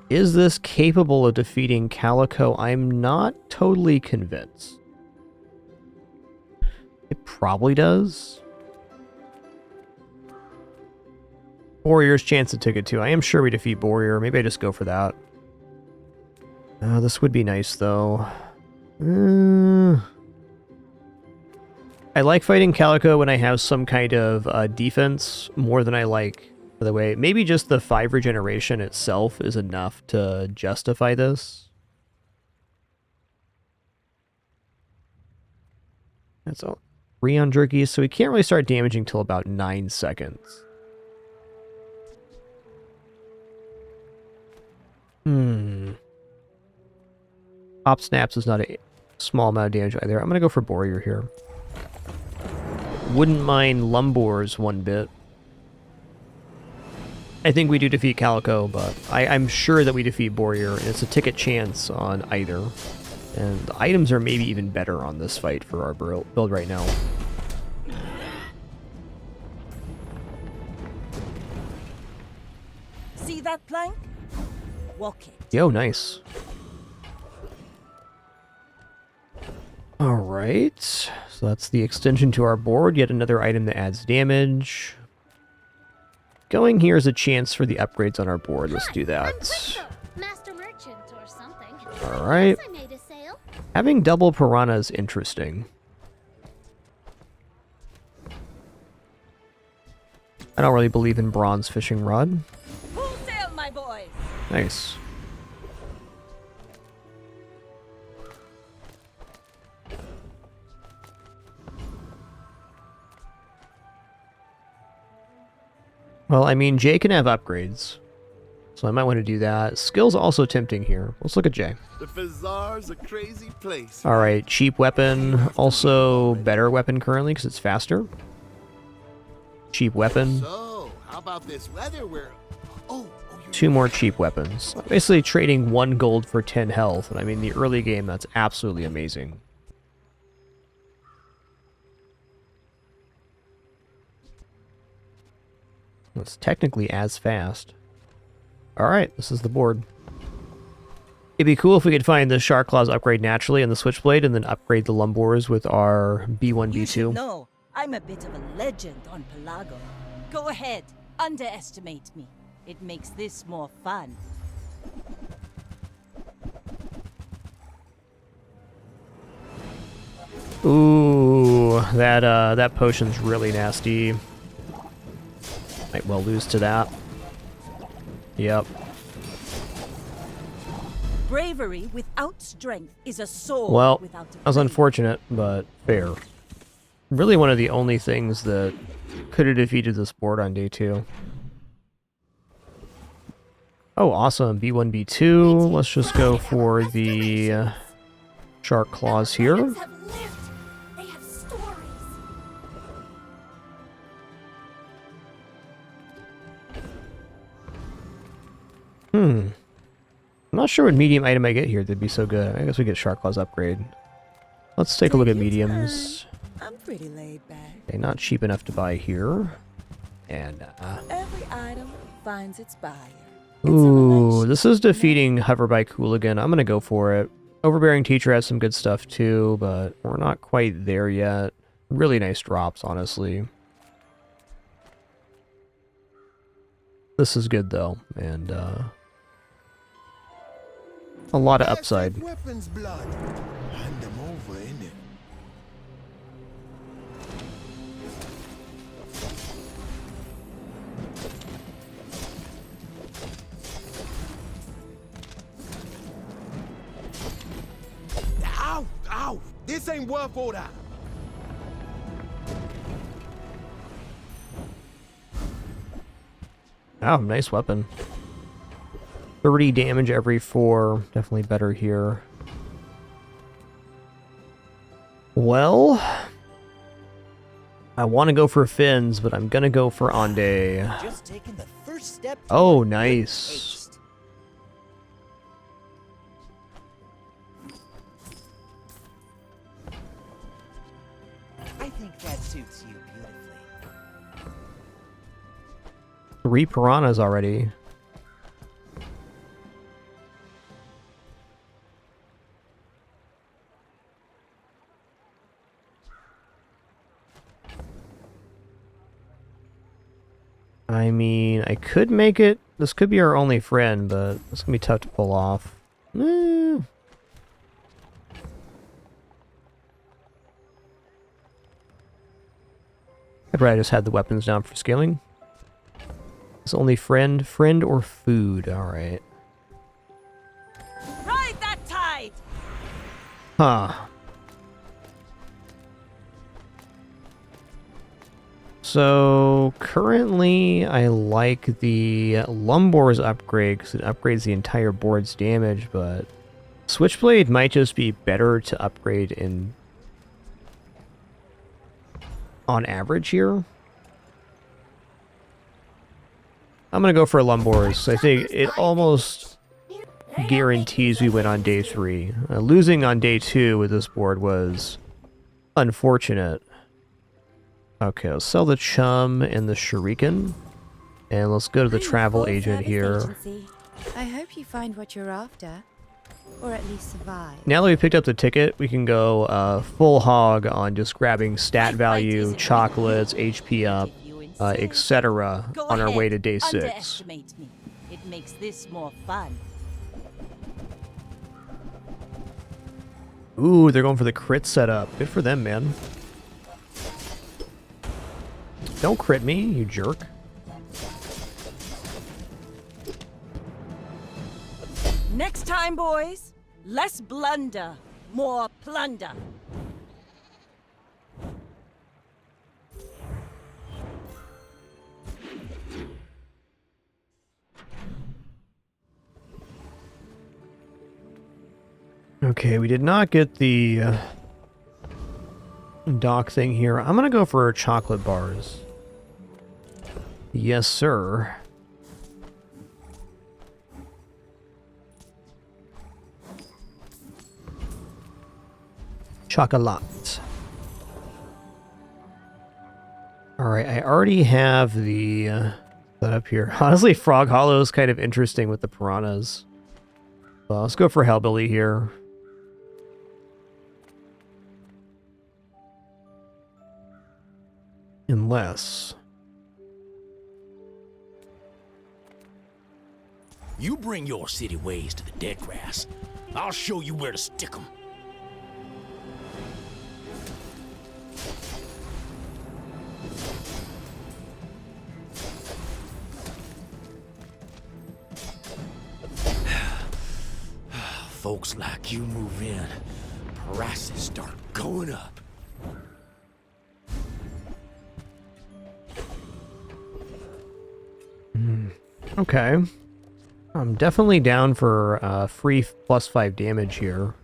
Is this capable of defeating Calico? I'm not totally convinced. It probably does. Warrior's chance to ticket too. I am sure we defeat Warrior. Maybe I just go for that. This would be nice though. I like fighting Calico when I have some kind of defense more than I like, by the way. Maybe just the 5 regeneration itself is enough to justify this. That's all. 3 on Jerky, so we can't really start damaging till about 9 seconds. Pop snaps is not a small amount of damage either. I'm gonna go for Warrior here. Wouldn't mind Lumbors one bit. I think we do defeat Calico, but I'm sure that we defeat Warrior, and it's a ticket chance on either. And the items are maybe even better on this fight for our build right now. See that plank? Walk it. Yo, nice. Alright, so that's the extension to our board, yet another item that adds damage. Going here is a chance for the upgrades on our board. Let's do that. Master merchant or something. Alright. Yes, I made a sale. Having double piranha is interesting. I don't really believe in bronze fishing rod. Full sail, my boys. Nice. Well, I mean, Jay can have upgrades, so I might want to do that. Skill's also tempting here. Let's look at Jay. The Bazaar's a crazy place. Alright, cheap weapon. Also, better weapon currently, because it's faster. Cheap weapon. So, how about this weather where... Two more cheap weapons. Basically trading 1 gold for 10 health, and I mean, the early game, that's absolutely amazing. It's technically as fast. Alright, this is the board. It'd be cool if we could find the Shark Claws upgrade naturally in the Switchblade and then upgrade the Lumbors with our B1, You B2. should know, I'm a bit of a legend on Pelago. Go ahead, underestimate me. It makes this more fun. Ooh, that potion's really nasty. Might well lose to that. Yep. Bravery without strength is a sword Well, without a that was blade. unfortunate, but fair. Really one of the only things that could have defeated this board on day 2. Oh, awesome. B1, B2. Let's just go for the Shark Claws here. Have lived. They have stories. I'm not sure what medium item I get here that'd be so good. I guess we get Shark Claws upgrade. Let's take a look at mediums. I'm pretty laid back. Okay, not cheap enough to buy here. And, Every item finds its buyer. ooh, this is defeating Hoverbike Hooligan. I'm gonna go for it. Overbearing Teacher has some good stuff too, but we're not quite there yet. Really nice drops, honestly. This is good though, and a lot of upside. Weapons blood. Hand them over, innit? Ow! Ow! This ain't worth all that. Oh, nice weapon. 30 damage every 4. Definitely better here. Well, I want to go for fins, but I'm going to go for Ande. Just taking the first step. Oh, nice. I think that suits you beautifully. 3 piranhas already. I mean, I could make it. This could be our only friend, but it's gonna be tough to pull off. Eh. I'd rather just had the weapons down for scaling. It's only friend or food. Alright. Ride that tide! Huh. So, currently, I like the Lumbor's upgrade because it upgrades the entire board's damage, but Switchblade might just be better to upgrade in on average here. I'm gonna go for Lumbor's. I think it almost guarantees we win on day 3. Losing on day 2 with this board was unfortunate. Okay, let's sell the Chum and the Shuriken. And let's go to the travel agent here. I hope you find what you're after. Or at least survive. Now that we picked up the ticket, we can go full hog on just grabbing stat value, chocolates, HP up, etc. on our way to day 6. Underestimate me. It makes this more fun. Ooh, they're going for the crit setup. Good for them, man. Don't crit me, you jerk. Next time, boys, less blunder, more plunder. Okay, we did not get the dock thing here. I'm gonna go for chocolate bars. Yes, sir. Chocolate. Alright, I already have the setup here. Honestly, Frog Hollow is kind of interesting with the piranhas. Well, let's go for Hellbilly here. Unless... You bring your city ways to the dead grass. I'll show you where to stick 'em. Folks like you move in, prices start going up. Okay. I'm definitely down for free +5 damage here.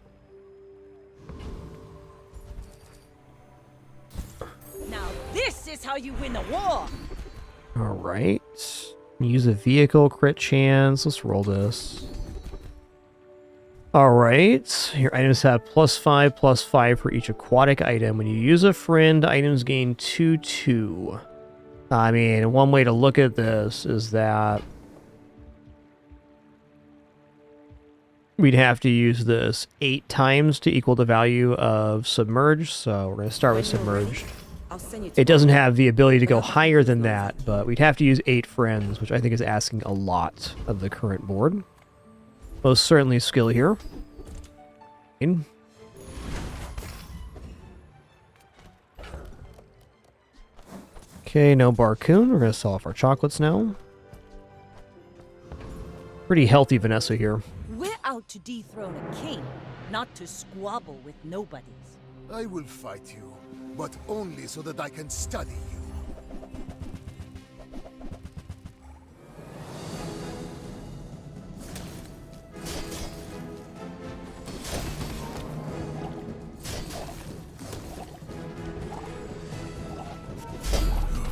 Now this is how you win a war. Alright. Use a vehicle crit chance. Let's roll this. Alright. Your items have +5/+5 for each aquatic item. When you use a friend, items gain 2/2. I mean, one way to look at this is that we'd have to use this 8 times to equal the value of submerged, so we're going to start with submerged. It doesn't have the ability to go higher than that, but we'd have to use 8 friends, which I think is asking a lot of the current board. Most certainly skill here. Okay, no Barcoon. We're going to sell off our chocolates now. Pretty healthy Vanessa here. We're out to dethrone a king, not to squabble with nobodies. I will fight you, but only so that I can study you.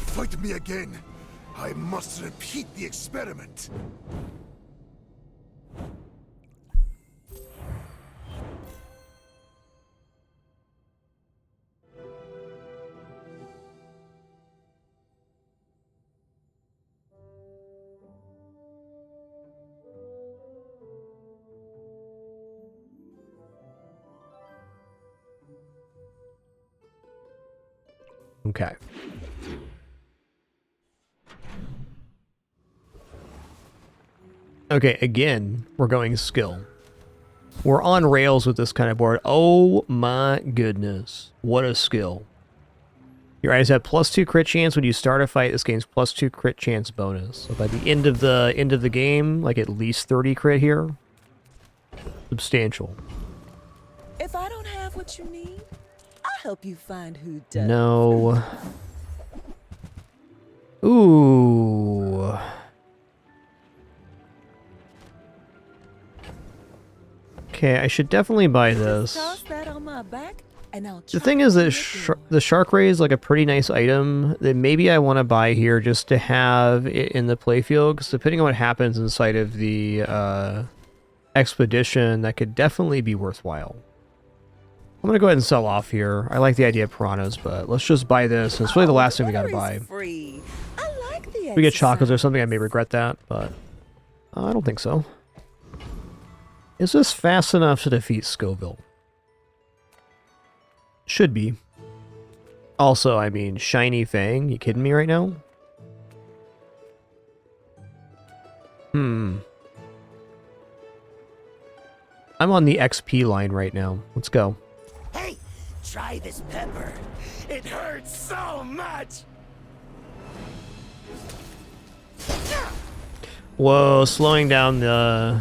Fight me again. I must repeat the experiment. Okay. Okay, again, we're going skill. We're on rails with this kind of board. Oh my goodness. What a skill. Your items have +2 crit chance when you start a fight. This game's +2 crit chance bonus. So by the end of the game, like at least 30 crit here. Substantial. If I don't have what you need, I'll help you find who does. No. Ooh. Okay, I should definitely buy this. Toss that on my back, and I'll The thing is that the Shark Ray is like a pretty nice item that maybe I want to buy here just to have it in the playfield, because depending on what happens inside of the expedition, that could definitely be worthwhile. I'm going to go ahead and sell off here. I like the idea of piranhas, but let's just buy this. It's really the last thing we got to buy. Free. I like the If we get chocolates or something, I may regret that, but I don't think so. Is this fast enough to defeat Scoville? Should be. Also, I mean, Shiny Fang, you kidding me right now? I'm on the XP line right now. Let's go. Hey, try this pepper. It hurts so much. Whoa, slowing down the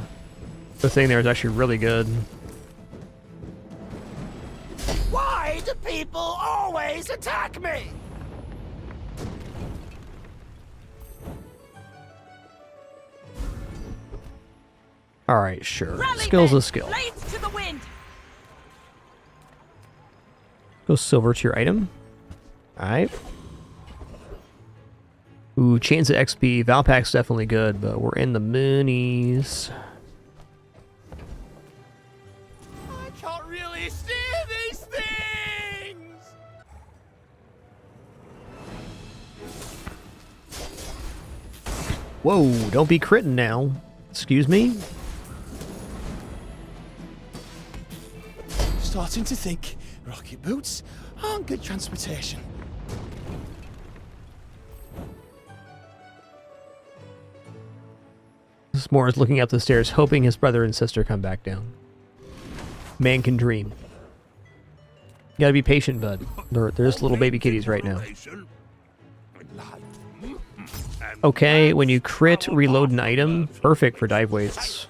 thing there is actually really good. Why do people always attack me? Alright, sure. Rally Skill's men, a skill. blades to the wind. Go silver to your item. Alright. Ooh, Chains of XP. Valpack's definitely good, but we're in the moonies. I can't really see these things. Whoa, don't be critting now. Excuse me? Starting to think rocket boots aren't good transportation. S'more is looking up the stairs, hoping his brother and sister come back down. Man can dream. You gotta be patient, bud. There's little baby kitties right now. Okay, when you crit, reload an item. Perfect for dive weights.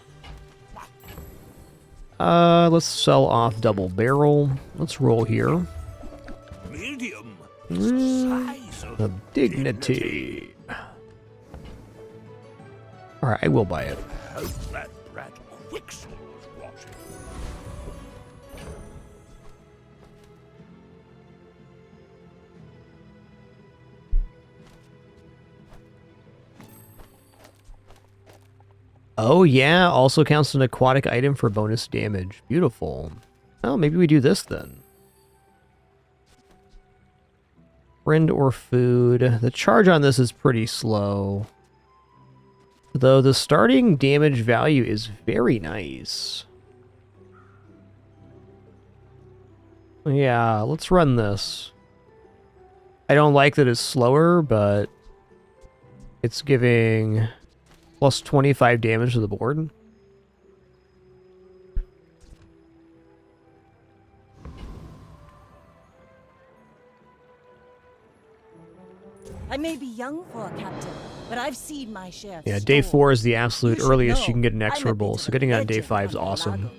Let's sell off double barrel. Let's roll here. Medium. The dignity. Alright, I will buy it. Hope that brat Quicksilver's watching. Oh yeah, also counts an aquatic item for bonus damage. Beautiful. Oh, maybe we do this then. Friend or food. The charge on this is pretty slow. Though the starting damage value is very nice. Yeah, let's run this. I don't like that it's slower, but it's giving plus 25 damage to the board. I may be young for a captain, but I've seen my share of Yeah, day 4 is the absolute You should earliest you know can get an I'm a extra bit bowl, of so a getting on day legend 5 is on awesome. Bazaar.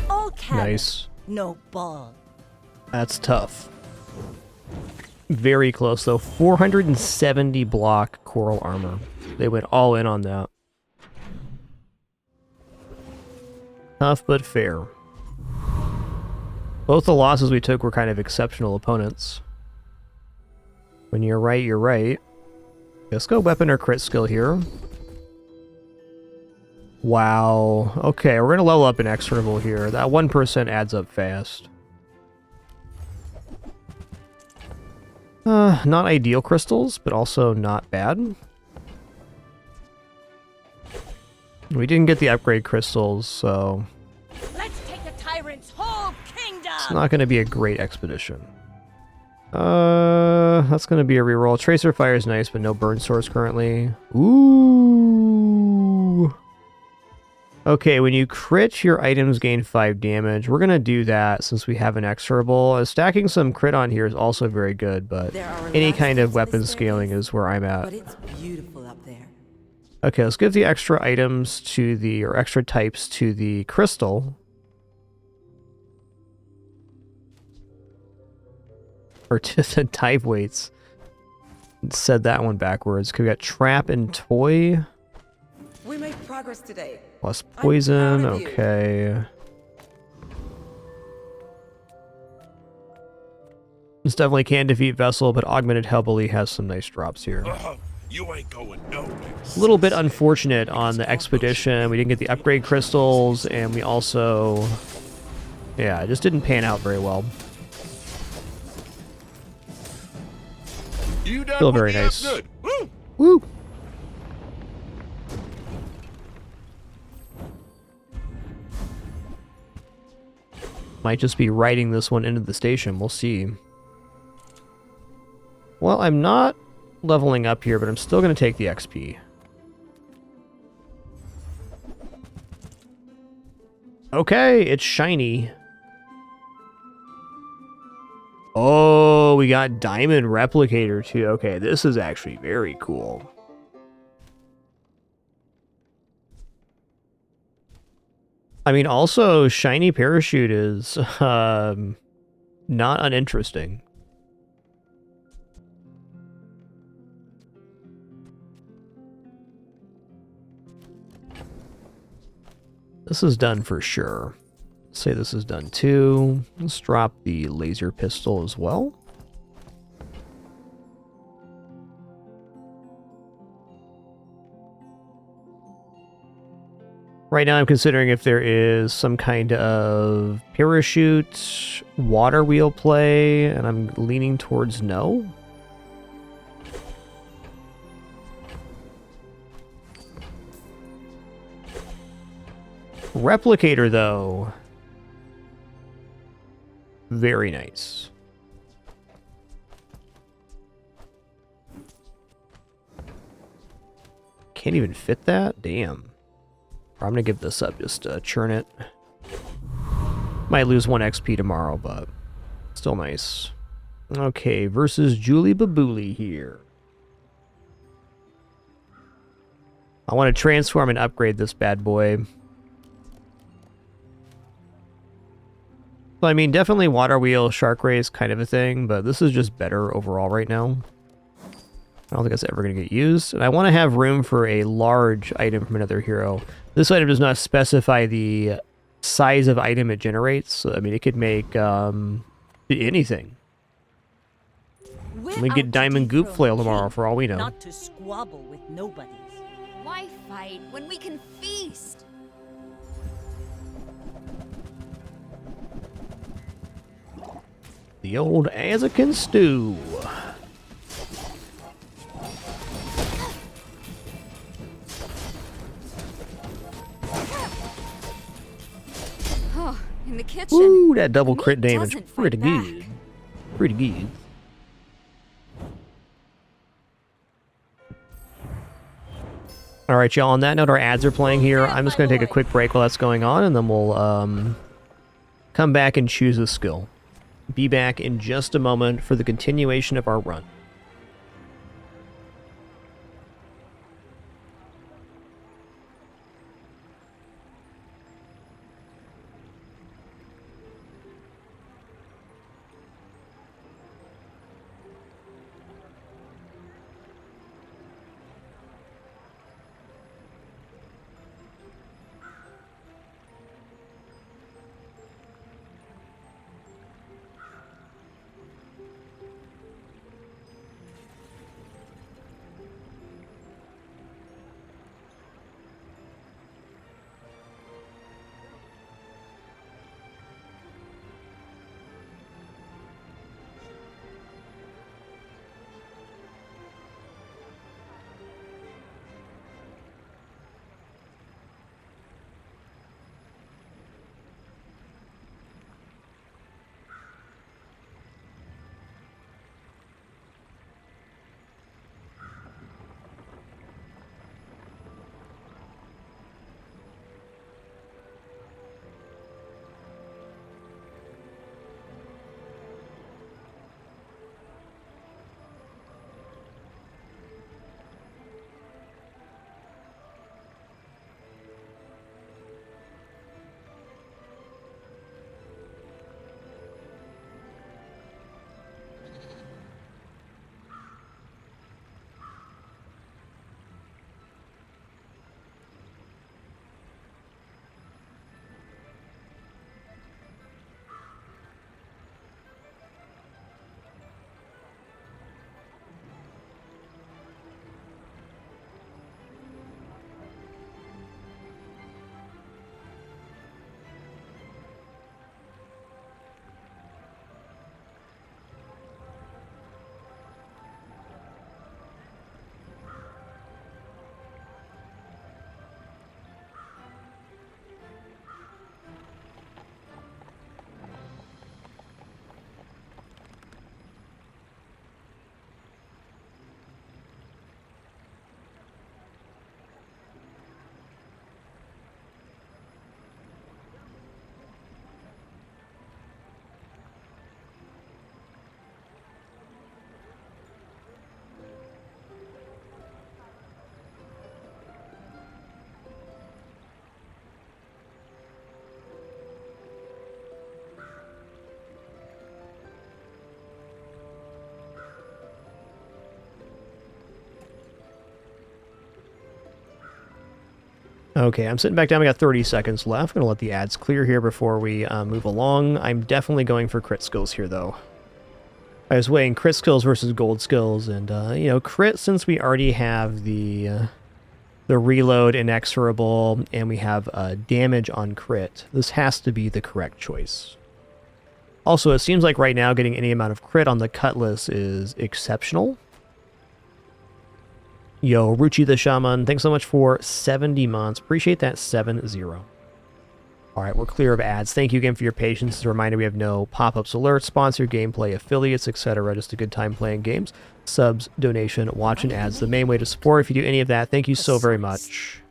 All cannon, Nice. no ball. That's tough. Very close though. 470 block coral armor. They went all in on that. Tough but fair. Both the losses we took were kind of exceptional opponents. When you're right, you're right. Let's go weapon or crit skill here. Wow. Okay, we're gonna level up an exorable here. That 1% adds up fast. Not ideal crystals, but also not bad. We didn't get the upgrade crystals, so Let's take the tyrant's whole kingdom. it's not going to be a great expedition. That's going to be a reroll. Tracer Fire is nice, but no burn source currently. Ooh. Okay, when you crit, your items gain 5 damage. We're going to do that since we have an exorable. Stacking some crit on here is also very good, but any kind of weapon scaling is where I'm at. But it's beautiful up there. Okay, let's give the extra items to the, or extra types to the crystal. Or to the dive weights. Said that one backwards. We got trap and toy. We made progress today. Plus poison, of you. okay. This definitely can defeat Vessel, but Augmented Hellbilly has some nice drops here. You ain't going nowhere. A little bit unfortunate on the expedition. We didn't get the upgrade crystals, and we also... Yeah, it just didn't pan out very well. Still very nice. Woo! Woo! Might just be riding this one into the station. We'll see. Well, I'm not leveling up here, but I'm still going to take the XP. Okay, it's shiny. Oh, we got Diamond Replicator too. Okay, this is actually very cool. I mean, also, shiny parachute is not uninteresting. This is done for sure. Let's say this is done too. Let's drop the laser pistol as well. Right now I'm considering if there is some kind of parachute, water wheel play, and I'm leaning towards no. Replicator, though. Very nice. Can't even fit that? Damn. I'm gonna give this up, just churn it. Might lose 1 XP tomorrow, but still nice. Okay, versus Julie Babooli here. I want to transform and upgrade this bad boy. So, I mean, definitely Water Wheel, Shark Race kind of a thing, but this is just better overall right now. I don't think that's ever going to get used. And I want to have room for a large item from another hero. This item does not specify the size of item it generates. So, I mean, it could make anything. We get Diamond Goop Flail tomorrow for all we know. Not to squabble with nobodies. Why fight when we can feast? The old Azakin stew. Oh, in the kitchen. Ooh, that double crit damage. Pretty good. Pretty good. Alright, y'all, on that note, our ads are playing here. I'm just going to take a quick break while that's going on, and then we'll come back and choose a skill. Be back in just a moment for the continuation of our run. Okay, I'm sitting back down. We got 30 seconds left. I'm going to let the ads clear here before we move along. I'm definitely going for crit skills here, though. I was weighing crit skills versus gold skills, and, you know, crit, since we already have the reload inexorable, and we have damage on crit, this has to be the correct choice. Also, it seems like right now getting any amount of crit on the cutlass is exceptional. Yo, Ruchi the Shaman, thanks so much for 70 months. Appreciate that 7-0. All right, we're clear of ads. Thank you again for your patience. As a reminder, we have no pop-ups, alerts, sponsored gameplay, affiliates, etc. Just a good time playing games. Subs, donation, watch, and ads. The main way to support. If you do any of that, thank you so very much.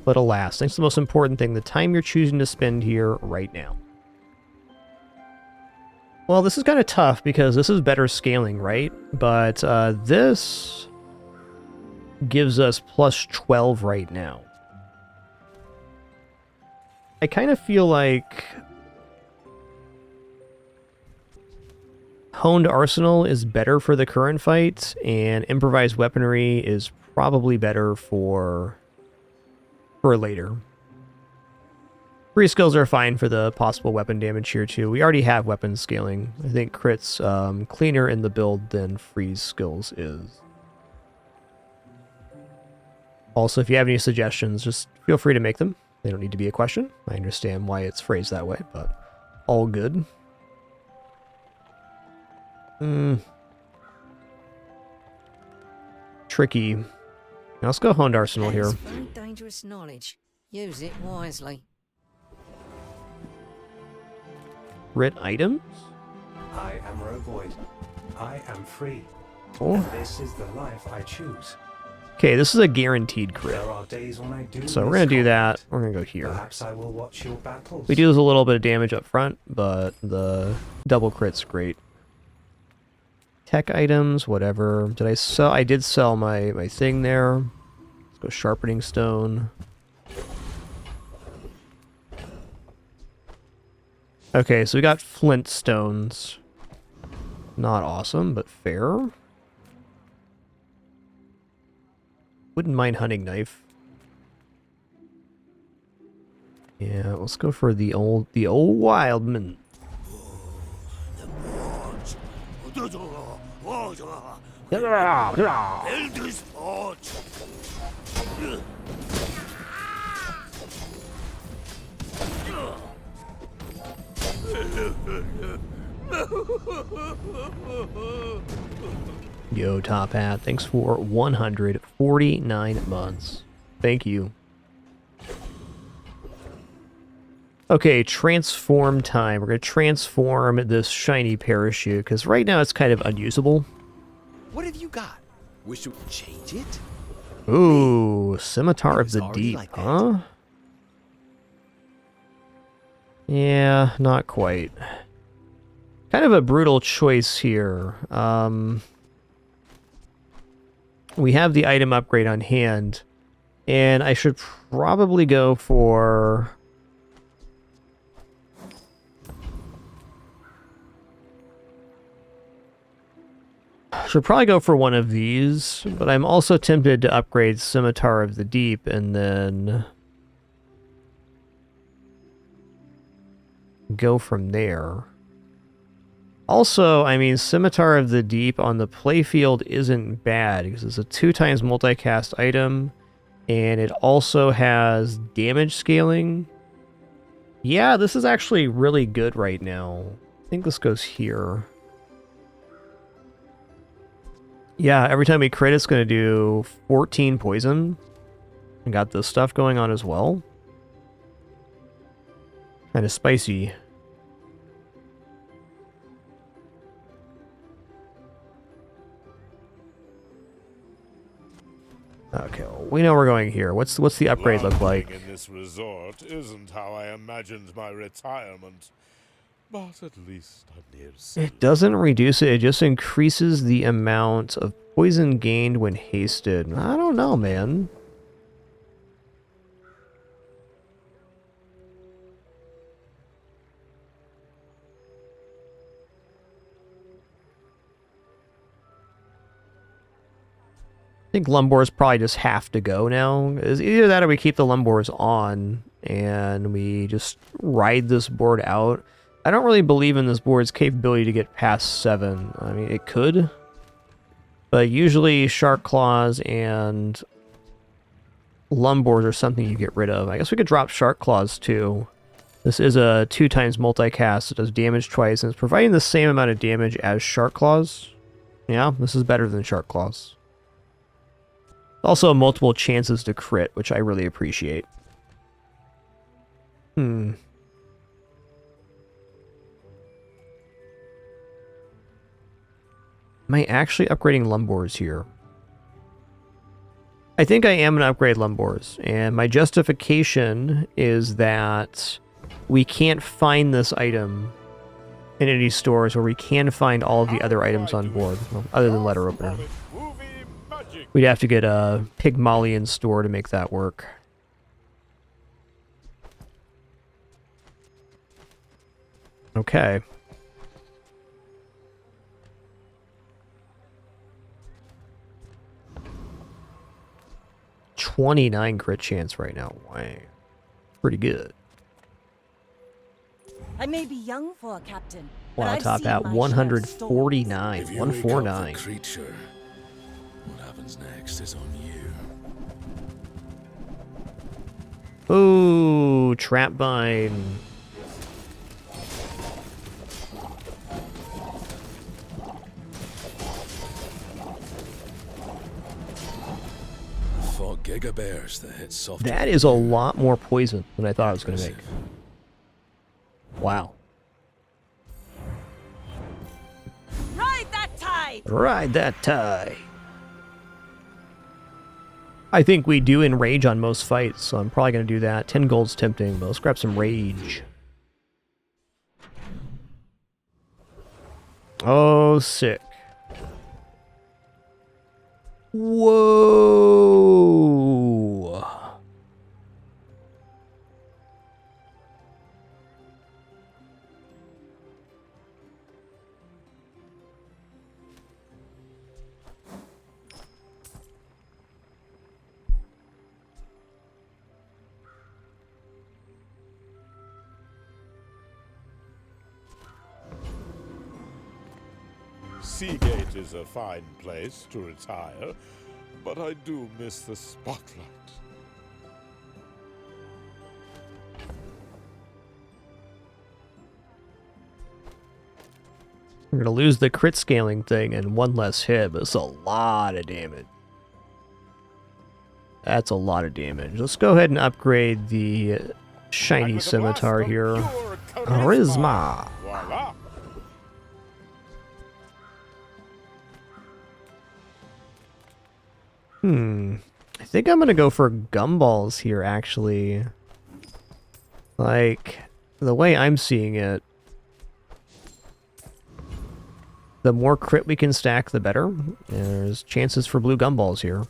But alas, thanks to the most important thing, the time you're choosing to spend here right now. Well, this is kind of tough because this is better scaling, right? But this gives us plus 12 right now. I kind of feel like Honed Arsenal is better for the current fight, and Improvised Weaponry is probably better for later. Free skills are fine for the possible weapon damage here too. We already have weapon scaling. I think crit's cleaner in the build than freeze skills is. Also, if you have any suggestions, just feel free to make them. They don't need to be a question. I understand why it's phrased that way, but all good. Tricky. Now let's go Honed Arsenal here. Very dangerous knowledge. Use it wisely. Crit items? I am Roboid. I am free. Oh. And this is the life I choose. Okay, this is a guaranteed crit. There are days when I do So we're going to do that. We're going to go here. Perhaps I will watch your battles. We do lose a little bit of damage up front, but the double crit's great. Tech items, whatever. Did I sell? I did sell my thing there. Let's go sharpening stone. Okay, so we got flint stones. Not awesome, but fair. Wouldn't mind hunting knife. Yeah, let's go for the old wildman. Yo, Top Hat, thanks for 149 months. Thank you. Okay, transform time. We're going to transform this shiny parachute, because right now it's kind of unusable. What have you got? Wish you would change it? Ooh, Scimitar of the Deep, like huh? Yeah, not quite. Kind of a brutal choice here. We have the item upgrade on hand, and I should probably go for... Should probably go for one of these, but I'm also tempted to upgrade Scimitar of the Deep and then go from there. Also, I mean, Scimitar of the Deep on the playfield isn't bad because it's a 2x multicast item, and it also has damage scaling. Yeah, this is actually really good right now. I think this goes here. Yeah, every time we crit, it's going to do 14 poison. I got this stuff going on as well. Kind of spicy. Okay, well, we know we're going here. What's the upgrade look like? In this resort isn't how I imagined my retirement, but at least I'm near. It doesn't reduce it, it just increases the amount of poison gained when hasted. I don't know, man. think Lumbors probably just have to go now. It's either that or we keep the Lumbors on and we just ride this board out. I don't really believe in this board's capability to get past 7. I mean, it could. But usually Shark Claws and Lumbors are something you get rid of. I guess we could drop Shark Claws too. This is a 2x multicast. It does damage twice, and it's providing the same amount of damage as Shark Claws. Yeah, this is better than Shark Claws. Also, multiple chances to crit, which I really appreciate. Am I actually upgrading Lumbors here? I think I am going to upgrade Lumbors, and my justification is that we can't find this item in any stores where we can find all of the other items on board, well, other than letter opener. We'd have to get a Pygmalion store to make that work. Okay. $29 crit chance right now. Wow. Pretty good. I may be young for a captain. Wow, top at 149. 149. Creature. What happens next is on you. Ooh, trap bind. Fought gigabears that hit soft. That is a lot more poison than I thought I was going to make. Wow. Ride that tie! Ride that tie. I think we do enrage on most fights, so I'm probably going to do that. 10 gold's tempting, but let's grab some rage. Oh, sick. Whoa. you. Seagate is a fine place to retire, but I do miss the spotlight. We're going to lose the crit scaling thing and one less hit, but it's a lot of damage. That's a lot of damage. Let's go ahead and upgrade the shiny scimitar here. Charisma. Voila. I think I'm going to go for gumballs here, actually. Like, the way I'm seeing it, the more crit we can stack, the better. There's chances for blue gumballs here.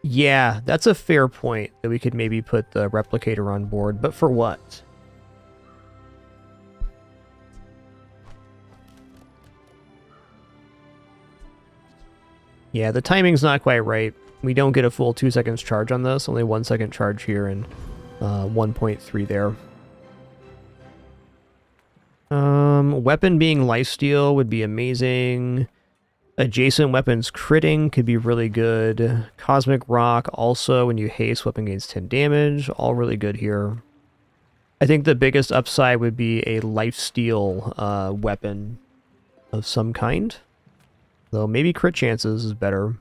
Yeah, that's a fair point that we could maybe put the replicator on board, but for what? Yeah, the timing's not quite right. We don't get a full 2 seconds charge on this, only 1 second charge here and 1.3 there. Weapon being lifesteal would be amazing. Adjacent weapons critting could be really good. Cosmic Rock also, when you haste, weapon gains 10 damage. All really good here. I think the biggest upside would be a lifesteal weapon of some kind. Though maybe crit chances is better.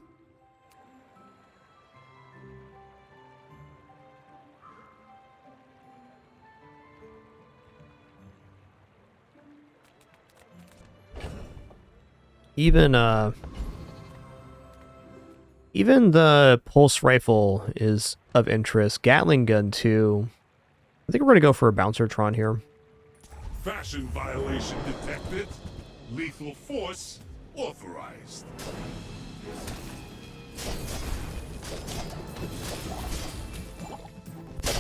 Even the pulse rifle is of interest. Gatling gun too. I think we're gonna go for a Bouncertron here. Fashion violation detected. Lethal force authorized.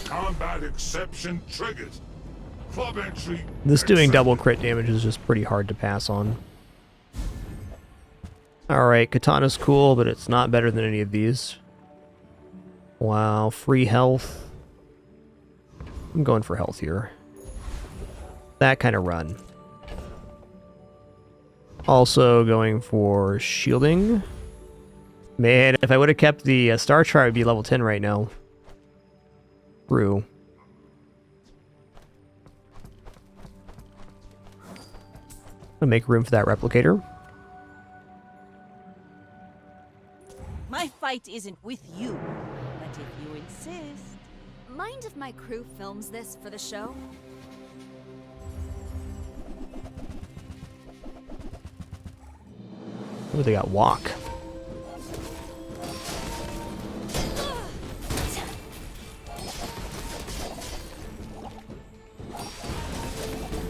Combat exception triggered. Club entry. This doing double crit damage is just pretty hard to pass on. Alright, Katana's cool, but it's not better than any of these. Wow, free health. I'm going for health here. That kind of run. Also going for shielding. Man, if I would have kept the star chart, I'd be level 10 right now. True. I'll make room for that replicator. My fight isn't with you, but if you insist... Mind if my crew films this for the show? Oh, they got walk.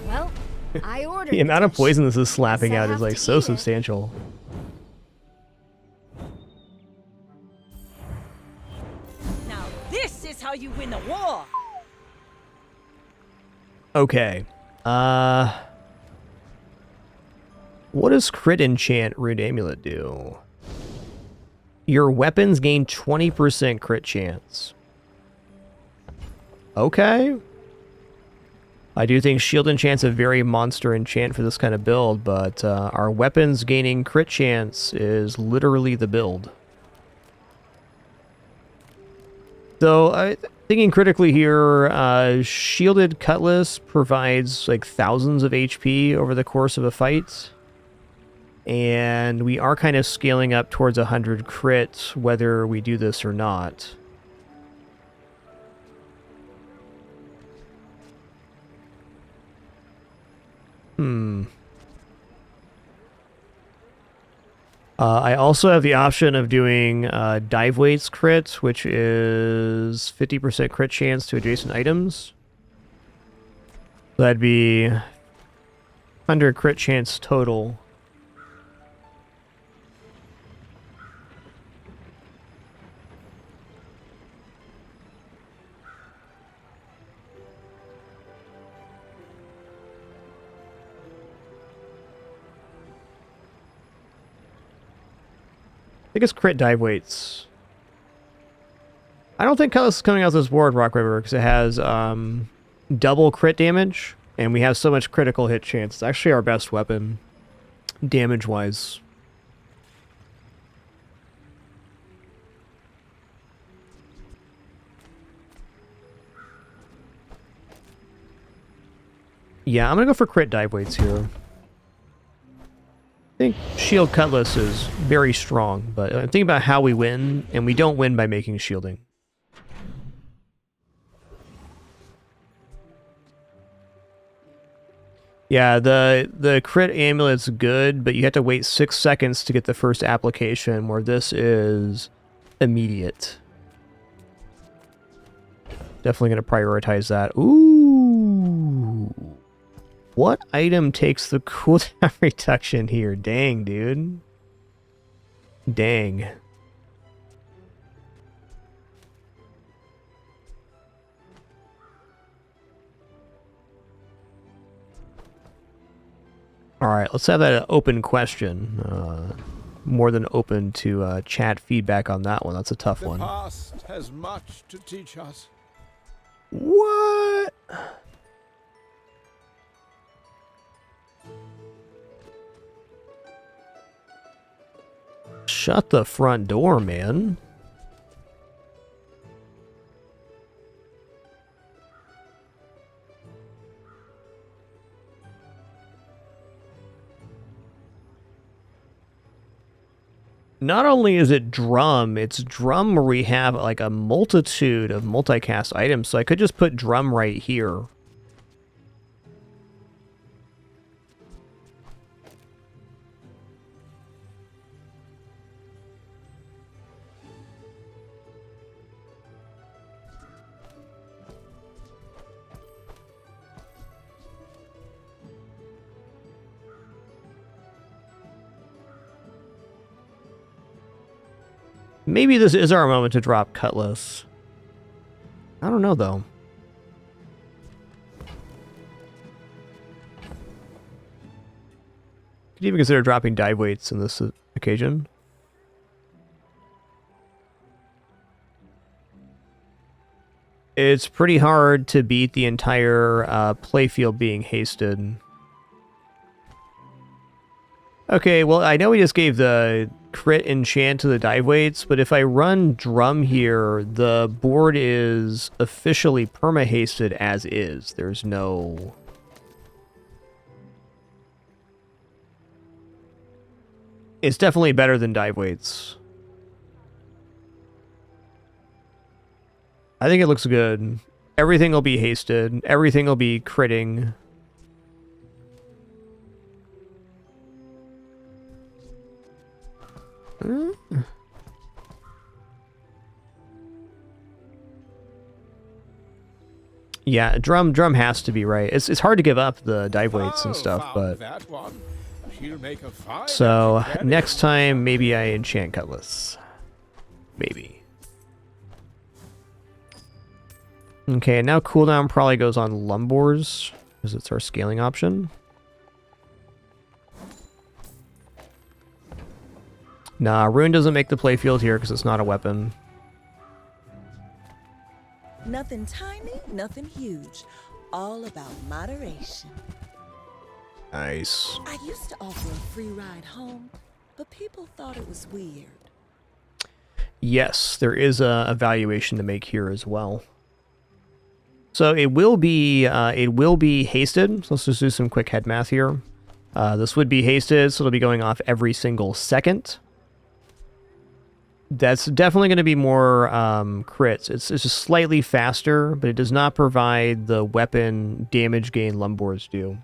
Well, I ordered The amount of poison this is slapping so I out is have like to so eat it. substantial. Now this is how you win a war! Okay. What does crit enchant Rude Amulet do? Your weapons gain 20% crit chance. Okay. I do think shield enchant's a very monster enchant for this kind of build, but our weapons gaining crit chance is literally the build. So, thinking critically here, Shielded Cutlass provides like thousands of HP over the course of a fight. And we are kind of scaling up towards 100 crit, whether we do this or not. I also have the option of doing dive weights crit, which is 50% crit chance to adjacent items. That'd be 100 crit chance total. I think it's crit dive weights. I don't think Cutlass is coming out this board, Rock River, because it has double crit damage, and we have so much critical hit chance. It's actually our best weapon, damage-wise. Yeah, I'm gonna go for crit dive weights here. I think Shield Cutlass is very strong, but I'm thinking about how we win, and we don't win by making shielding. Yeah, the crit amulet's good, but you have to wait 6 seconds to get the first application, where this is immediate. Definitely going to prioritize that. Ooh. What item takes the cooldown reduction here? Dang, dude. Dang. Alright, let's have that open question. More than open to chat feedback on that one. That's a tough one. The past has much to teach us. What? Shut the front door, man. Not only is it drum, it's drum where we have like a multitude of multicast items, so I could just put drum right here. Maybe this is our moment to drop Cutlass. I don't know, though. Could even consider dropping dive weights in this occasion. It's pretty hard to beat the entire playfield being hasted. Okay, well, I know we just gave the crit enchant to the dive weights, but if I run drum here, the board is officially perma-hasted as is. There's no... It's definitely better than dive weights. I think it looks good. Everything will be hasted. Everything will be critting. Yeah, drum has to be right. It's hard to give up the dive weights and stuff, but... That one. She'll make a fine So, antiquarian. next time, maybe I enchant Cutlass. Maybe. Okay, now cooldown probably goes on Lumbors, because it's our scaling option. Nah, Rune doesn't make the playfield here because it's not a weapon. Nothing tiny, nothing huge. All about moderation. Nice. I used to offer a free ride home, but people thought it was weird. Yes, there is a evaluation to make here as well. So it will be hasted. So let's just do some quick head math here. This would be hasted, so it'll be going off every single second. That's definitely going to be more crits. It's just slightly faster, but it does not provide the weapon damage gain Lumbors do.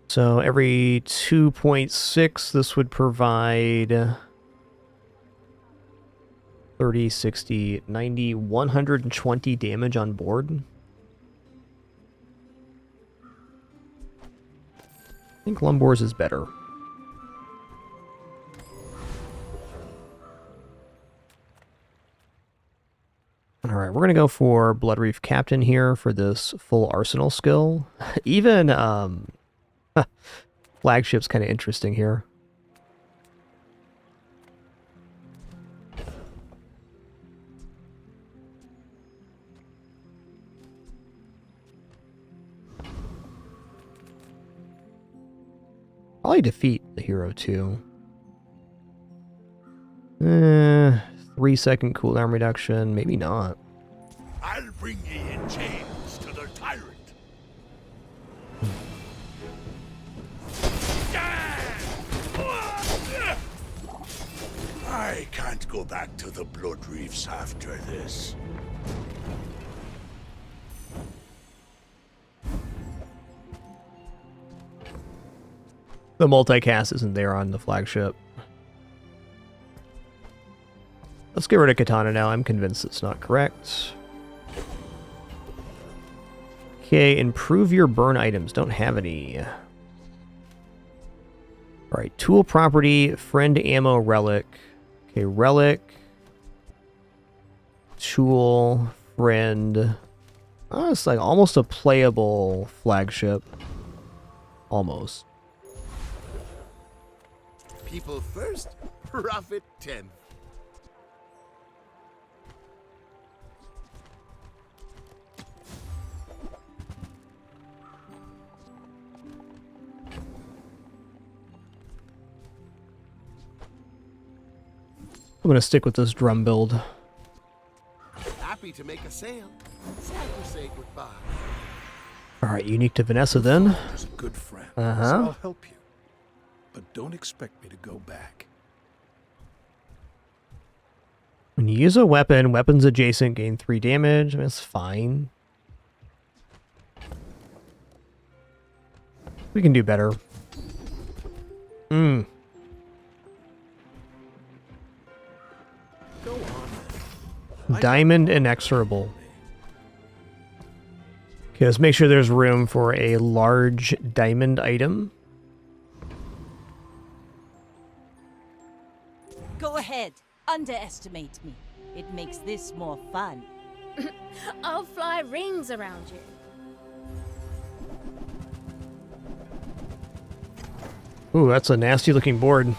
So every 2.6, this would provide 30, 60, 90, 120 damage on board. I think Lumbors is better. Alright, we're going to go for Bloodreef Captain here for this full arsenal skill. Even flagship's kind of interesting here. Probably defeat the hero too. 3-second cooldown reduction, maybe not. I'll bring ye in chains to the tyrant. I can't go back to the blood reefs after this. The multicast isn't there on the flagship. Let's get rid of Katana now. I'm convinced it's not correct. Okay, improve your burn items. Don't have any. Alright, tool property, friend ammo, relic. Okay, relic. Tool, friend. Oh, it's like almost a playable flagship. Almost. People first, profit 10th. I'm going to stick with this drum build. Happy to make a sale. Sad to say goodbye. Alright, unique to Vanessa then. Is a good friend. Uh-huh. So I'll help you. But don't expect me to go back. When you use a weapon, weapons adjacent gain 3 damage. I mean, that's fine. We can do better. Go on. Diamond Inexorable. Okay, let's make sure there's room for a large diamond item. ahead. Underestimate me. It makes this more fun. I'll fly rings around you. Ooh, that's a nasty looking board.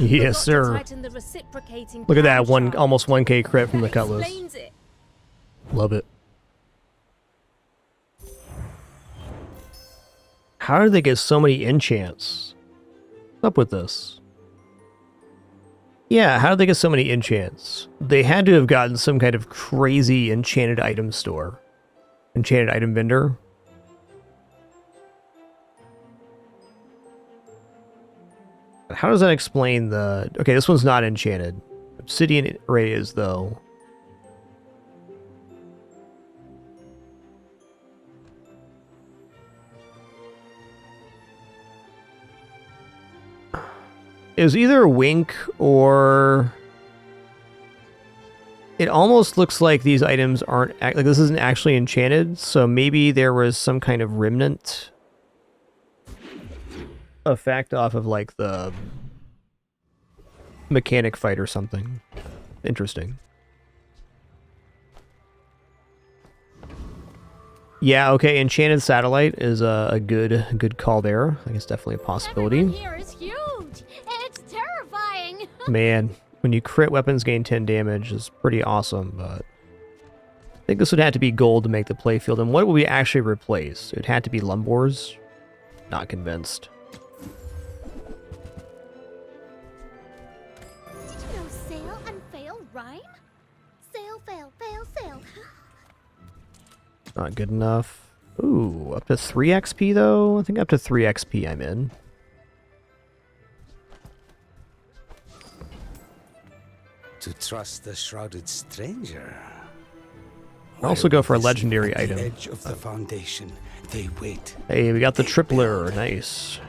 Yes, sir. Look at that, almost 1K crit from the Cutlass. Love it. How did they get so many enchants? What's up with this? Yeah, how did they get so many enchants? They had to have gotten some kind of crazy enchanted item store. Enchanted item vendor. How does that explain the... Okay, this one's not enchanted. Obsidian Ray is, though. It was either Wink or... It almost looks like these items aren't... Like, this isn't actually enchanted, so maybe there was some kind of remnant effect off of, like, the mechanic fight or something. Interesting. Yeah, okay, Enchanted Satellite is a good call there. I think it's definitely a possibility. Everyone here is huge. It's terrifying. Man, when you crit weapons gain 10 damage is pretty awesome, but I think this would have to be gold to make the playfield. And what would we actually replace? It had to be Lumbors? Not convinced. Did you know sail and fail rhyme? Sail, fail, fail, sail. Not good enough. Ooh, up to 3 XP though? I think up to 3 XP I'm in. To trust the shrouded stranger. I'll also go for a legendary item. Edge of the foundation, they wait. Hey, we got the tripler. Nice.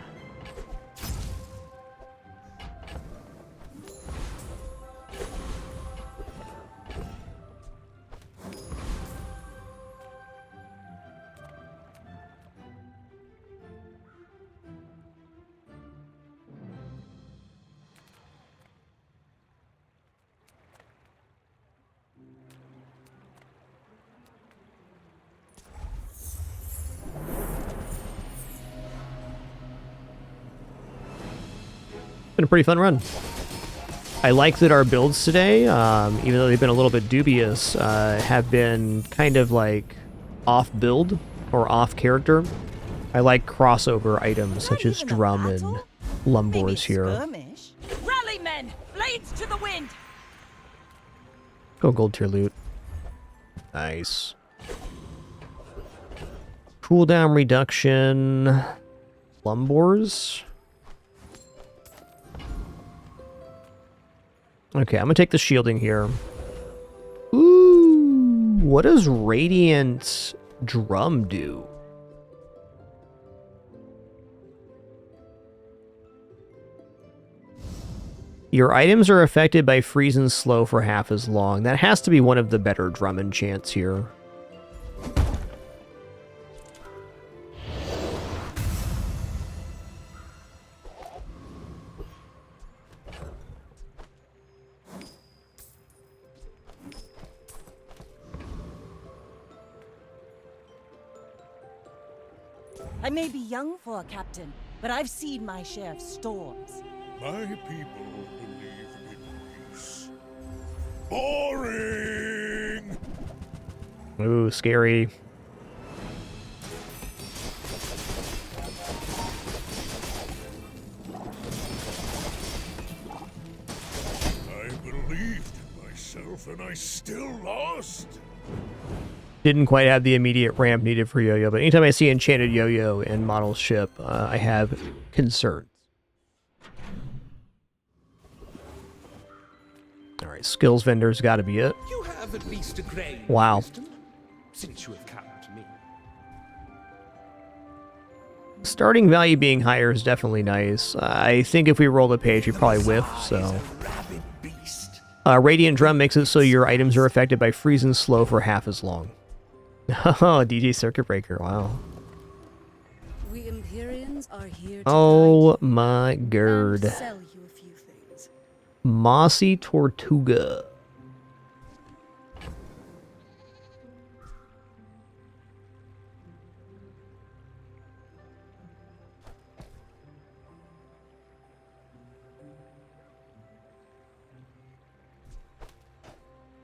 Been a pretty fun run. I like that our builds today, even though they've been a little bit dubious, have been kind of like off build or off character. I like crossover items such as drum and lumbors here. Rally men, blades to the wind. Go gold tier loot. Nice. Cooldown reduction. Lumbors. Okay, I'm gonna take the shielding here. Ooh, what does Radiant Drum do? Your items are affected by freeze and slow for half as long. That has to be one of the better drum enchants here. I may be young for a captain, but I've seen my share of storms. My people believe in peace. Boring! Ooh, scary. I believed in myself and I still lost. Didn't quite have the immediate ramp needed for Yo-Yo, but anytime I see Enchanted Yo-Yo in model ship, I have concerns. Alright, skills vendor's gotta be it. You have at least a grain of Wow. wisdom, since you have come to me. Starting value being higher is definitely nice. I think if we roll the page, we probably whiff, so... Radiant Drum makes it so your items are affected by freeze and slow for half as long. Oh, DJ Circuit Breaker, wow. We Empyreans are here to Oh my god. sell you a few things. Mossy Tortuga.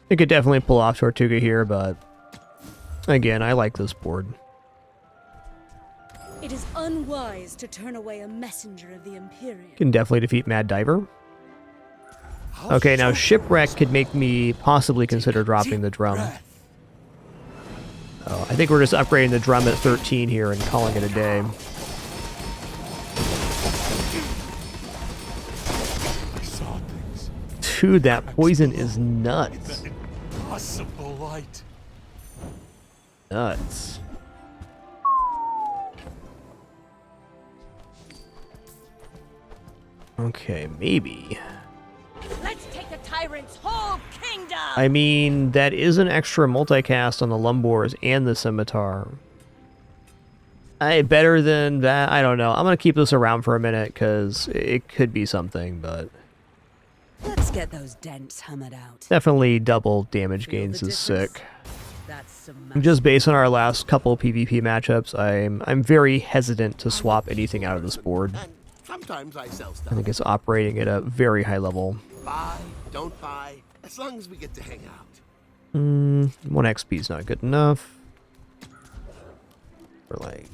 I could definitely pull off Tortuga here, but again, I like this board. It is unwise to turn away a messenger of the Empyrean. Can definitely defeat Mad Diver. Okay, now Shipwreck could make me possibly consider dropping the drum. Oh, I think we're just upgrading the drum at 13 here and calling it a day. Dude, that poison is nuts. Impossible light. Nuts. Okay, maybe. Let's take the tyrant's whole kingdom! I mean, that is an extra multicast on the Lumbors and the Scimitar. Better than that? I don't know. I'm going to keep this around for a minute because it could be something, but... Let's get those dents hammered out. Definitely double damage gains is sick. Just based on our last couple PvP matchups, I'm very hesitant to swap anything out of this board. Sometimes I sell stuff. I think it's operating at a very high level. Buy, don't buy, as long as we get to hang out. 1 XP is not good enough. For like...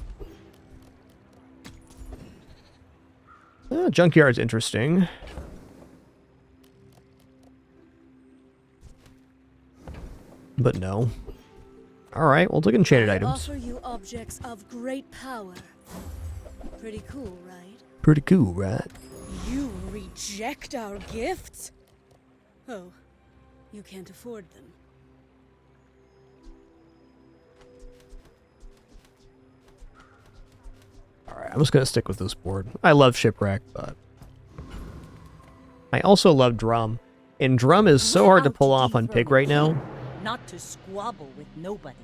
Junkyard's interesting. But no. Alright, we'll take enchanted items. Offer you objects of great power. Pretty cool, right? Pretty cool, right? You reject our gifts? Oh, you can't afford them. Alright, I'm just gonna stick with this board. I love Shipwreck, but... I also love Drum. And Drum is so hard to pull off on Pig right now. Not to squabble with nobodies.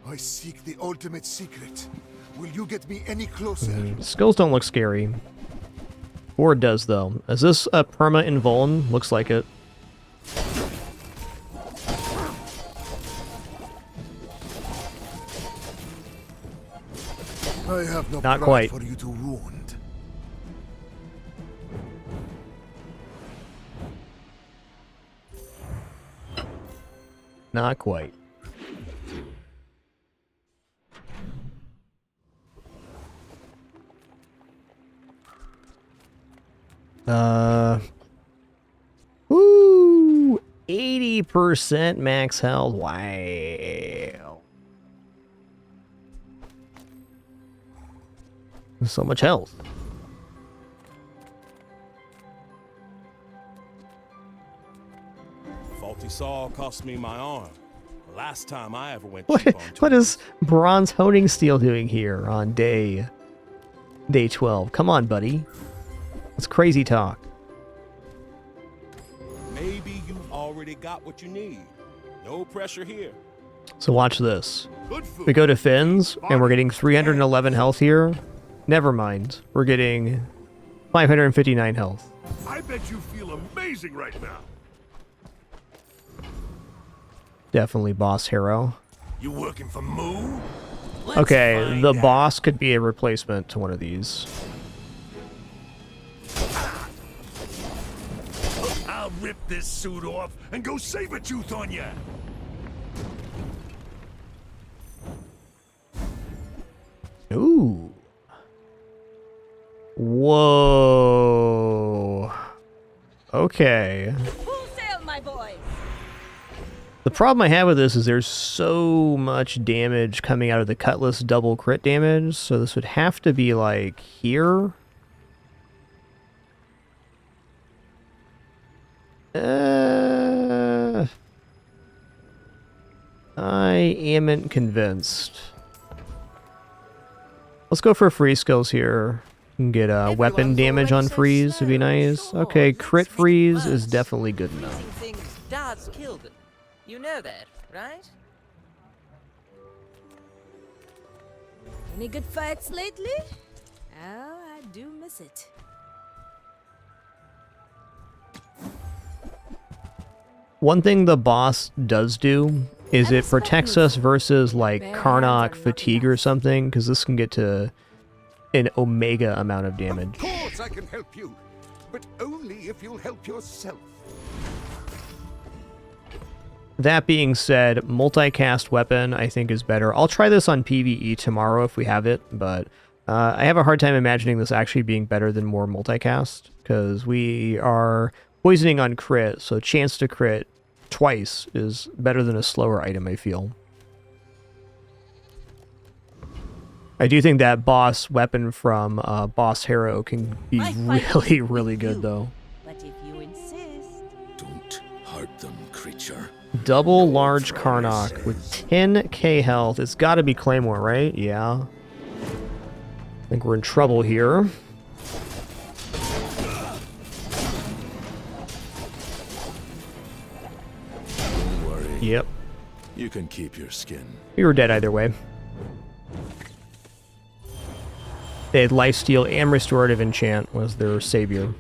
I seek the ultimate secret. Will you get me any closer? Skills don't look scary. Board does, though. Is this a perma invuln? Looks like it. I have no Not pride quite. for you to wound. Not quite. Woo! 80% max health. Wow. So much health. Faulty saw cost me my arm. The last time I ever went What, cheap on what is Bronze Honing Steel doing here on day 12? Come on, buddy. It's crazy talk. Maybe you've already got what you need. No pressure here. So watch this. We go to Finn's, and we're getting 311 health here. Never mind. We're getting 559 health. I bet you feel amazing right now. Definitely boss hero. You working for Moo? Okay, the boss could be a replacement to one of these. I'll rip this suit off and go saber-tooth on ya. Ooh. Whoa. Okay. Full sail, my boys! The problem I have with this is there's so much damage coming out of the Cutlass double crit damage, so this would have to be like here. I amn't convinced. Let's go for free skills here. Can get weapon damage on freeze would be nice. Okay, crit freeze is definitely good enough. Dad's killed it. You know that, right? Any good fights lately? Oh, I do miss it. One thing the boss does do is it protects us versus like Karnak fatigue or something, because this can get to an omega amount of damage. Of course I can help you, but only if you'll help yourself. That being said, multicast weapon I think is better. I'll try this on PvE tomorrow if we have it, but I have a hard time imagining this actually being better than more multicast, because we are poisoning on crit, so chance to crit twice is better than a slower item, I feel. I do think that boss weapon from Boss Hero can be really, really good, though. But if you insist... Don't hurt them, creature. Double large Karnak with 10k health. It's got to be Claymore, right? Yeah. I think we're in trouble here. Don't worry. Yep. You can keep your skin. We were dead either way. They had Lifesteal and Restorative Enchant was their savior.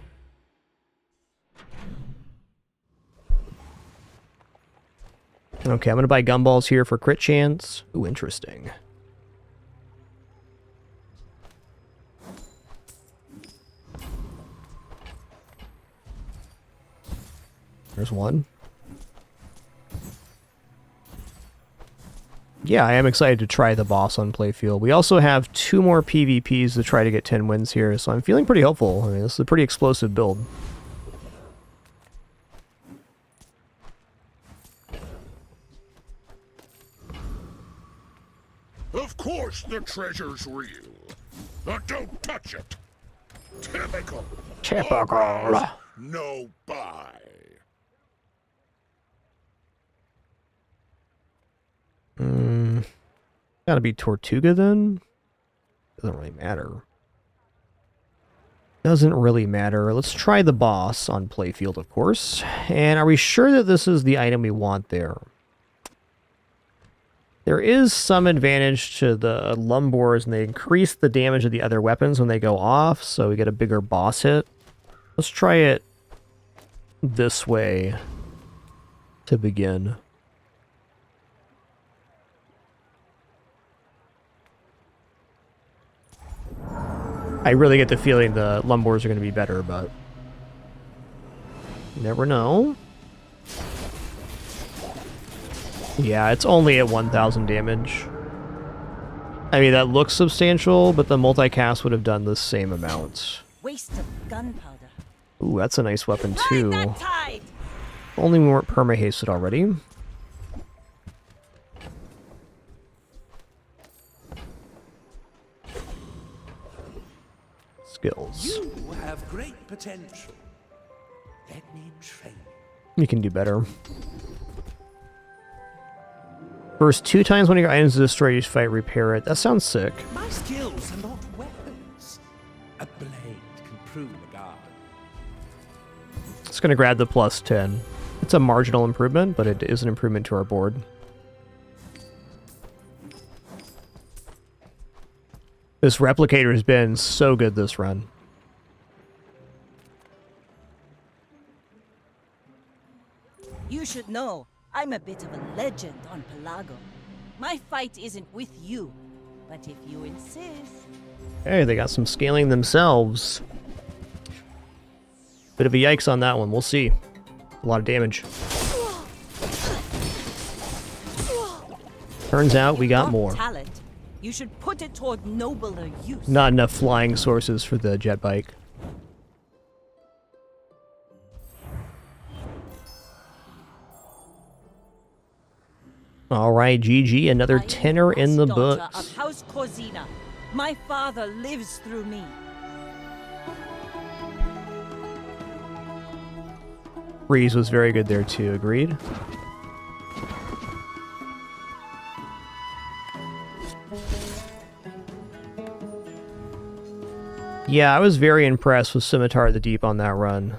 Okay, I'm going to buy gumballs here for crit chance. Ooh, interesting. There's one. Yeah, I am excited to try the boss on playfield. We also have 2 more PvPs to try to get 10 wins here, so I'm feeling pretty hopeful. I mean, this is a pretty explosive build. Of course the treasure's real, but don't touch it. Typical. Typical. No buy. Gotta be Tortuga then? Doesn't really matter. Doesn't really matter. Let's try the boss on playfield, of course. And are we sure that this is the item we want there? There is some advantage to the Lumbors, and they increase the damage of the other weapons when they go off, so we get a bigger boss hit. Let's try it this way to begin. I really get the feeling the Lumbors are going to be better, but you never know. Yeah, it's only at 1,000 damage. I mean, that looks substantial, but the multicast would have done the same amount. Waste of gunpowder. Ooh, that's a nice weapon, Ride too. that tide! Only we weren't perma-hasted already. Skills. You have great potential. Let me train. You can do better. First 2 times when your items are destroyed, you fight, repair it. That sounds sick. My skills are not weapons. A blade can prune the guard. It's going to grab the plus 10. It's a marginal improvement, but it is an improvement to our board. This replicator has been so good this run. You should know, I'm a bit of a legend on Pelago. My fight isn't with you, but if you insist... Hey, they got some scaling themselves. Bit of a yikes on that one, we'll see. A lot of damage. Turns out we got more. Talent. You should put it toward nobler use. Not enough flying sources for the jet bike. All right, GG, another tenner in the books. Of House Corzina. My father lives through me. Breeze was very good there too, agreed. Yeah, I was very impressed with Scimitar of the Deep on that run.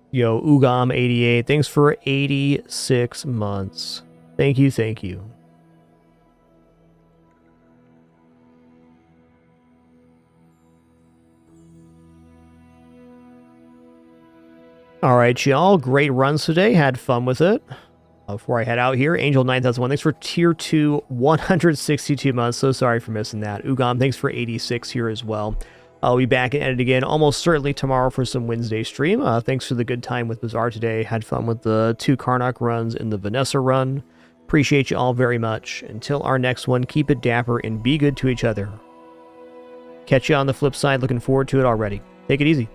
Yo, Ugam88, thanks for 86 months. Thank you, thank you. All right, y'all. Great runs today. Had fun with it. Before I head out here, Angel 9001, thanks for tier 2, 162 months. So sorry for missing that. Ugam, thanks for 86 here as well. I'll be back and edit again almost certainly tomorrow for some Wednesday stream. Thanks for the good time with Bazaar today. Had fun with the 2 Karnak runs and the Vanessa run. Appreciate you all very much. Until our next one, keep it dapper and be good to each other. Catch you on the flip side. Looking forward to it already. Take it easy.